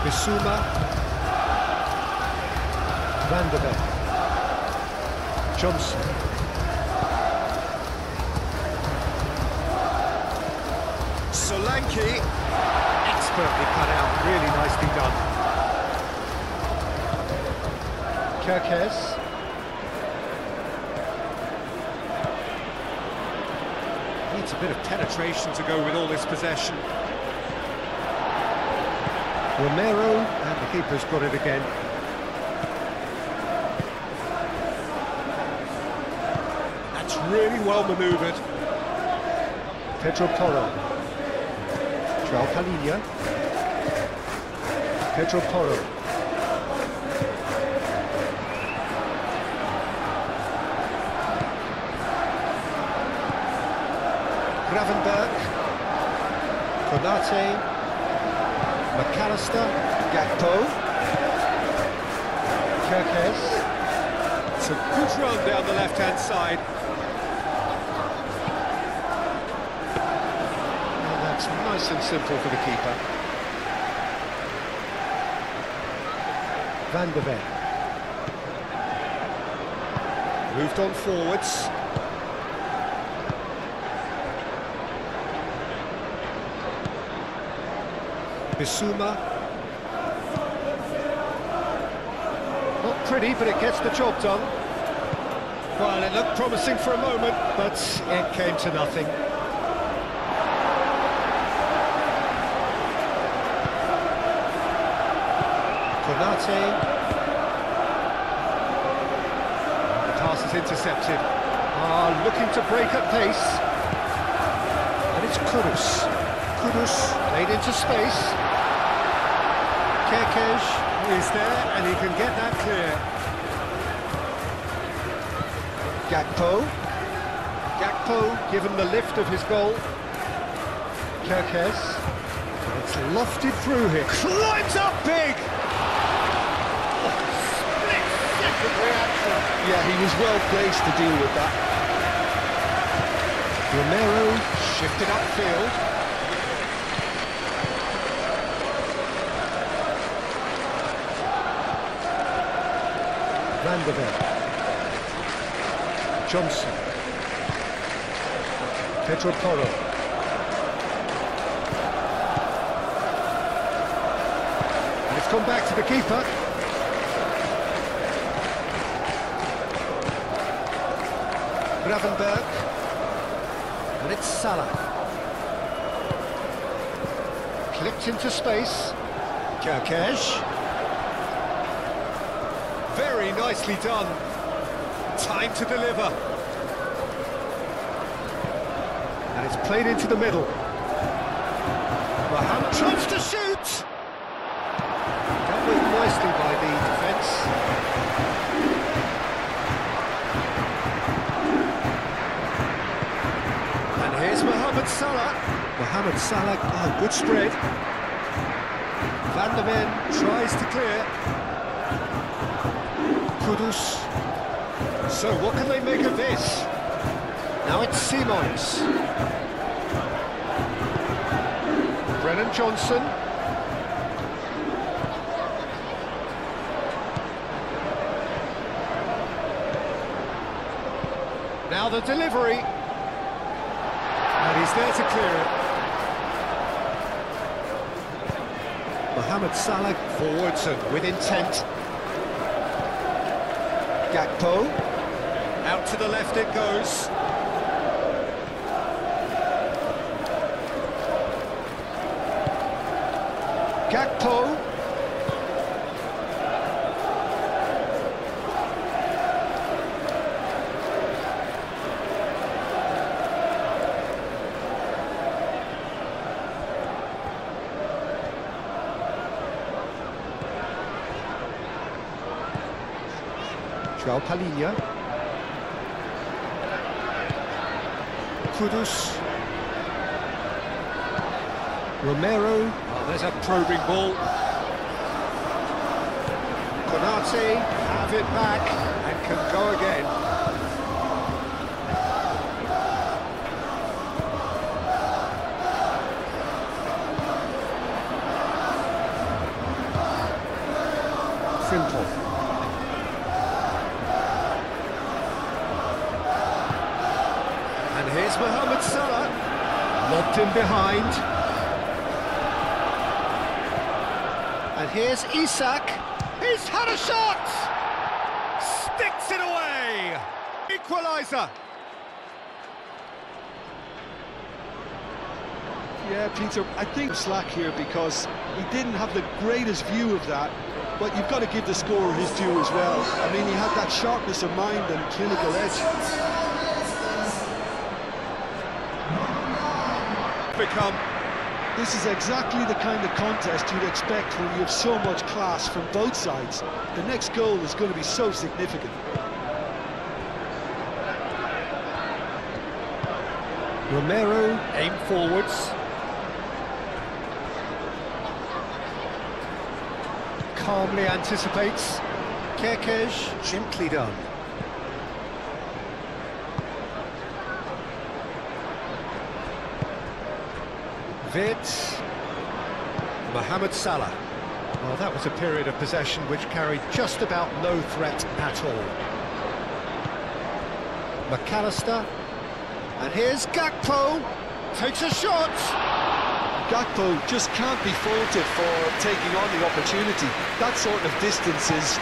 Bissouma. Van de Beek. Johnson. Solanke. Expertly cut out, really nicely done. Kerkez. Needs a bit of penetration to go with all this possession. Romero, and the keeper's got it again. That's really well manoeuvred. Pedro Porro. João Palhinha. Pedro Porro. Gravenberg. Konate. McAllister. Gakpo. Kerkez. It's a good run down the left-hand side. It's nice and simple for the keeper. Van der Ven. Moved on forwards. Bissouma. Not pretty, but it gets the job done. Well, it looked promising for a moment, but it came to nothing. Konate. The pass is intercepted. Looking to break at pace. And it's Kudus. Kudus played into space. Kerkez is there, and he can get that clear. Gakpo, given the lift of his goal. Kerkez. It's lofted through here. Climbs up big! Split-second reaction. Yeah, he was well placed to deal with that. Romero shifted upfield. Van der Ven. Johnson. Pedro Porro. And it's come back to the keeper. Gravenberg. And it's Salah. Clipped into space. Kerkez. Very nicely done. Time to deliver. And it's played into the middle. Mohamed tries to shoot. Dealt with nicely by the defence. And here's Mohamed Salah. Mohamed Salah, good spread. Van der Ven tries to clear. Kudus. So what can they make of this? Now it's Simons. Brennan Johnson. Now the delivery. And he's there to clear it. Mohamed Salah forwards and with intent. Gakpo, out to the left it goes. Gakpo. João Palhinha. Kudus. Romero. Oh, there's a probing ball. Konate have it back and can go again. Simple. And here's Mohamed Salah, lobbed in behind. And here's Isak, he's had a shot! Sticks it away! Equaliser! Yeah, Peter, I think slack here because he didn't have the greatest view of that, but you've got to give the scorer his due as well. I mean, he had that sharpness of mind and clinical edge. This is exactly the kind of contest you'd expect when you have so much class from both sides. The next goal is going to be so significant. Romero, aim forwards. Calmly anticipates. Kerkez, gently done. Vitz. Mohamed Salah. Well, that was a period of possession which carried just about no threat at all. McAllister. And here's Gakpo. Takes a shot. Gakpo just can't be faulted for taking on the opportunity. That sort of distance is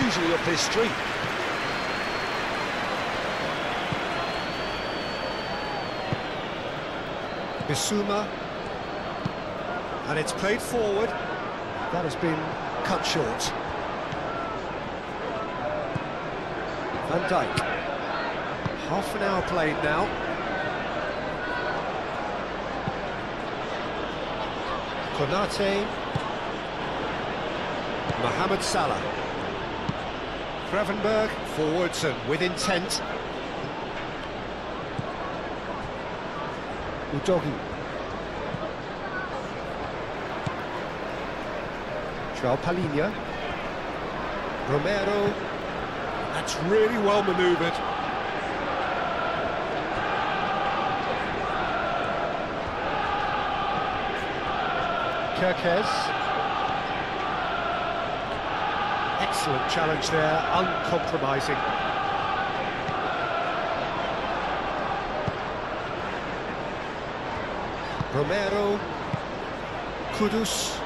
usually up his street. Bissouma. And it's played forward. That has been cut short. Van Dijk. Half an hour played now. Konate. Mohamed Salah. Gravenberg forwards and with intent. Udogi. João Palhinha. Romero. That's really well manoeuvred. Kerkez. Excellent challenge there, uncompromising. Romero. Kudus.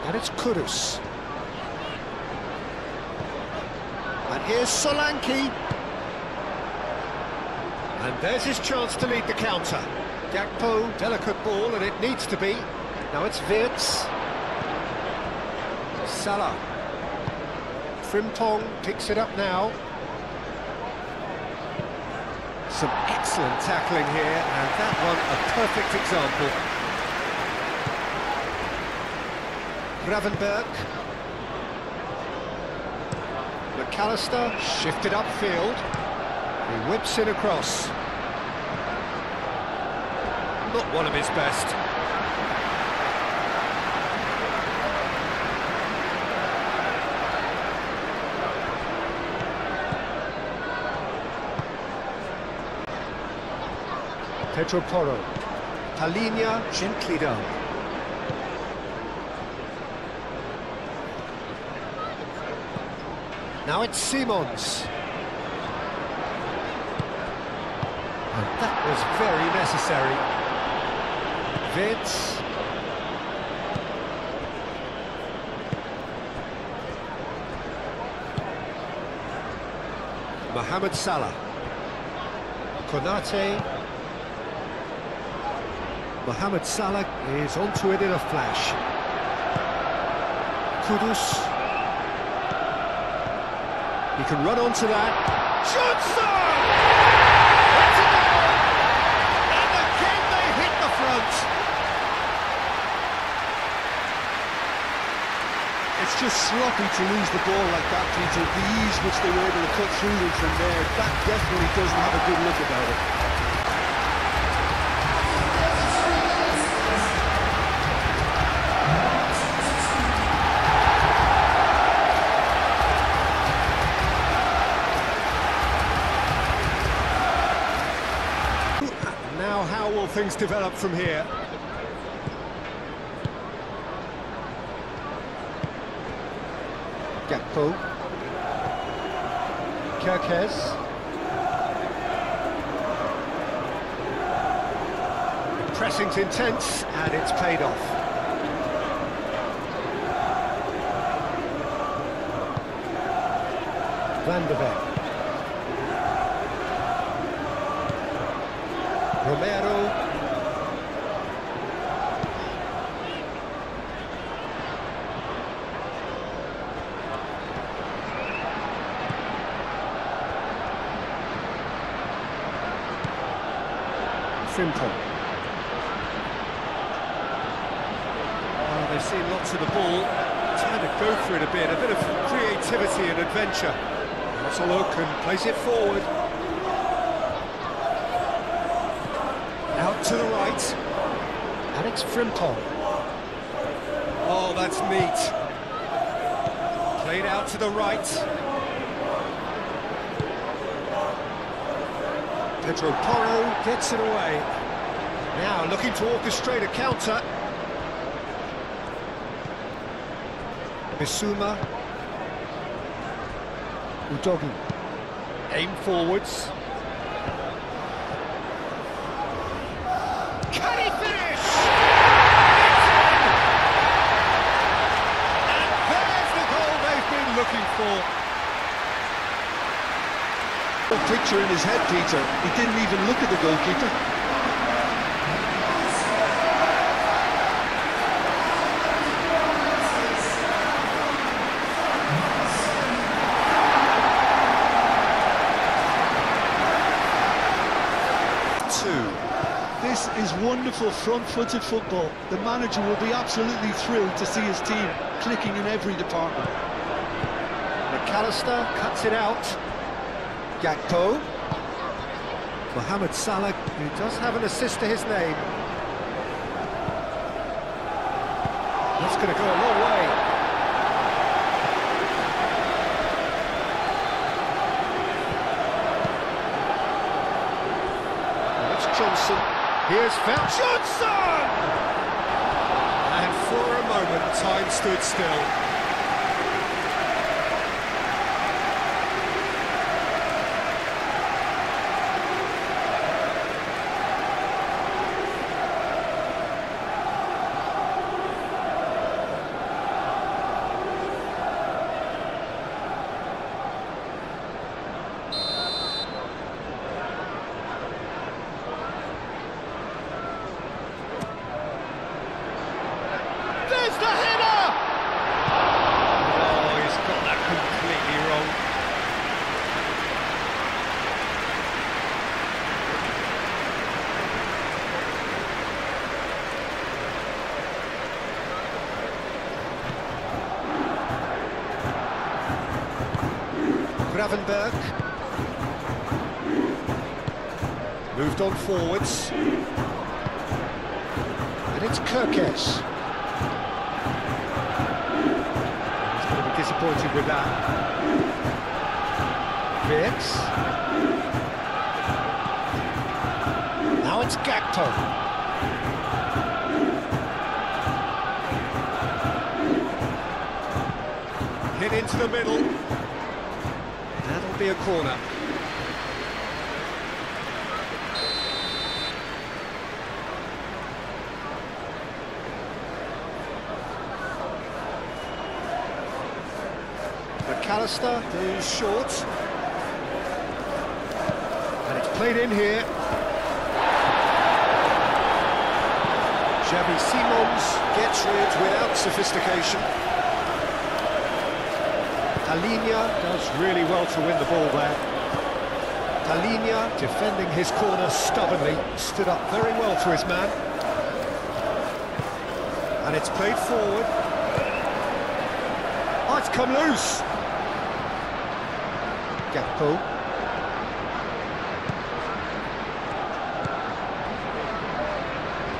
And it's Kudus. And here's Solanke. And there's his chance to lead the counter. Gakpo, delicate ball, and it needs to be. Now it's Vitz. Salah. Frimpong picks it up now. Some excellent tackling here, and that one a perfect example. Gravenberg. McAllister shifted upfield. He whips it across. Not one of his best. Pedro Porro. Palhinha gently down. Now it's Simons. And that was very necessary. Vitz. Mohamed Salah. Konate. Mohamed Salah is onto it in a flash. Kudus. He can run onto that. Johnson! That's a goal! And again they hit the front. It's just sloppy to lose the ball like that, Peter. The ease which they were able to cut through them from there, that definitely doesn't have a good look about it. Now how will things develop from here? Gakpo. Kerkez. The pressing's intense and it's paid off. Van de Beek. Romero. Frimpong. Oh, they've seen lots of the ball. Trying to go for it a bit of creativity and adventure. That's a look and plays it forward. Out to the right. Alex Frimpong. Oh, that's neat. Played out to the right. Pedro Porro gets it away. Now looking to orchestrate a counter. Bissouma. Udogi. Aim forwards. Can he finish? And there's the goal they've been looking for. Picture in his head, Peter. He didn't even look at the goalkeeper. This is wonderful front-footed football. The manager will be absolutely thrilled to see his team clicking in every department. McAllister cuts it out. Gakpo. Mohamed Salah, who does have an assist to his name. That's going to go a long way. Well, it's Johnson. Here's found Johnson! And for a moment, time stood still. There's the header! Oh, he's got that completely wrong. Gravenberg. Moved on forwards. And it's Kirkes. Disappointed with that. Fitz. Now it's Gakpo. Hit into the middle. That'll be a corner. McAllister goes short. And it's played in here. Xavi Simons gets rid without sophistication. Talinha does really well to win the ball there. Talinha, defending his corner stubbornly, stood up very well to his man. And it's played forward. Oh, it's come loose. Gakpo.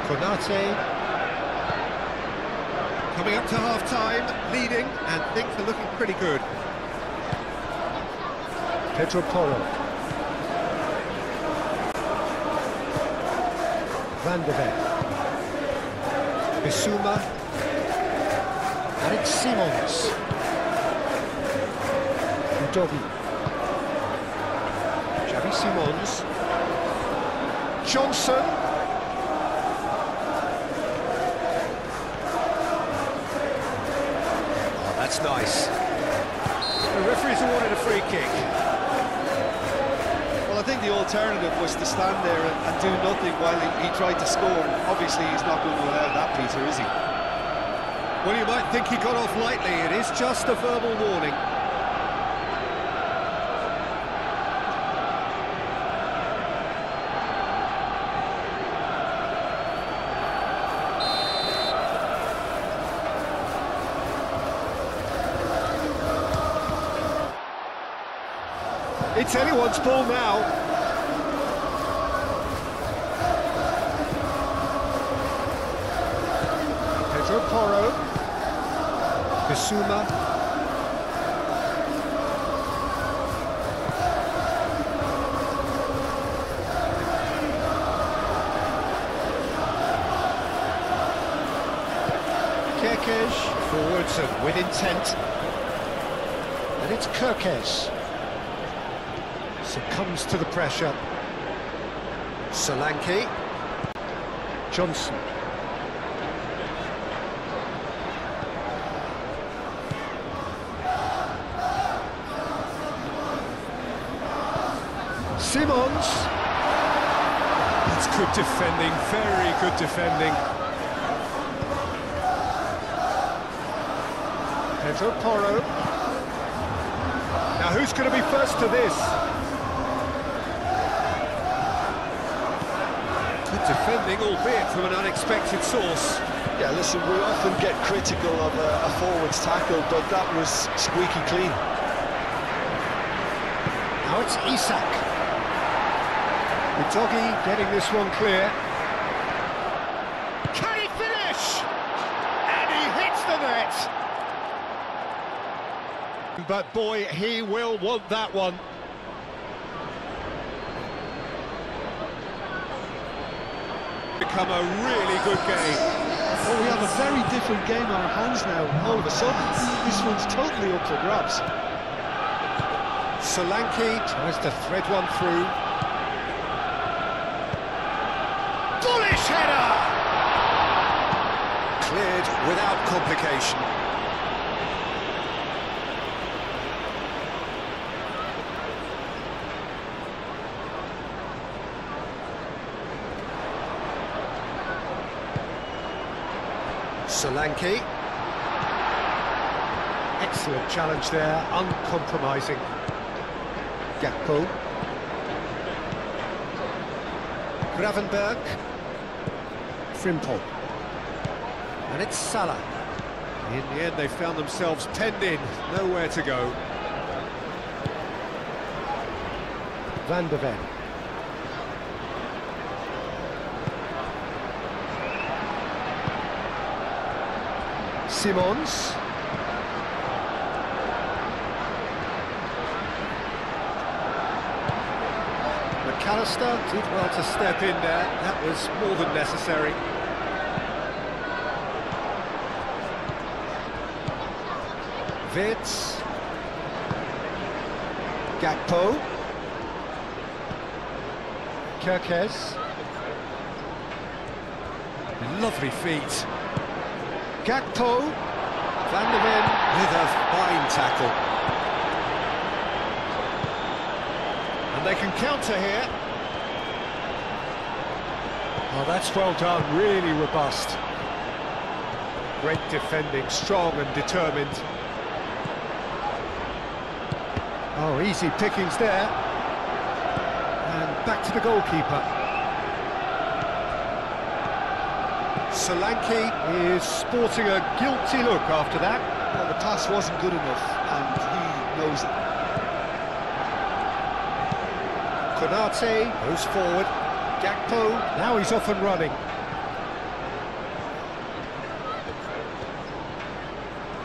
Konate. Coming up to half-time, leading, and things are looking pretty good. Pedro Porro. Van de Beek. Bissouma. And it's Simons. Udogi. Xavi Simons. Johnson. Oh, that's nice. The referee's awarded a free kick. Well, I think the alternative was to stand there and do nothing while he tried to score. Obviously, he's not going to allow that, Peter, is he? Well, you might think he got off lightly. It is just a verbal warning. It's anyone's ball now. Pedro Porro. Bissouma. Johnson with intent. And it's Kirkes. Succumbs to the pressure. Solanke. Johnson. Simons. That's good defending, very good defending. Pedro Porro. Now who's going to be first to this? Good defending, albeit from an unexpected source. Yeah, listen, we often get critical of a forward's tackle, but that was squeaky clean. Now it's Isak. Udogie getting this one clear. Can he finish? And he hits the net! But boy, he will want that one. Become a really good game. Well, we have a very different game on our hands now, all of a sudden. This one's totally up for grabs. Solanke tries to thread one through. Bullish header! Cleared without complication. Solanke. Excellent challenge there, uncompromising. Gakpo. Gravenberg. Frimpong. And it's Salah. In the end, they found themselves penned in, nowhere to go. Van de Ven. Simons. McAllister did well to step in there. That was more than necessary. Wirtz. Gakpo. Kirkes. Lovely feet. Gakpo. Van de Ven with a fine tackle. And they can counter here. Oh, that's well done, really robust. Great defending, strong and determined. Oh, easy pickings there. And back to the goalkeeper. Solanke is sporting a guilty look after that. Well, the pass wasn't good enough, and he knows it. Konate goes forward. Gakpo, now he's off and running.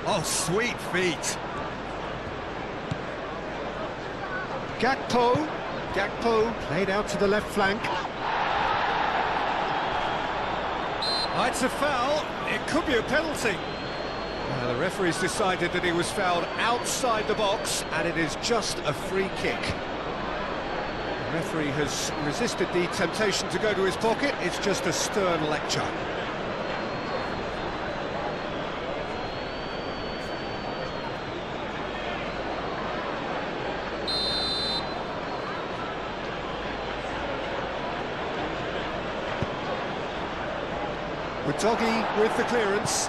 Oh, sweet feet. Gakpo played out to the left flank. Oh, it's a foul. It could be a penalty. The referee's decided that he was fouled outside the box, and it is just a free kick. The referee has resisted the temptation to go to his pocket. It's just a stern lecture. Udogie with the clearance.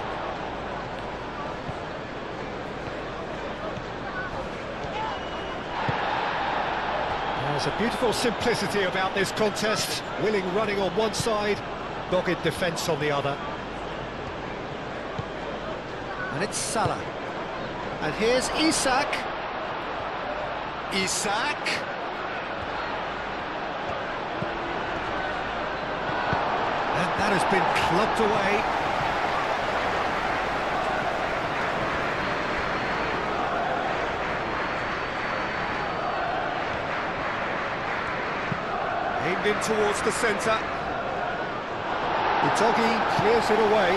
There's a beautiful simplicity about this contest. Willing running on one side, dogged defence on the other. And it's Salah. And here's Isak. And that has been clubbed away. Aimed in towards the centre. Udogie clears it away.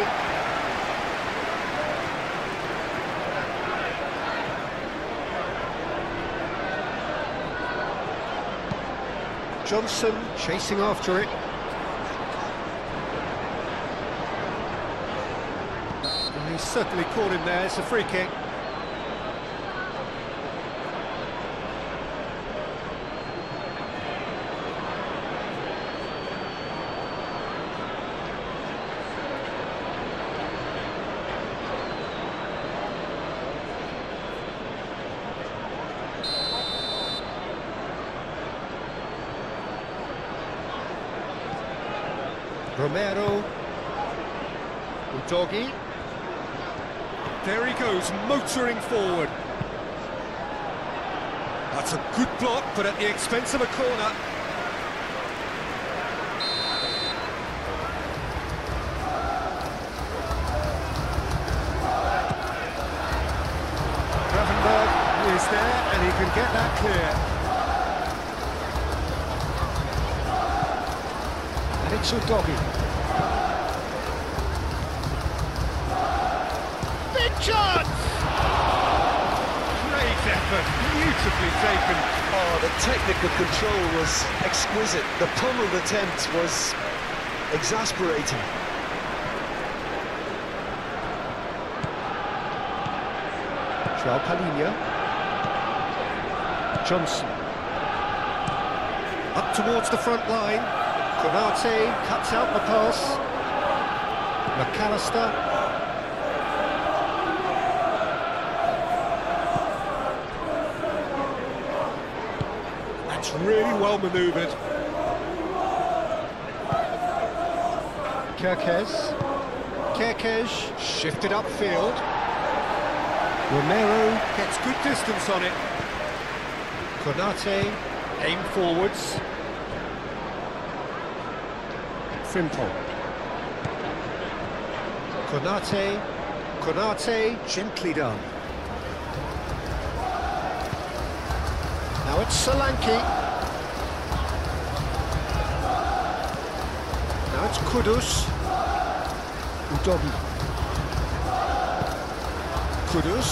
Johnson chasing after it. Well, he's certainly caught him there. It's a free kick. Romero. Udogi. There he goes, motoring forward. That's a good block, but at the expense of a corner. Gravenberg is there, and he can get that clear. And it's Udogi. Big chance! Great effort, beautifully taken. Oh, the technical control was exquisite. The pummeled attempt was exasperating. João Palhinha. Johnson. Up towards the front line. Konate cuts out the pass. McAllister. That's really well manoeuvred. Kerkez shifted upfield. Romero gets good distance on it. Konate aim forwards. Frimpong. Konate gently done. Now it's Solanke. Now it's Kudus. Udogi. Kudus.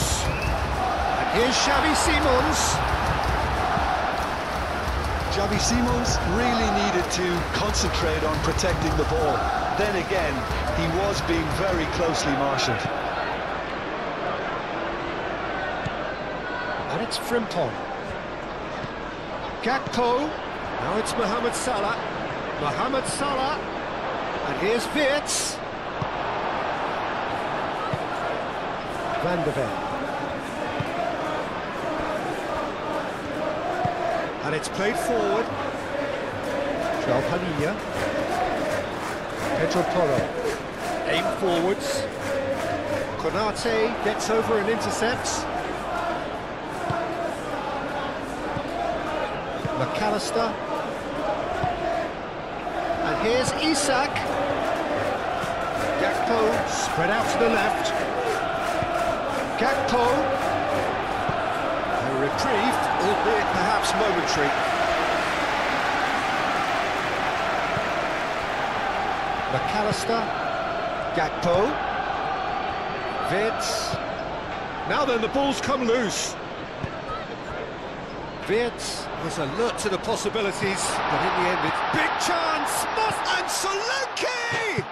And here's Xavi Simons. Xavi Simons really needed to concentrate on protecting the ball. Then again, he was being very closely marshalled. And it's Frimpong. Gakpo. Now it's Mohamed Salah. Mohamed Salah. And here's Wirtz. Van de Ven. And it's played forward. João Palhinha. Pedro Porro. Aim forwards. Konate gets over and intercepts. McAllister. And here's Isak. Gakpo spread out to the left. Gakpo. A reprieve, albeit perhaps momentary. McAllister. Gakpo. Wirtz. Now then, the ball's come loose. Wirtz was alert to the possibilities, but in the end it's big chance! And Solanke!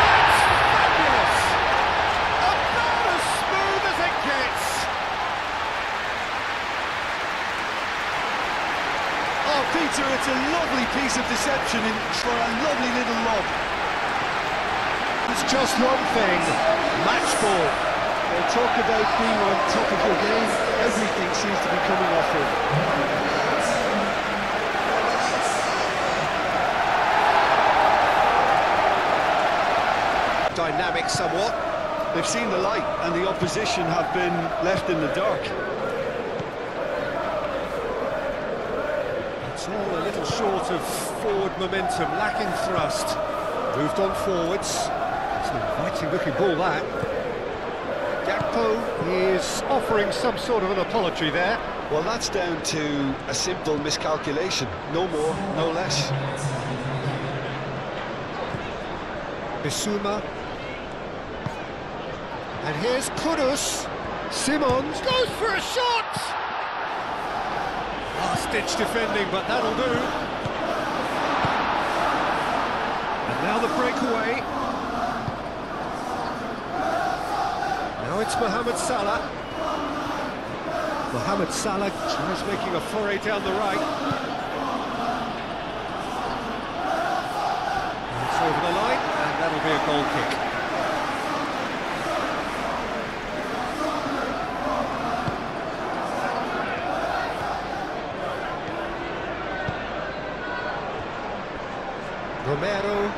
That's fabulous! About as smooth as it gets! Oh, Peter, it's a lovely piece of deception for a lovely little lob. It's just one thing, match ball. They talk about being on top of your game, everything seems to be coming off him. Dynamic somewhat. They've seen the light and the opposition have been left in the dark. It's all a little short of forward momentum, lacking thrust. Moved on forwards. It's an inviting looking ball, that. Gakpo is offering some sort of an apology there. Well, that's down to a simple miscalculation. No more, no less. Bissouma. And here's Kudus. Simons goes for a shot! Last last-ditch defending, but that'll do. And now the breakaway. Now it's Mohamed Salah. Mohamed Salah tries making a foray down the right. It's over the line, and that'll be a goal kick. Romero.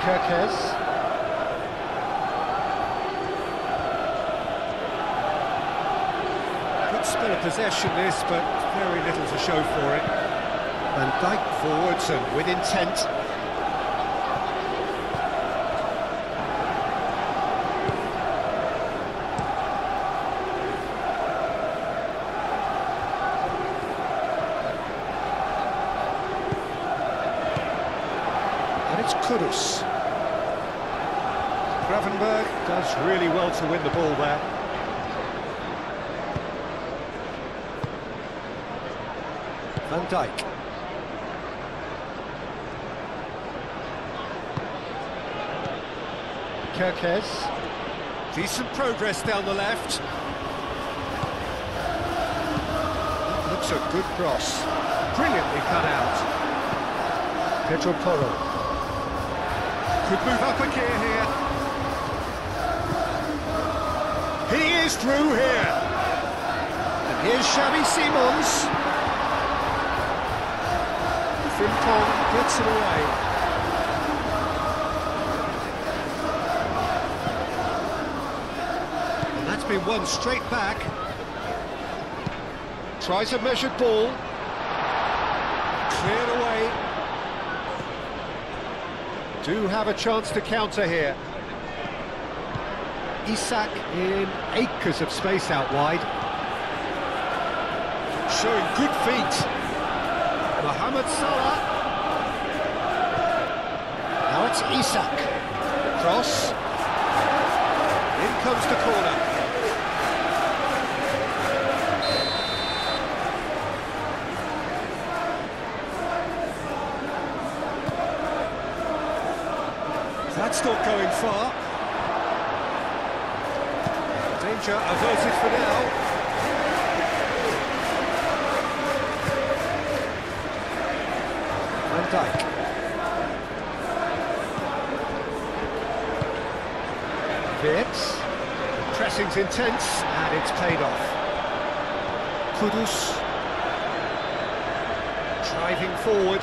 Kirkes. Good spell of possession this, but very little to show for it. Van Dijk forwards and with intent. It's Kudus. Gravenberg does really well to win the ball there. Van Dijk. Kirkes. Decent progress down the left. That looks a good cross. Brilliantly cut out. Pedro Porro. Could move up a gear here. He is through here. And here's Xavi Simons. Frimpong gets it away. And that's been won straight back. Tries a measured ball. Cleared away. Do have a chance to counter here. Isak in acres of space out wide. Showing good feet. Mohamed Salah. Now it's Isak. Cross. In comes the corner. That's not going far. Danger averted for now. Van Dijk. Wirtz. Pressing's intense, and it's paid off. Kudus. Driving forward.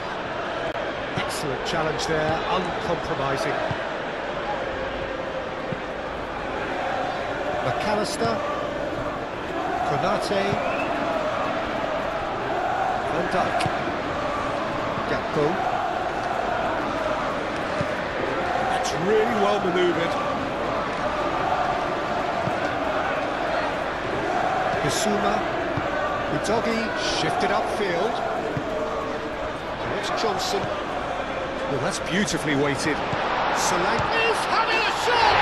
Excellent challenge there, uncompromising. McAllister, Konate, Van Dijk, Gakpo. That's really well manoeuvred. Bissouma, Udogi shifted upfield. And it's Johnson. Well, that's beautifully weighted. Solanke is having a shot!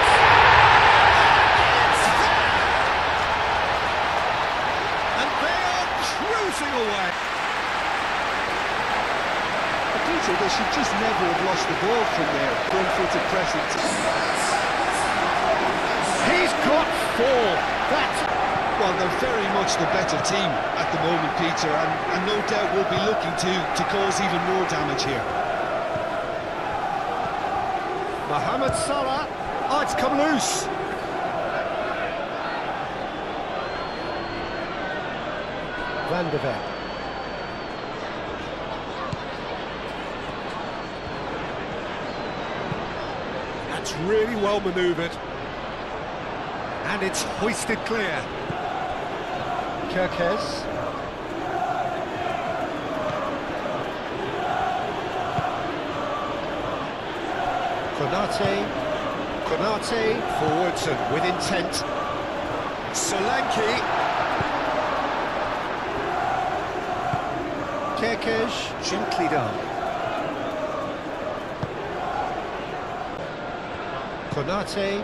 Away. Peter, they should just never have lost the ball from there. Front-footed pressing. He's got four. Well, they're very much the better team at the moment, Peter, and no doubt will be looking to cause even more damage here. Mohamed Salah. Oh, it's come loose. Van de Ven. That's really well manoeuvred. And it's hoisted clear. Kirkes. Konate Forwards and with intent. Solanke. Kirkes, gently done. Konate,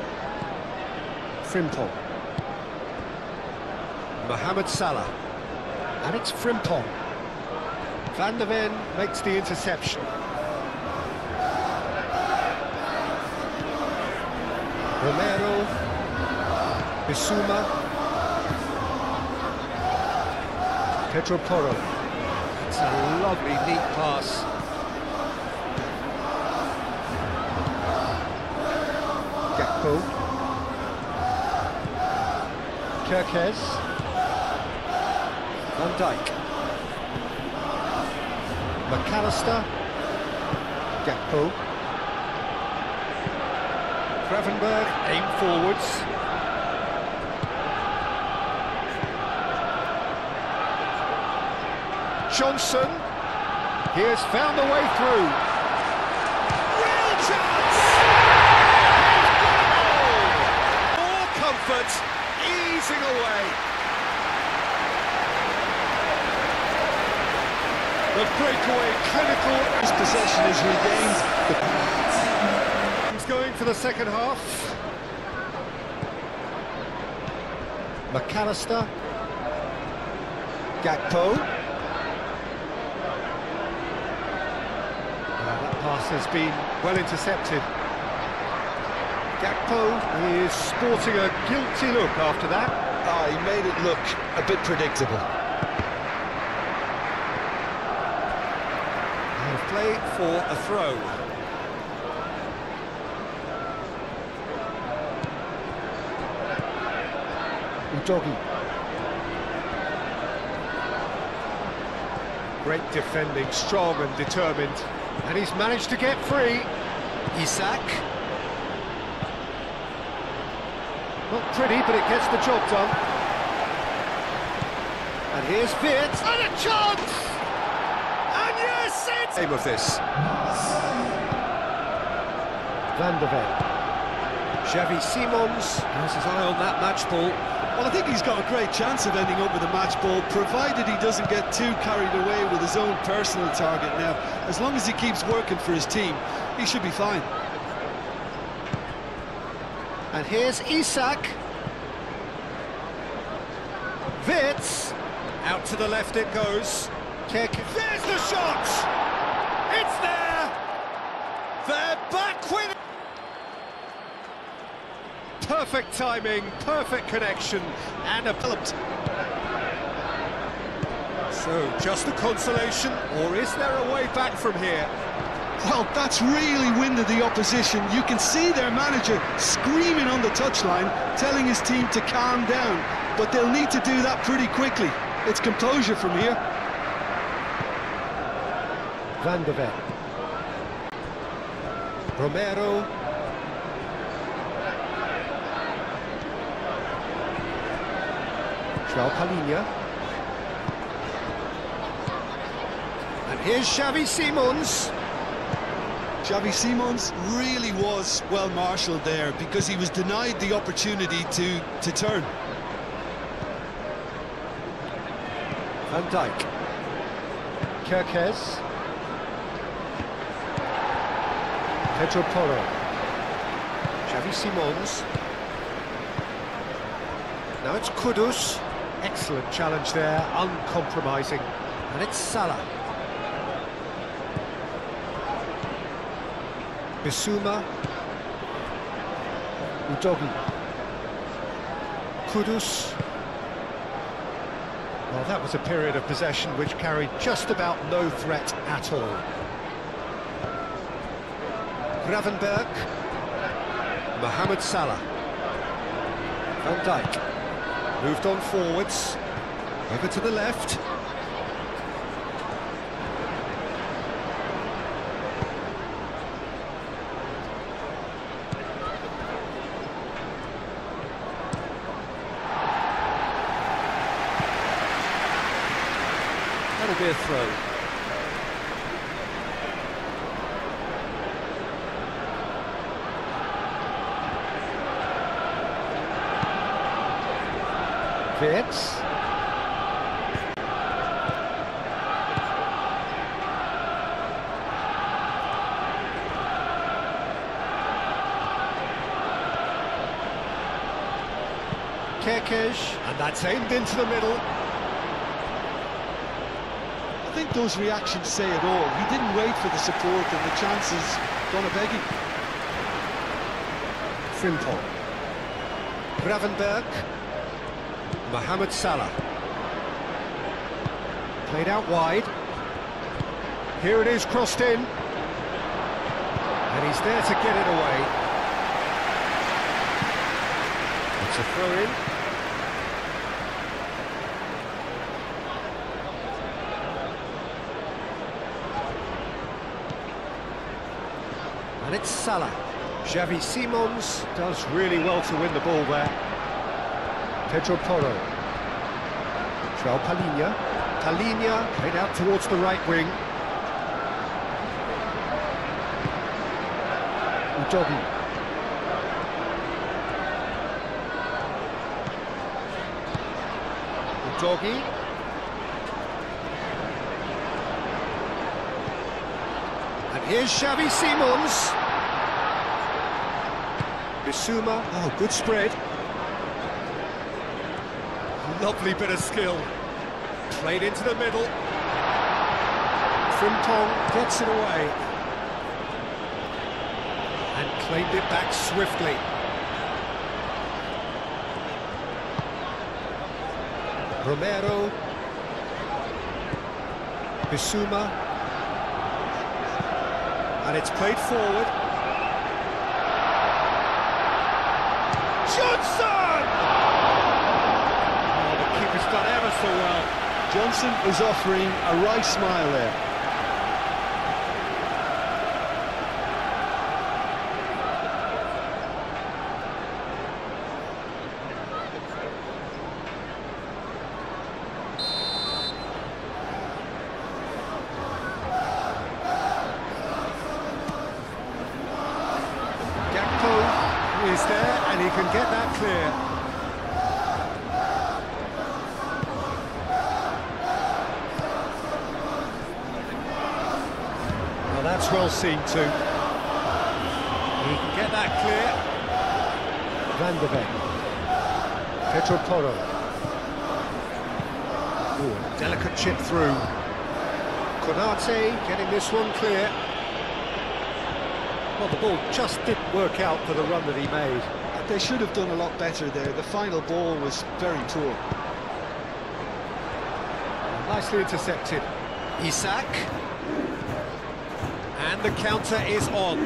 Frimpong, Mohamed Salah, and it's Frimpong. Van der Ven makes the interception. Romero, Bissouma, Pedro Porro. It's a lovely, neat pass. Gakpo, Kirkes, Van Dijk, McAllister, Gakpo, Gravenberg, aim forwards. Johnson, he has found a way through. Real chance! More comfort, easing away. The breakaway, clinical. His possession is regained. He's going for the second half. McAllister, Gakpo. That pass has been well intercepted. Gakpo is sporting a guilty look after that. Oh, he made it look a bit predictable. Play for a throw. Udogi. Great defending, strong and determined. And he's managed to get free. Isak. Not pretty, but it gets the job done. And here's Wirtz, and a chance! And yes, it's... Aim of this. Van der Ven. Xavi Simons has his eye on that match ball. Well, I think he's got a great chance of ending up with a match ball, provided he doesn't get too carried away with his own personal target now. As long as he keeps working for his team, he should be fine. And here's Isak. Wirtz. Out to the left it goes. There's the shot! It's there! They're back with it! Perfect timing, perfect connection, and a developed. So, just a consolation, or is there a way back from here? Well, that's really winded the opposition. You can see their manager screaming on the touchline, telling his team to calm down, but they'll need to do that pretty quickly. It's composure from here. Van der Ven. Romero. João Palhinha. And here's Xavi Simons. Xavi Simons really was well marshalled there because he was denied the opportunity to turn. Van Dijk. Kirkes. Pedro Porro. Xavi Simons. Now it's Kudus. Excellent challenge there, uncompromising. And it's Salah. Bissouma. Udogi. Kudus. Well, that was a period of possession which carried just about no threat at all. Gravenberg. Mohamed Salah. Van Dijk. Moved on forwards. Over to the left. That'll be a throw. Wirtz. Kerkesh, and that's aimed into the middle. I think those reactions say it all. He didn't wait for the support and the chances gone a-begging. Frimpong. Gravenberg. Mohamed Salah. Played out wide. Here it is, crossed in. And he's there to get it away. It's a throw-in. And it's Salah. Xavi Simons does really well to win the ball there. Pedro Porro. João Palhinha. Palhinha played out towards the right wing. Udogi. Udogi. And here's Xavi Simons. Bissouma. Oh, good spread. Lovely bit of skill. Played into the middle. Frimpong gets it away. And claimed it back swiftly. Romero. Bissouma. And it's played forward. Johnson! Oh, the keeper's done ever so well. Johnson is offering a wry smile there. Is there, and he can get that clear. Well, that's well seen too. He can get that clear. Van de Beek. Pedro Porro. Ooh, a delicate chip through. Konate getting this one clear. Well, the ball just didn't work out for the run that he made. They should have done a lot better there. The final ball was very poor. Nicely intercepted. Isak. And the counter is on.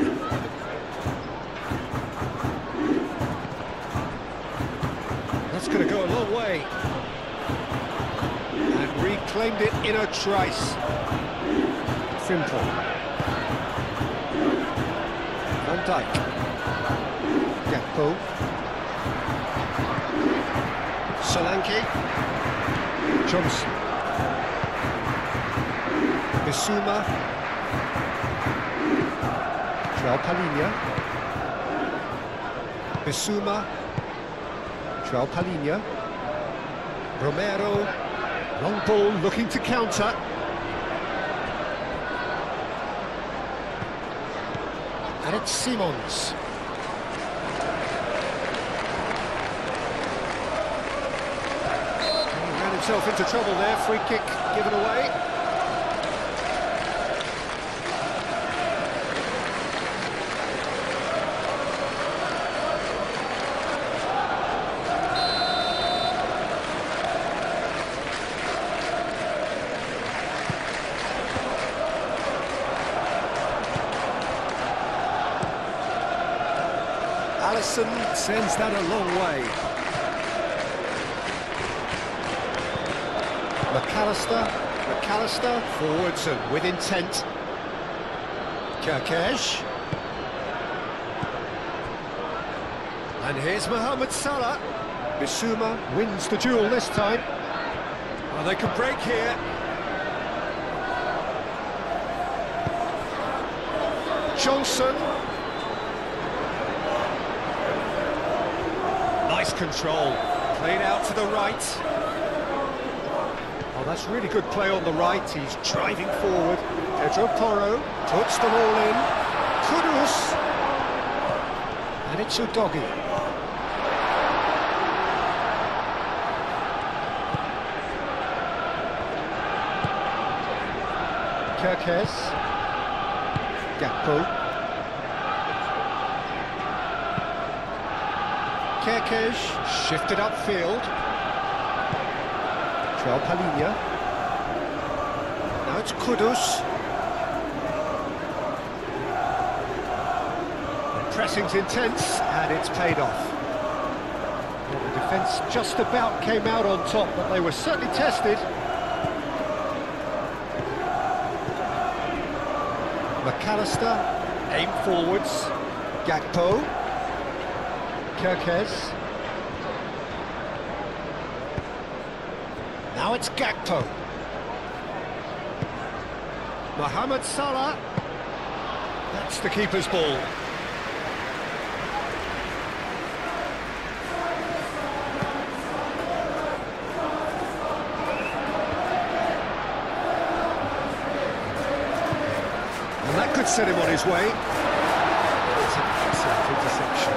That's going to go a long way. And reclaimed it in a trice. Frimpong. Van Dijk. Gakpo. Solanke. Johnson. Bissouma. João Palhinha. Bissouma. João Palhinha. Romero. Long ball looking to counter. And it's Simons. He ran himself into trouble there, free kick given away. Alisson sends that a long way. McAllister forwards and with intent. Kerkesh. And here's Mohamed Salah. Bissouma wins the duel this time. Well, they could break here. Johnson. Nice control. Played out to the right. Oh, that's really good play on the right. He's driving forward. Pedro Porro puts them all in. Kudus. And it's Udogi. Kirkes. Gakpo. Kirkes shifted upfield. Joao Palhinha. Now it's Kudus. The pressing's intense and it's paid off. Well, the defence just about came out on top, but they were certainly tested. McAllister, aim forwards. Gakpo. Kirkes. Now it's Gakpo. Mohamed Salah. That's the keeper's ball. And that could set him on his way. It's an excellent interception.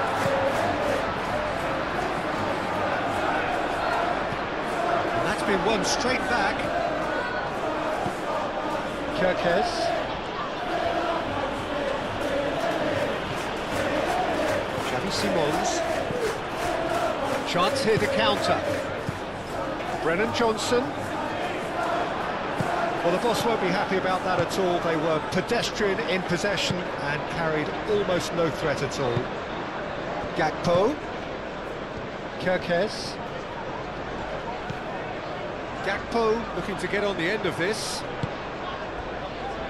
And that's been won straight back. Kirkes. Xavi Simons. Chance here to counter. Brennan Johnson. Well, the boss won't be happy about that at all. They were pedestrian in possession and carried almost no threat at all. Gakpo. Kirkes. Gakpo looking to get on the end of this.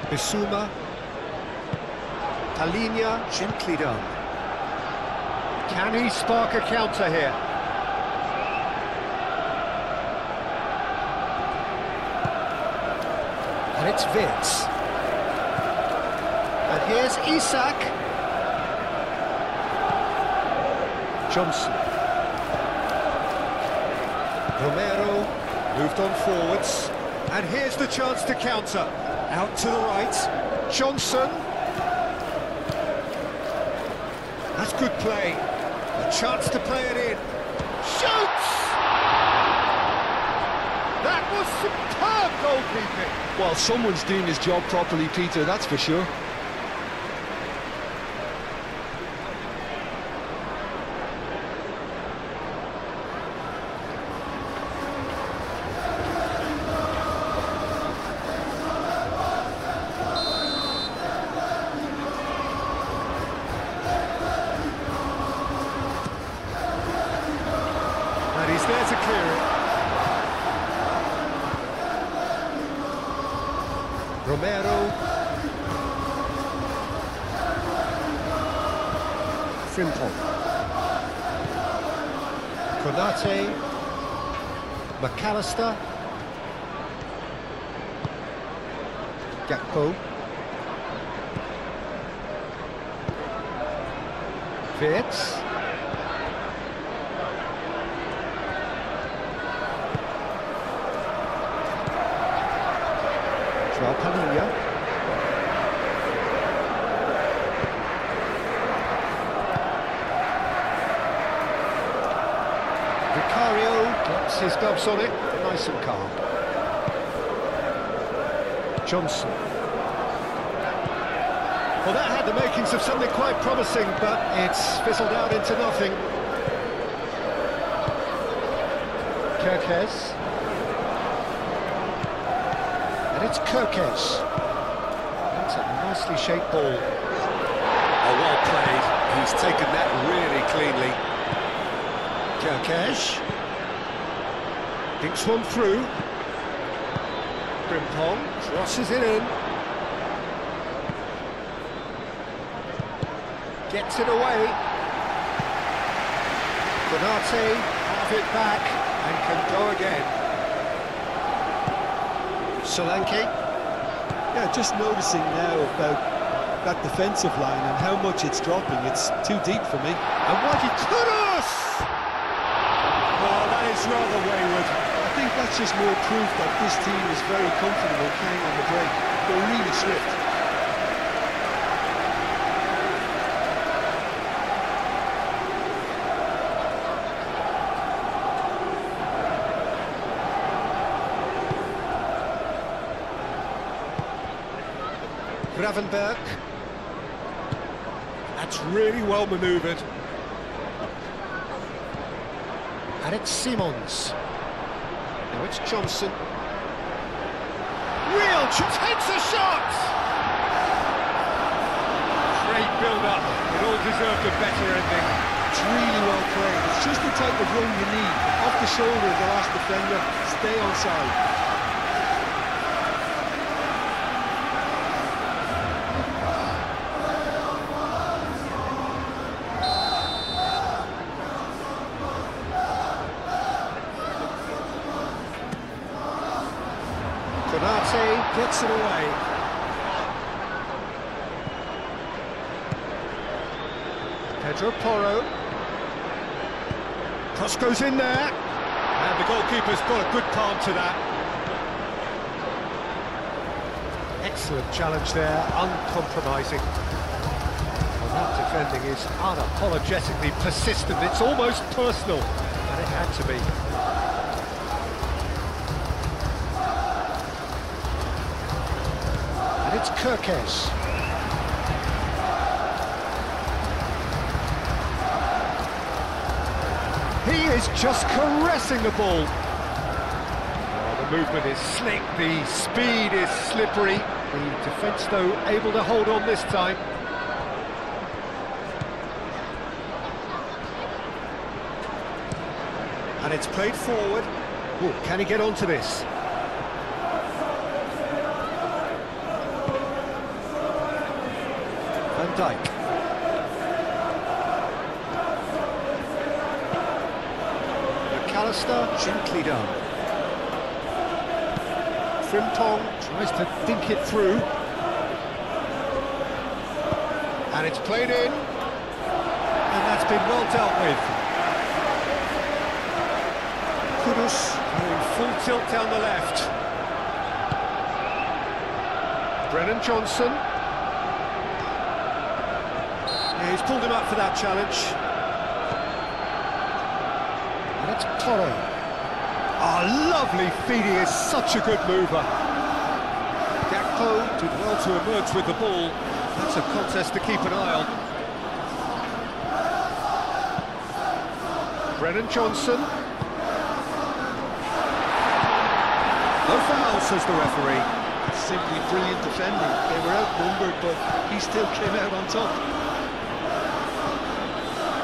Bissouma. Palhinha, gently done. Can he spark a counter here? And it's Vitz. And here's Isak. Johnson. Romero moved on forwards. And here's the chance to counter. Out to the right. Johnson. That's good play. A chance to play it in. Shoots! That was superb goalkeeping. Well, someone's doing his job properly, Peter, that's for sure. And he's there to clear it. Romero. Frimpong. Konate. McAllister. Gakpo. Vitz. Joao Palhinha. Vicario gets his gloves on it, nice and calm. Johnson. Well, that had the makings of something quite promising, but it's fizzled out into nothing. Kirkes. And it's Kirkes. That's a nicely shaped ball. Oh, well played. He's taken that really cleanly. Kirkes. Dinks one through. Frimpong crosses it in. Gets it away. Konate have it back and can go again. Solanke. Yeah, just noticing now about that defensive line and how much it's dropping. It's too deep for me. And what he Kudus! Oh, that is rather wayward. I think that's just more proof that this team is very comfortable playing on the break. They're really swift. Gravenberg. That's really well manoeuvred. And it's Simons. Now it's Johnson. Real chance, takes a shot! Great build-up. It all deserved a better ending. It's really well played. It's just the type of run you need. Off the shoulder of the last defender, stay onside. Konate gets it away. Pedro Porro. Cross goes in there. And the goalkeeper's got a good palm to that. Excellent challenge there, uncompromising. Well, that defending is unapologetically persistent. It's almost personal, and it had to be. And it's Kirkes. He is just caressing the ball. Oh, the movement is slick, the speed is slippery. The defence, though, able to hold on this time. And it's played forward. Ooh, can he get onto this? Van Dijk. McAllister, gently done. Frimpong tries to think it through. And it's played in. And that's been well dealt with. Kudus going full tilt down the left. Brennan Johnson. Yeah, he's pulled him up for that challenge. And it's Porro. Oh, lovely feed, he is such a good mover. Gakpo did well to emerge with the ball. That's a contest to keep an eye on. Brennan Johnson. No foul, says the referee. Simply brilliant defending. They were outnumbered, but he still came out on top.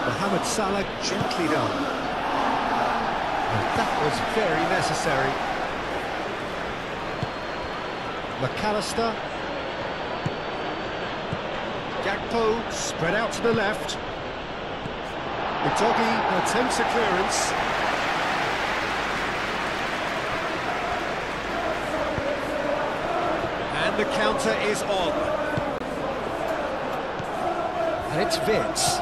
Mohamed Salah gently done. That was very necessary. McAllister. Gakpo spread out to the left. Udogie attempts a clearance. And the counter is on. And it's Vitz.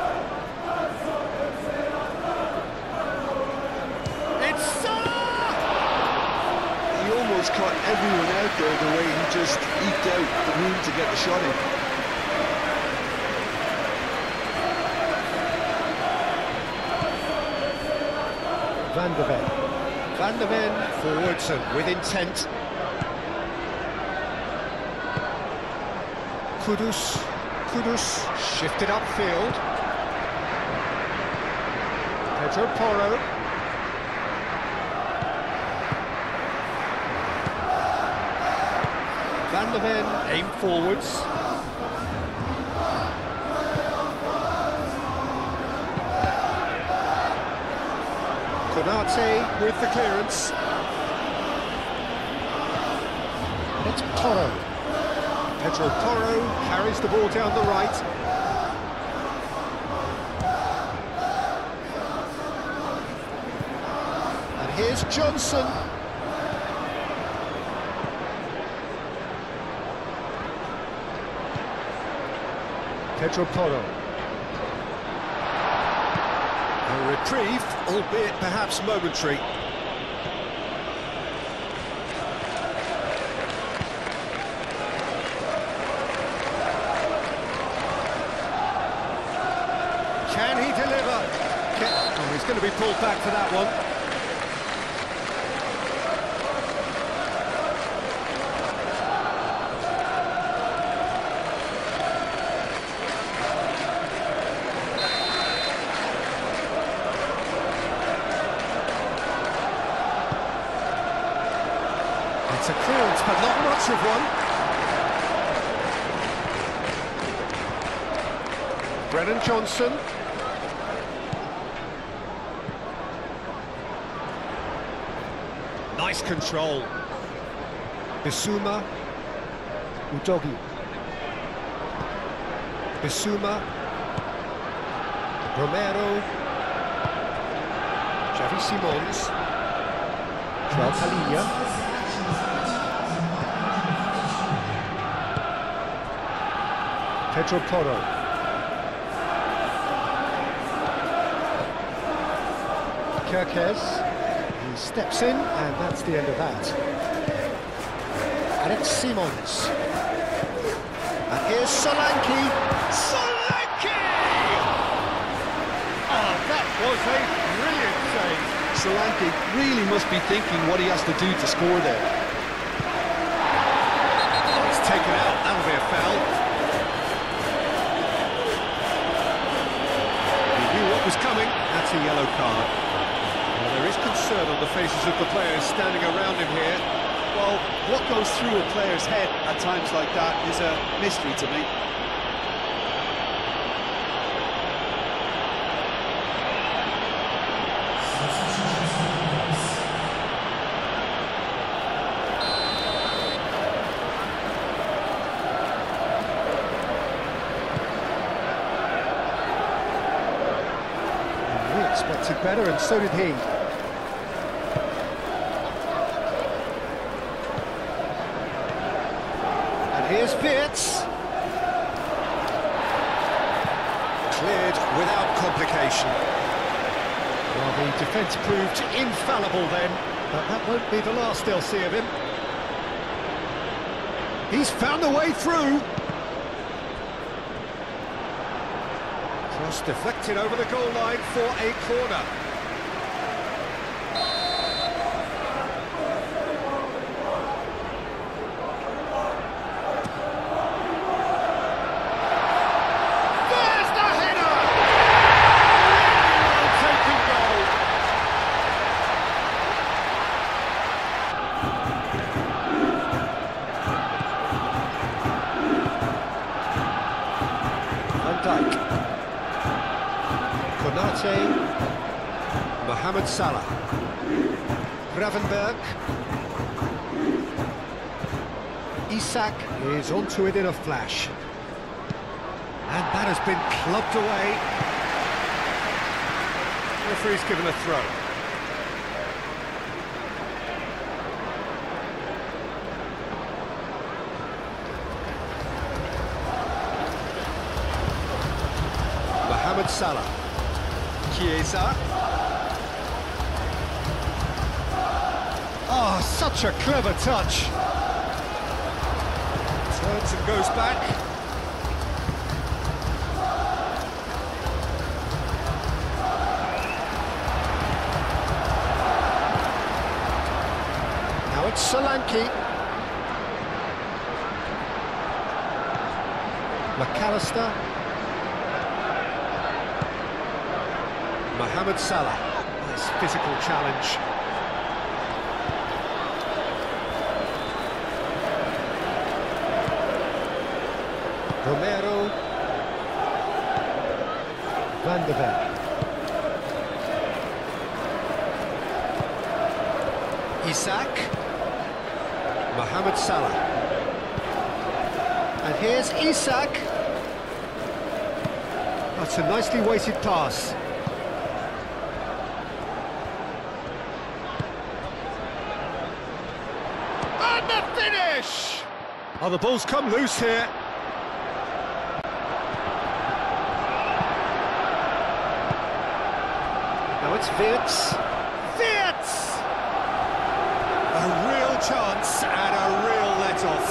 Caught everyone out there the way he just eked out the room to get the shot in. Van de Ven. Van de Ven forwards and with intent. Kudus shifted upfield. Pedro Porro. Van de Ven aim forwards. Konate with the clearance. And it's Porro. Pedro Porro carries the ball down the right. And here's Johnson. Pedro Porro. A reprieve, albeit perhaps momentary. Can he deliver? Oh, he's going to be pulled back for that one. but not much of one. Brennan Johnson. Nice control. Bissouma. Udogi. Bissouma. Romero. Xavi Simons. Joao Palhinha. Pedro Porro. Kirkes. He steps in, and that's the end of that. And it's Simons. And here's Solanke. Solanke! Oh, that was a brilliant save. Solanke really must be thinking what he has to do to score there. Oh, it's taken out, that'll be a foul. He knew what was coming, that's a yellow card. Well, there is concern on the faces of the players standing around him here. Well, what goes through a player's head at times like that is a mystery to me. We expected better, and so did he. Here's Wirtz. Cleared without complication. Well, the defence proved infallible then, but that won't be the last they'll see of him. He's found a way through. Cross deflected over the goal line for a corner. Mohamed Salah. Gravenberg. Isak is onto it in a flash. And that has been clubbed away. The referee's given a throw. Mohamed Salah. Chiesa. Oh, such a clever touch. Turns and goes back. Now it's Solanke. McAllister. Mohamed Salah. Nice physical challenge. Romero. Van de Ven. Isak. Mohamed Salah. And here's Isak. That's a nicely weighted pass. And the finish! Oh, the ball's come loose here. Now it's Wirtz. Wirtz! A real chance and a real let-off.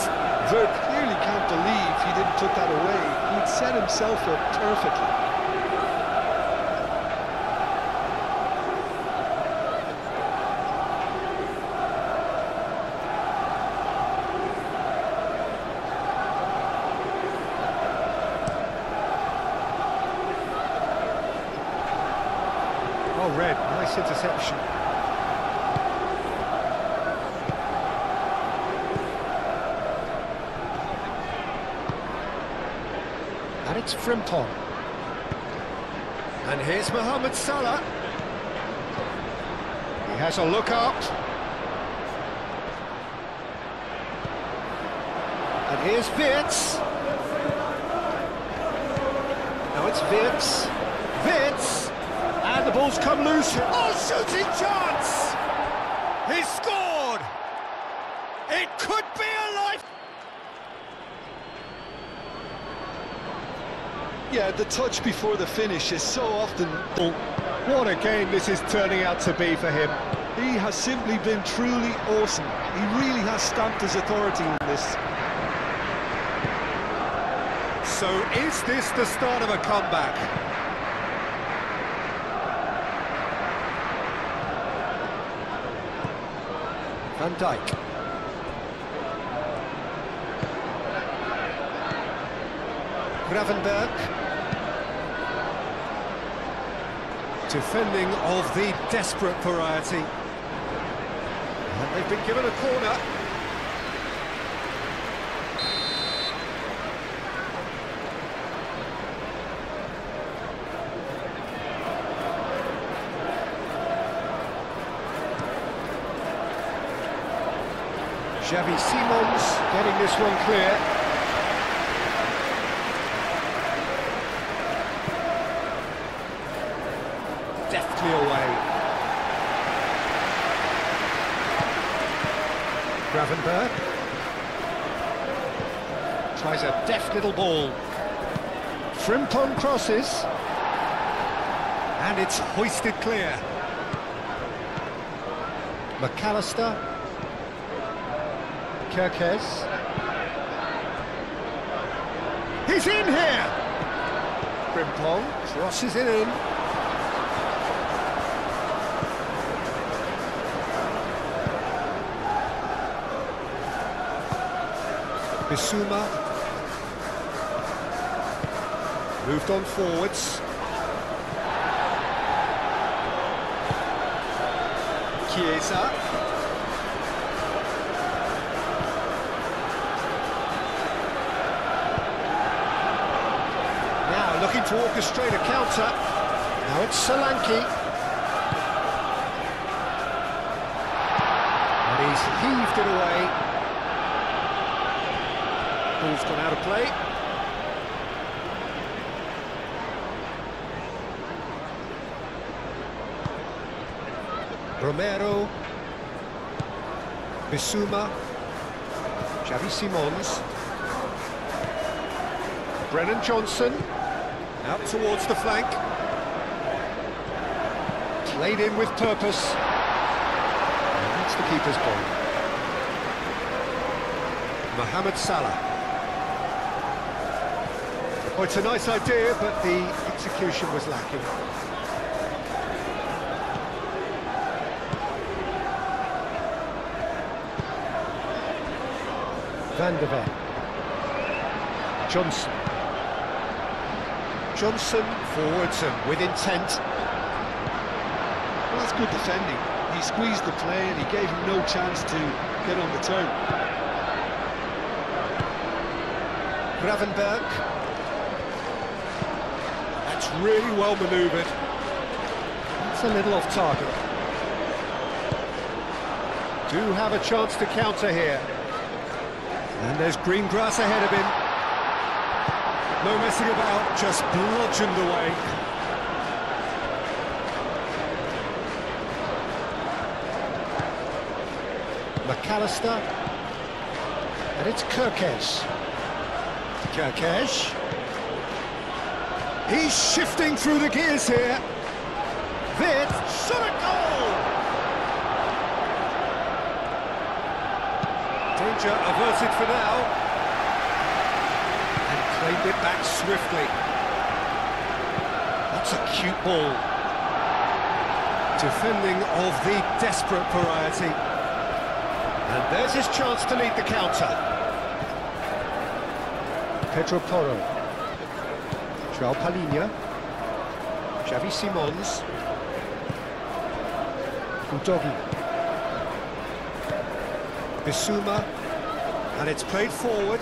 Wirtz clearly can't believe he didn't put that away. He'd set himself up perfectly. Oh, Red, nice interception. And it's Frimpong. And here's Mohamed Salah. He has a look up. And here's Wirtz. Now it's Wirtz. Wirtz! And the ball's come loose. Oh, shooting chance! He scored! It could be a life... Yeah, the touch before the finish is so often... What a game this is turning out to be for him. He has simply been truly awesome. He really has stamped his authority on this. So is this the start of a comeback? Van Dijk. Gravenberg. Defending of the desperate variety. And they've been given a corner. Xavi Simons getting this one clear. Deftly away. Gravenberg. Tries a deft little ball. Frimpong crosses. And it's hoisted clear. McAllister. Kirkes. He's in here! Frimpong crosses it in. Bissouma. Moved on forwards. Chiesa. Looking to orchestrate a counter. Now it's Solanke. And he's heaved it away. Ball's gone out of play. Romero. Bissouma. Xavi Simons. Brennan Johnson. Out towards the flank. Played in with purpose. And that's the keeper's ball. Mohamed Salah. Oh, it's a nice idea, but the execution was lacking. Van der Ven. Johnson. Johnson forwards and with intent. Well, that's good defending. He squeezed the play and he gave him no chance to get on the turn. Gravenberg. That's really well manoeuvred. That's a little off target. Do have a chance to counter here. And there's green grass ahead of him. No messing about, just bludgeoned away. McAllister. And it's Kirkes. Kirkes. He's shifting through the gears here. Wirtz, shot a goal! Danger averted for now. Played it back swiftly. That's a cute ball. Defending of the desperate variety. And there's his chance to lead the counter. Pedro Porro. João Palhinha. Xavi Simons. Udogi. Bissouma. And it's played forward.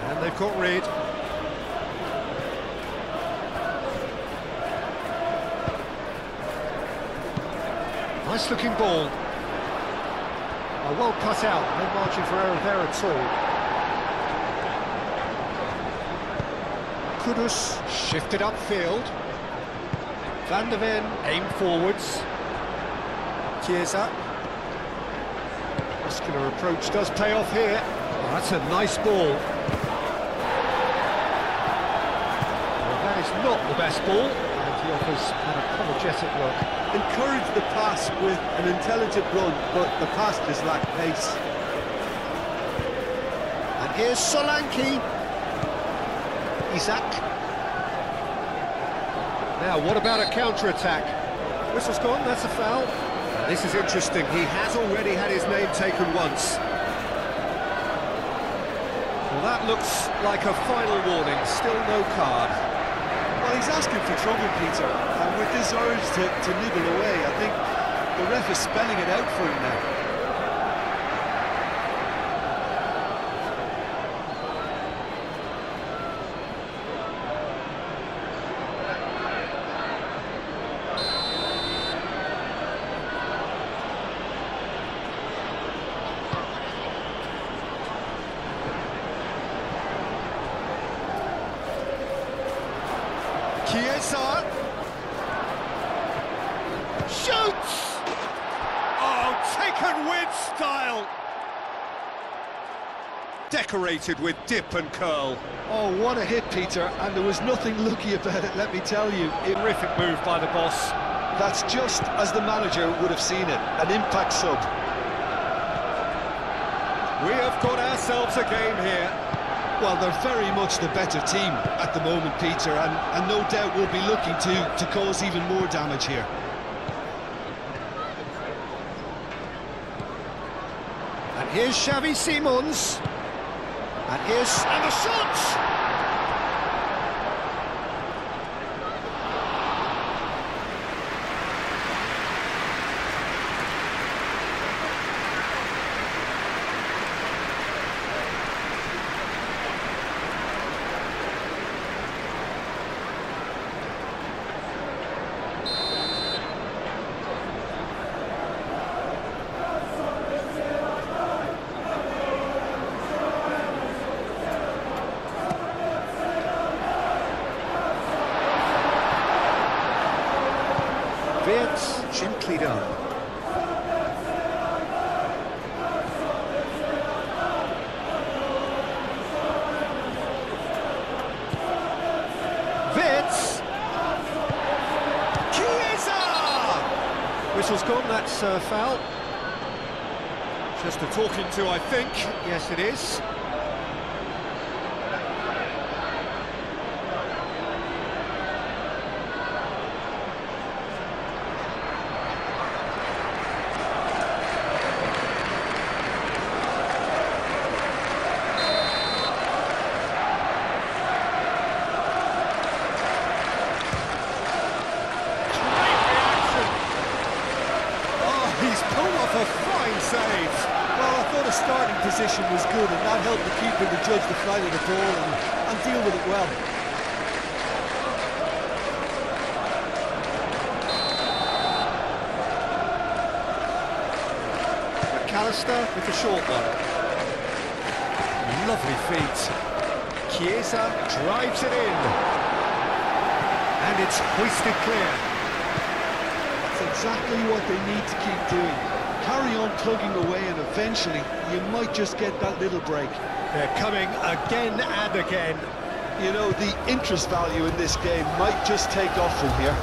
And they've got rid. Nice looking ball. Oh, well cut out, no margin for error there at all. Kudus shifted upfield. Van der Ven aimed forwards. Chiesa. Muscular approach does pay off here. Oh, that's a nice ball. Well, that is not the best ball, and he offers an apologetic look. Encourage the pass with an intelligent run, but the pass just lacked pace. And here's Solanke. Isak. Now, what about a counter-attack? Whistle's gone, that's a foul. This is interesting, he has already had his name taken once. Well, that looks like a final warning, still no card. Well, he's asking for trouble, Peter, and with this urge to nibble away, I think the ref is spelling it out for him now. Chiesa shoots! Oh, taken with style! Decorated with dip and curl. Oh, what a hit, Peter, and there was nothing lucky about it, let me tell you. Terrific move by the boss. That's just as the manager would have seen it, an impact sub. We have got ourselves a game here. Well, they're very much the better team at the moment, Peter, and no doubt will be looking to cause even more damage here. And here's Xavi Simons. And the shot! Gently done. Wirtz! Chiesa! Whistle's gone, that's a foul. Just a talking to, I think. Yes, it is. A fine save. Well, I thought the starting position was good, and that helped the keeper to judge the flight of the ball and deal with it well. McAllister with the short one. Lovely feet. Chiesa drives it in. And it's hoisted clear. That's exactly what they need to keep doing. Carry on plugging away, and eventually you might just get that little break. They're coming again and again. You know, the interest value in this game might just take off from here.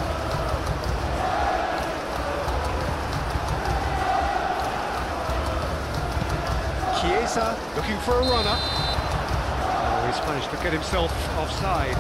Chiesa looking for a runner. Oh, he's managed to get himself offside.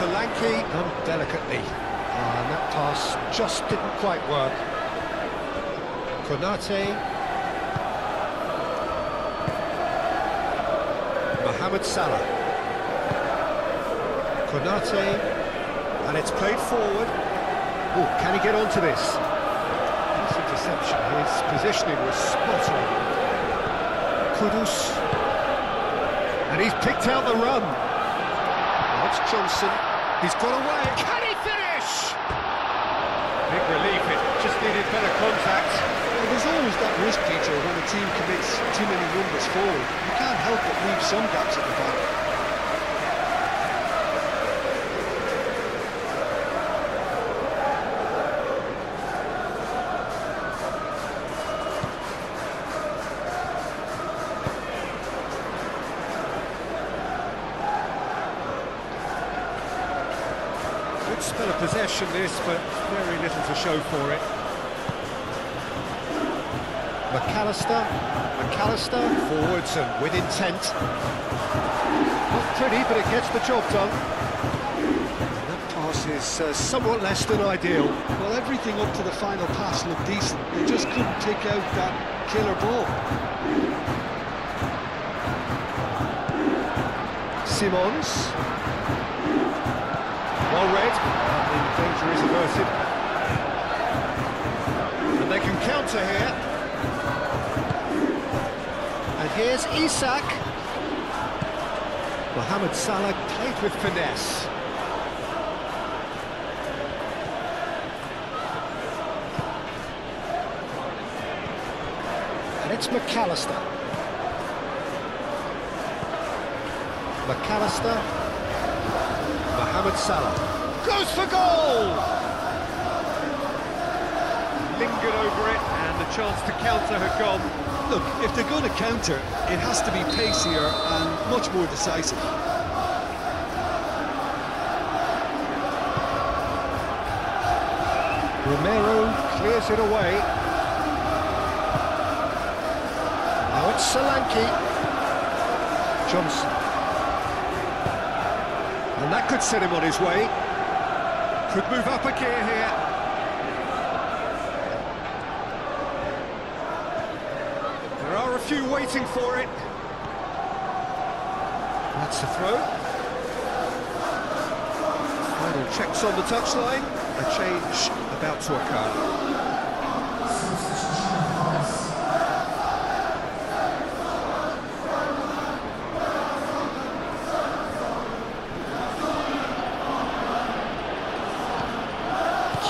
Solanke done delicately, and that pass just didn't quite work. Konate, Mohamed Salah, Konate, and it's played forward. Oh, can he get onto this? This interception, his positioning was spot on. Kudus. And he's picked out the run. That's Johnson. He's got away. Can he finish? Big relief, it just needed better contact. Well, there's always that risk, Peter, when a team commits too many numbers forward. You can't help but leave some gaps at the back. Good spell of possession this, but very little to show for it. McAllister, forwards and with intent. Not pretty, but it gets the job done. And that pass is somewhat less than ideal. Well, everything up to the final pass looked decent. They just couldn't pick out that killer ball. Simons. Well read. The danger is averted. And they can counter here. And here's Isak. Mohamed Salah played with finesse. And it's McAllister. Mohamed Salah goes for goal! Lingered over it, and the chance to counter had gone. Look, if they're going to counter, it has to be pacier and much more decisive. Romero clears it away. Now it's Solanke. Johnson. And that could set him on his way. Could move up a gear here. There are a few waiting for it. That's the throw. Final checks on the touchline. A change about to occur.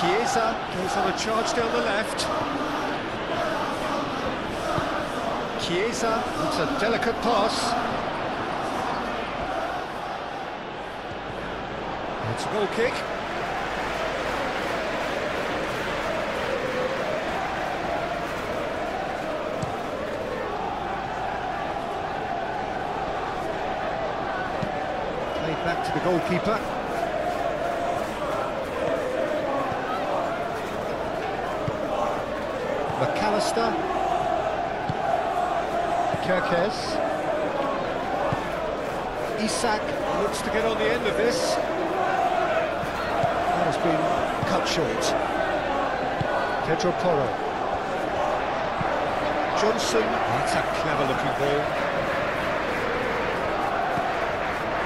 Chiesa goes on a charge down the left. Chiesa, it's a delicate pass. It's a goal kick. Played back to the goalkeeper. McAllister, Kerkez, Isak looks to get on the end of this. That has been cut short. Pedro Porro. Johnson, that's a clever looking ball.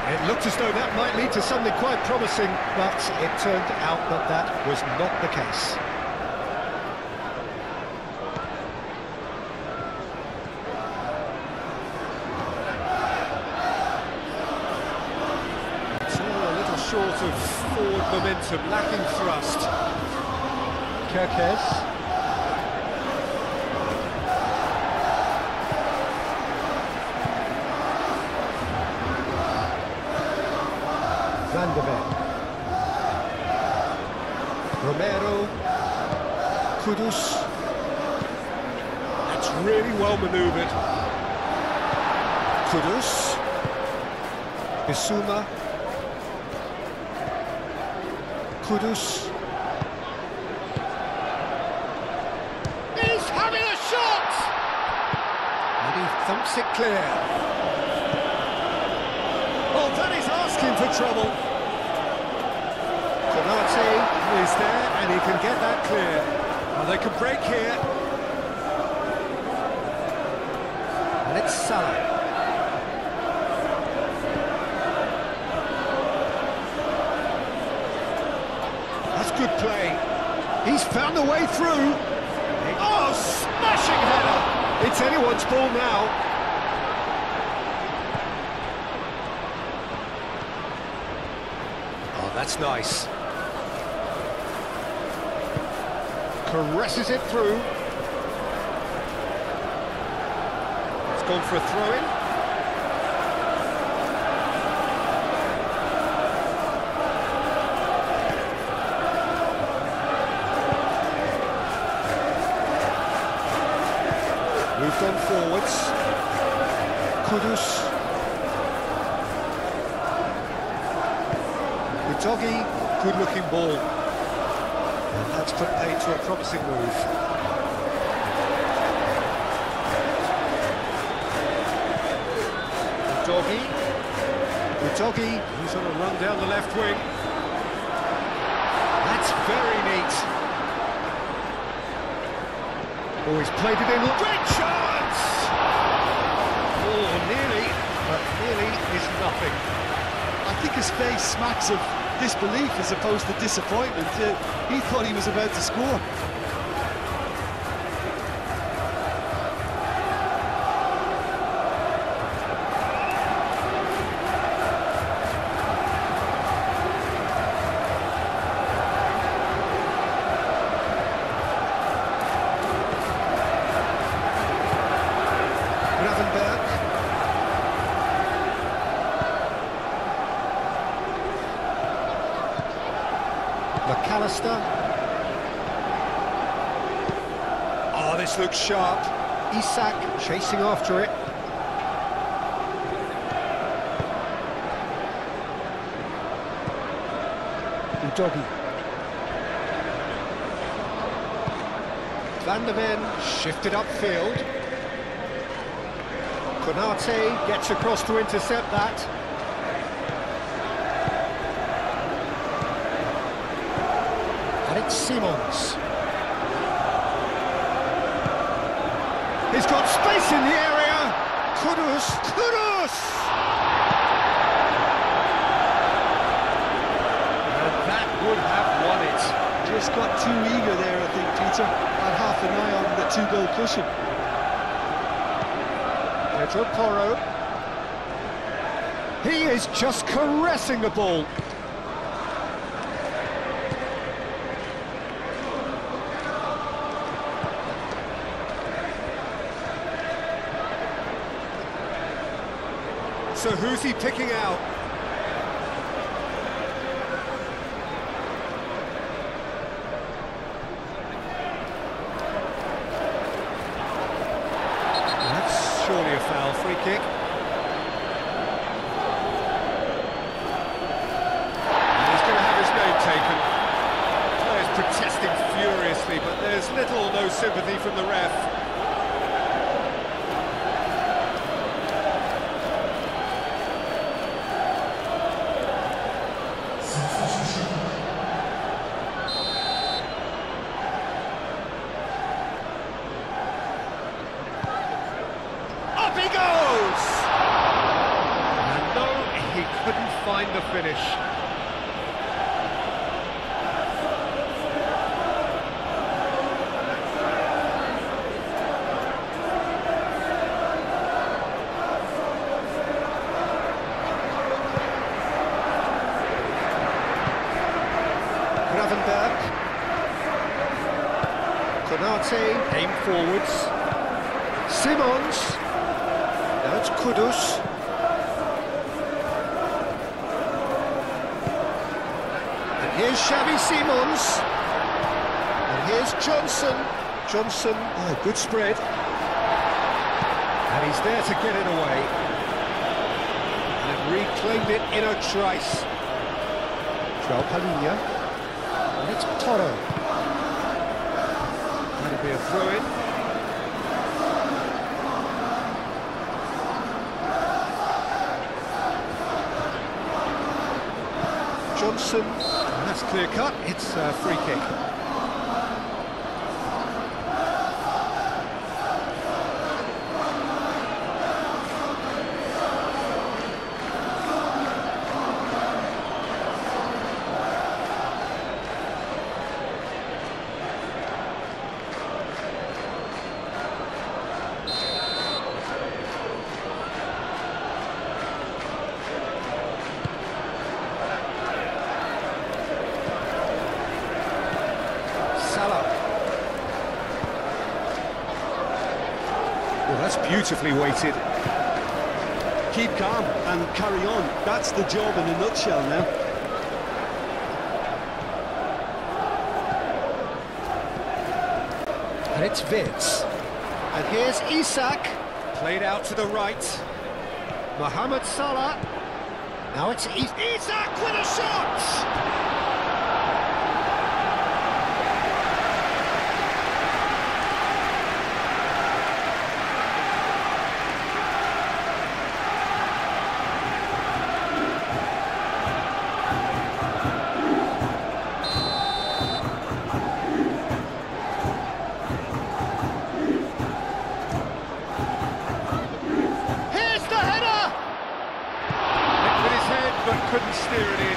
It looked as though that might lead to something quite promising, but it turned out that that was not the case. Short of forward momentum, lacking thrust. Kerkez. Van de Ven. Romero. Kudus. That's really well manoeuvred. Kudus. Bissouma. Kudus. He's having a shot! And he thumps it clear. Oh, that is asking for trouble. Konate is there and he can get that clear. Well, they can break here. And it's Salah. Good play. He's found a way through. Oh, smashing header! It's anyone's ball now. Oh, that's nice. Caresses it through. It's gone for a throw-in. Moved on forwards. Kudus. Udogi, good-looking ball. And that's put paid to a promising move. Udogi, who's on a run down the left wing. That's very neat. Oh, he's played it in. Great chance! Oh, nearly, but nearly is nothing. I think his face smacks of disbelief as opposed to disappointment. He thought he was about to score. McAllister. Oh, this looks sharp. Isak chasing after it. Udogi. Van der Ven shifted upfield. Konate gets across to intercept that. Simons. He's got space in the area. Kudus. And that would have won it. Just got too eager there, I think, Peter. Had half an eye on the two-goal cushion. Pedro Porro. He is just caressing the ball. So who's he picking out? That's surely a foul, free kick. And he's going to have his name taken. Players protesting furiously, but there's little or no sympathy from the ref. Couldn't find the finish. Gravenberg. Konate aim forwards. Simons. Now it's Kudus. Here's Xavi Simons, and here's Johnson. Oh, good spread. And he's there to get it away. And reclaimed it in a trice. João Palhinha, and it's Toro. That'll be a throw-in. Johnson. That's clear cut, it's a free kick. That's beautifully weighted. Keep calm and carry on. That's the job in a nutshell now. And it's Vitz. And here's Isak. Played out to the right. Mohamed Salah. Now it's Isak with a shot! Couldn't steer it in.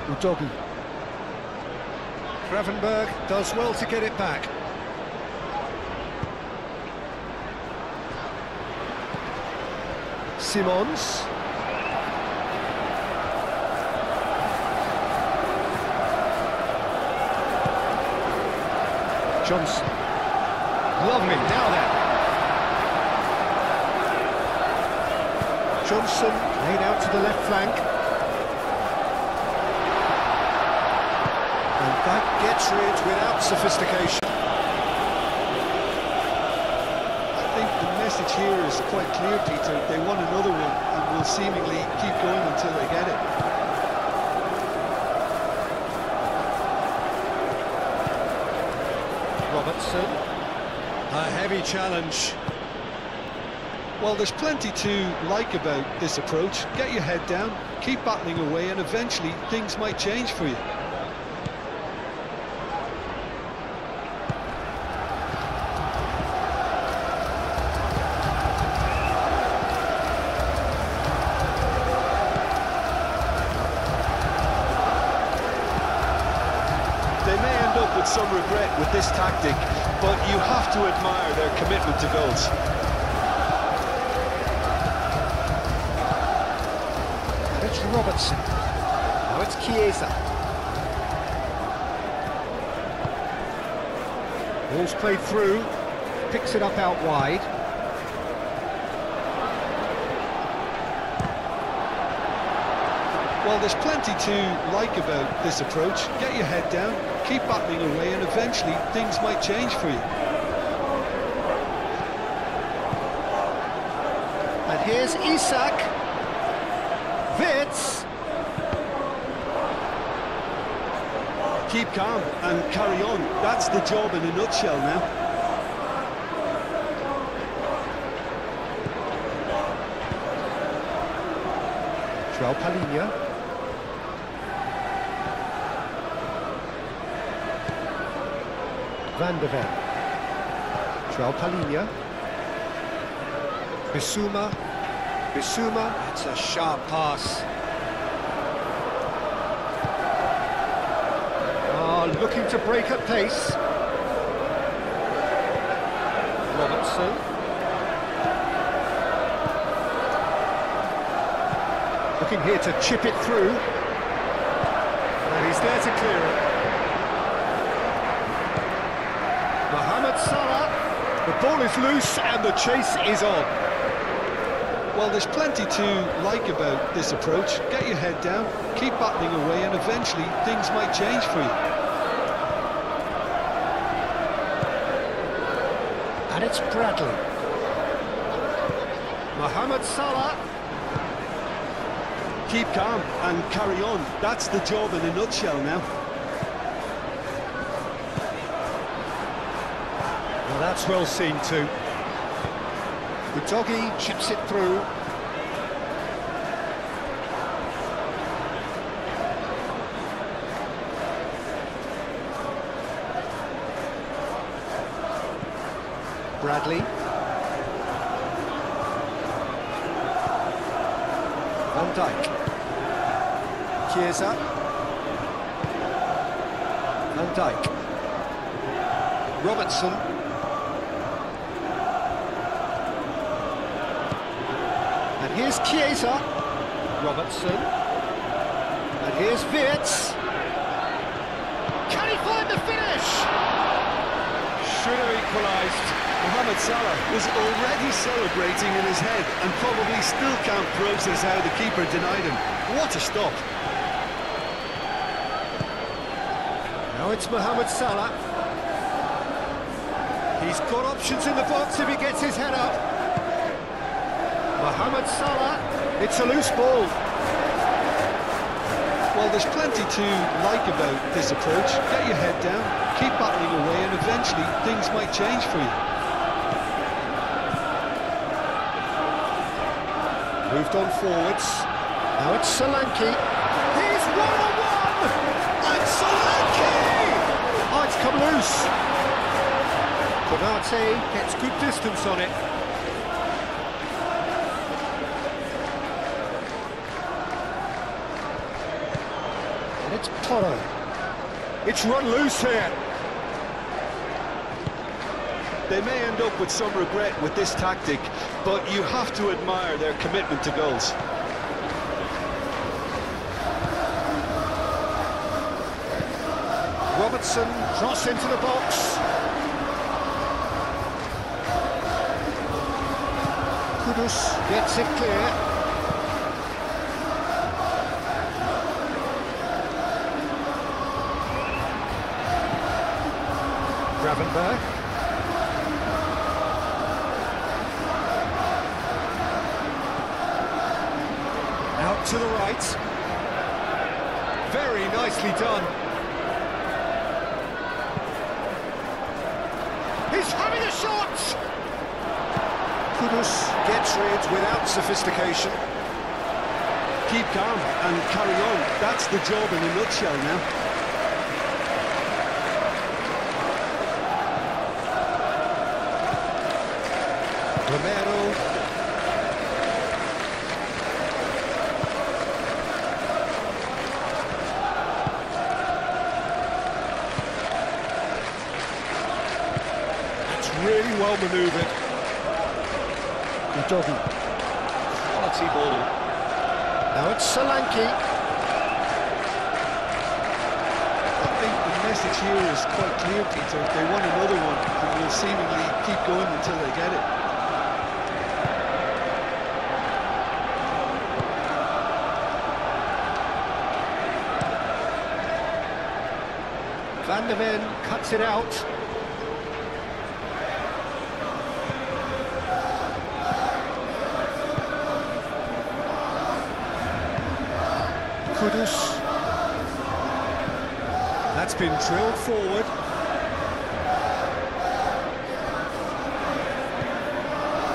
Udogi. Gravenberg does well to get it back. Simons. Johnson. Lovely, now then. Johnson laid out to the left flank. And that gets rid without sophistication. The message here is quite clear, Peter. They want another one and will seemingly keep going until they get it. Robertson. A heavy challenge. Well, there's plenty to like about this approach. Get your head down, keep battling away, and eventually things might change for you. With some regret with this tactic, but you have to admire their commitment to goals. And it's Robertson. Now it's Chiesa. Ball's played through, picks it up out wide. Well, there's plenty to like about this approach. Get your head down, keep battling away, and eventually things might change for you. And here's Isak. Vitz. Keep calm and carry on. That's the job in a nutshell now. João Palhinha. Van de Ven. João Palhinha. Bissouma. Bissouma. It's a sharp pass. Looking to break at pace. Robertson. Looking here to chip it through. And he's there to clear it. Mohamed Salah. The ball is loose and the chase is on. Well, there's plenty to like about this approach. Get your head down, keep battling away, and eventually things might change for you. And it's Bradley. Mohamed Salah. Keep calm and carry on. That's the job in a nutshell now. Well, that's well seen too. Udogi chips it through. Bradley. Van Dijk. Chiesa. Van Dijk. Robertson. And here's Chiesa. Robertson. And here's Wirtz. Can he find the finish? Should have equalised. Mohamed Salah was already celebrating in his head and probably still can't process how the keeper denied him. What a stop. Now it's Mohamed Salah. He's got options in the box if he gets his head up. Mohamed Salah, it's a loose ball. Well, there's plenty to like about this approach. Get your head down, keep battling away, and eventually things might change for you. Moved on forwards. Now it's Solanke. He's one-on-one! And Solanke! Oh, it's come loose. Konate gets good distance on it. And it's Porro. It's run loose here. They may end up with some regret with this tactic, but you have to admire their commitment to goals. Robertson, cross into the box. Kudus gets it clear. Gravenberg. Out to the right. Very nicely done. He's having a shot! Kudus gets rid without sophistication. Keep calm and carry on. That's the job in a nutshell now. Romero. That's really well manoeuvred. Udogi. Quality ball. Now it's Solanke. I think the message here is quite clear, Peter. They want another one, and will seemingly keep going until they get it. Van der Ven cuts it out. Kudus. That's been drilled forward.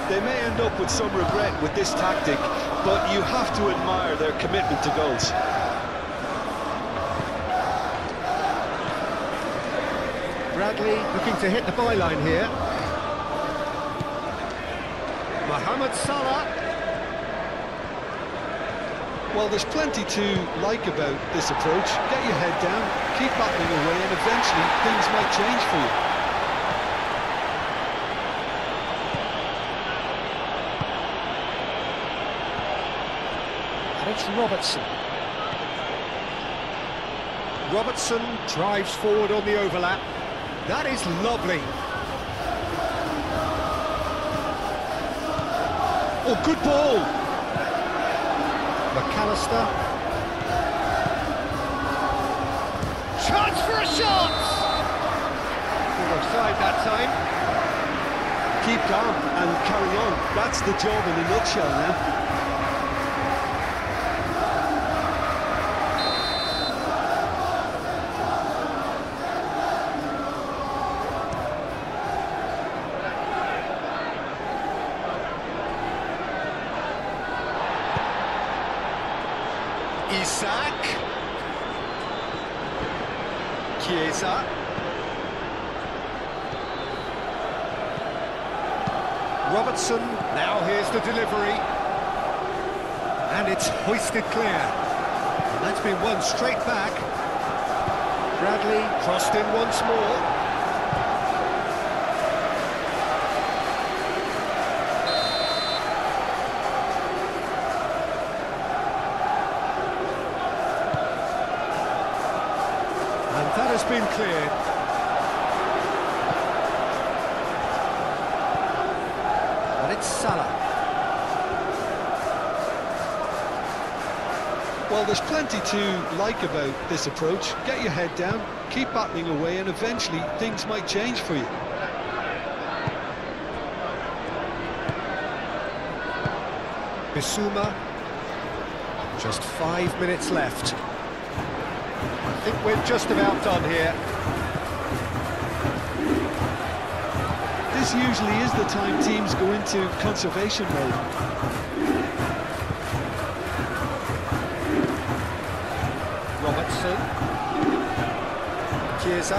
They may end up with some regret with this tactic, but you have to admire their commitment to goals. Bradley looking to hit the byline here. Mohamed Salah. Well, there's plenty to like about this approach. Get your head down, keep battling away, and eventually things might change for you. And it's Robertson. Robertson drives forward on the overlap. That is lovely. Oh, good ball. McAllister. Chance for a shot! Good offside that time. Keep calm and carry on. That's the job in a nutshell now. Isak. Chiesa. Robertson, now here's the delivery. And it's hoisted clear. And that's been won straight back. Bradley crossed in once more. been cleared. And it's Salah. Well, there's plenty to like about this approach. Get your head down, keep battling away, and eventually things might change for you. Bissouma. Just 5 minutes left. I think we're just about done here. This usually is the time teams go into conservation mode. Robertson. Chiesa.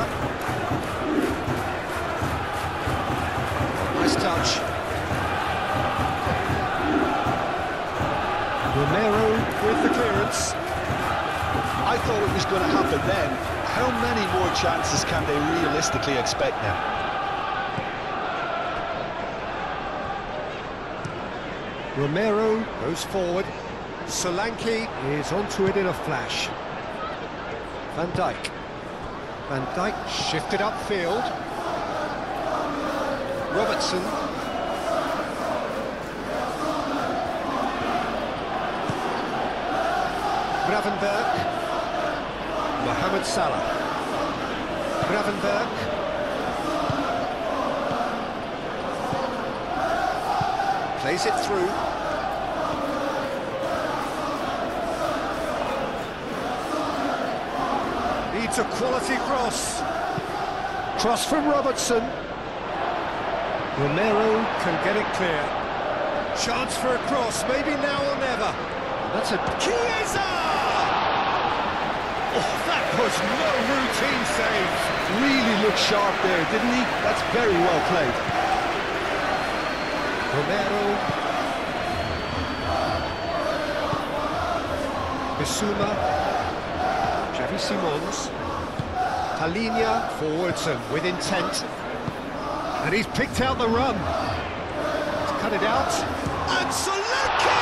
Nice touch. Romero with the clearance. I thought it was going to happen then. How many more chances can they realistically expect now? Romero goes forward. Solanke is onto it in a flash. Van Dijk. Van Dijk shifted upfield. Robertson. Gravenberg. Mohamed Salah. Gravenberg. Plays it through. Needs a quality cross. Cross from Robertson. Romero can get it clear. Chance for a cross, maybe now or never. That's a Chiesa! Oh, that was no routine save. Really looked sharp there, didn't he? That's very well played. Romero. Bissouma. Xavi Simons. Talinia forwards and with intent. And he's picked out the run. He's cut it out. And Solanke!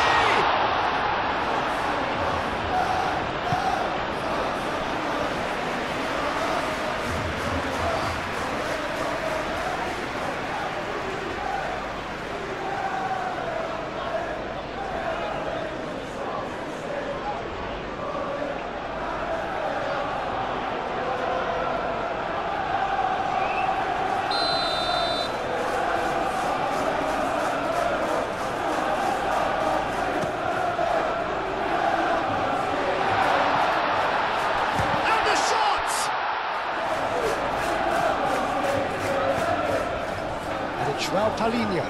Talinia.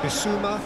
Bissouma.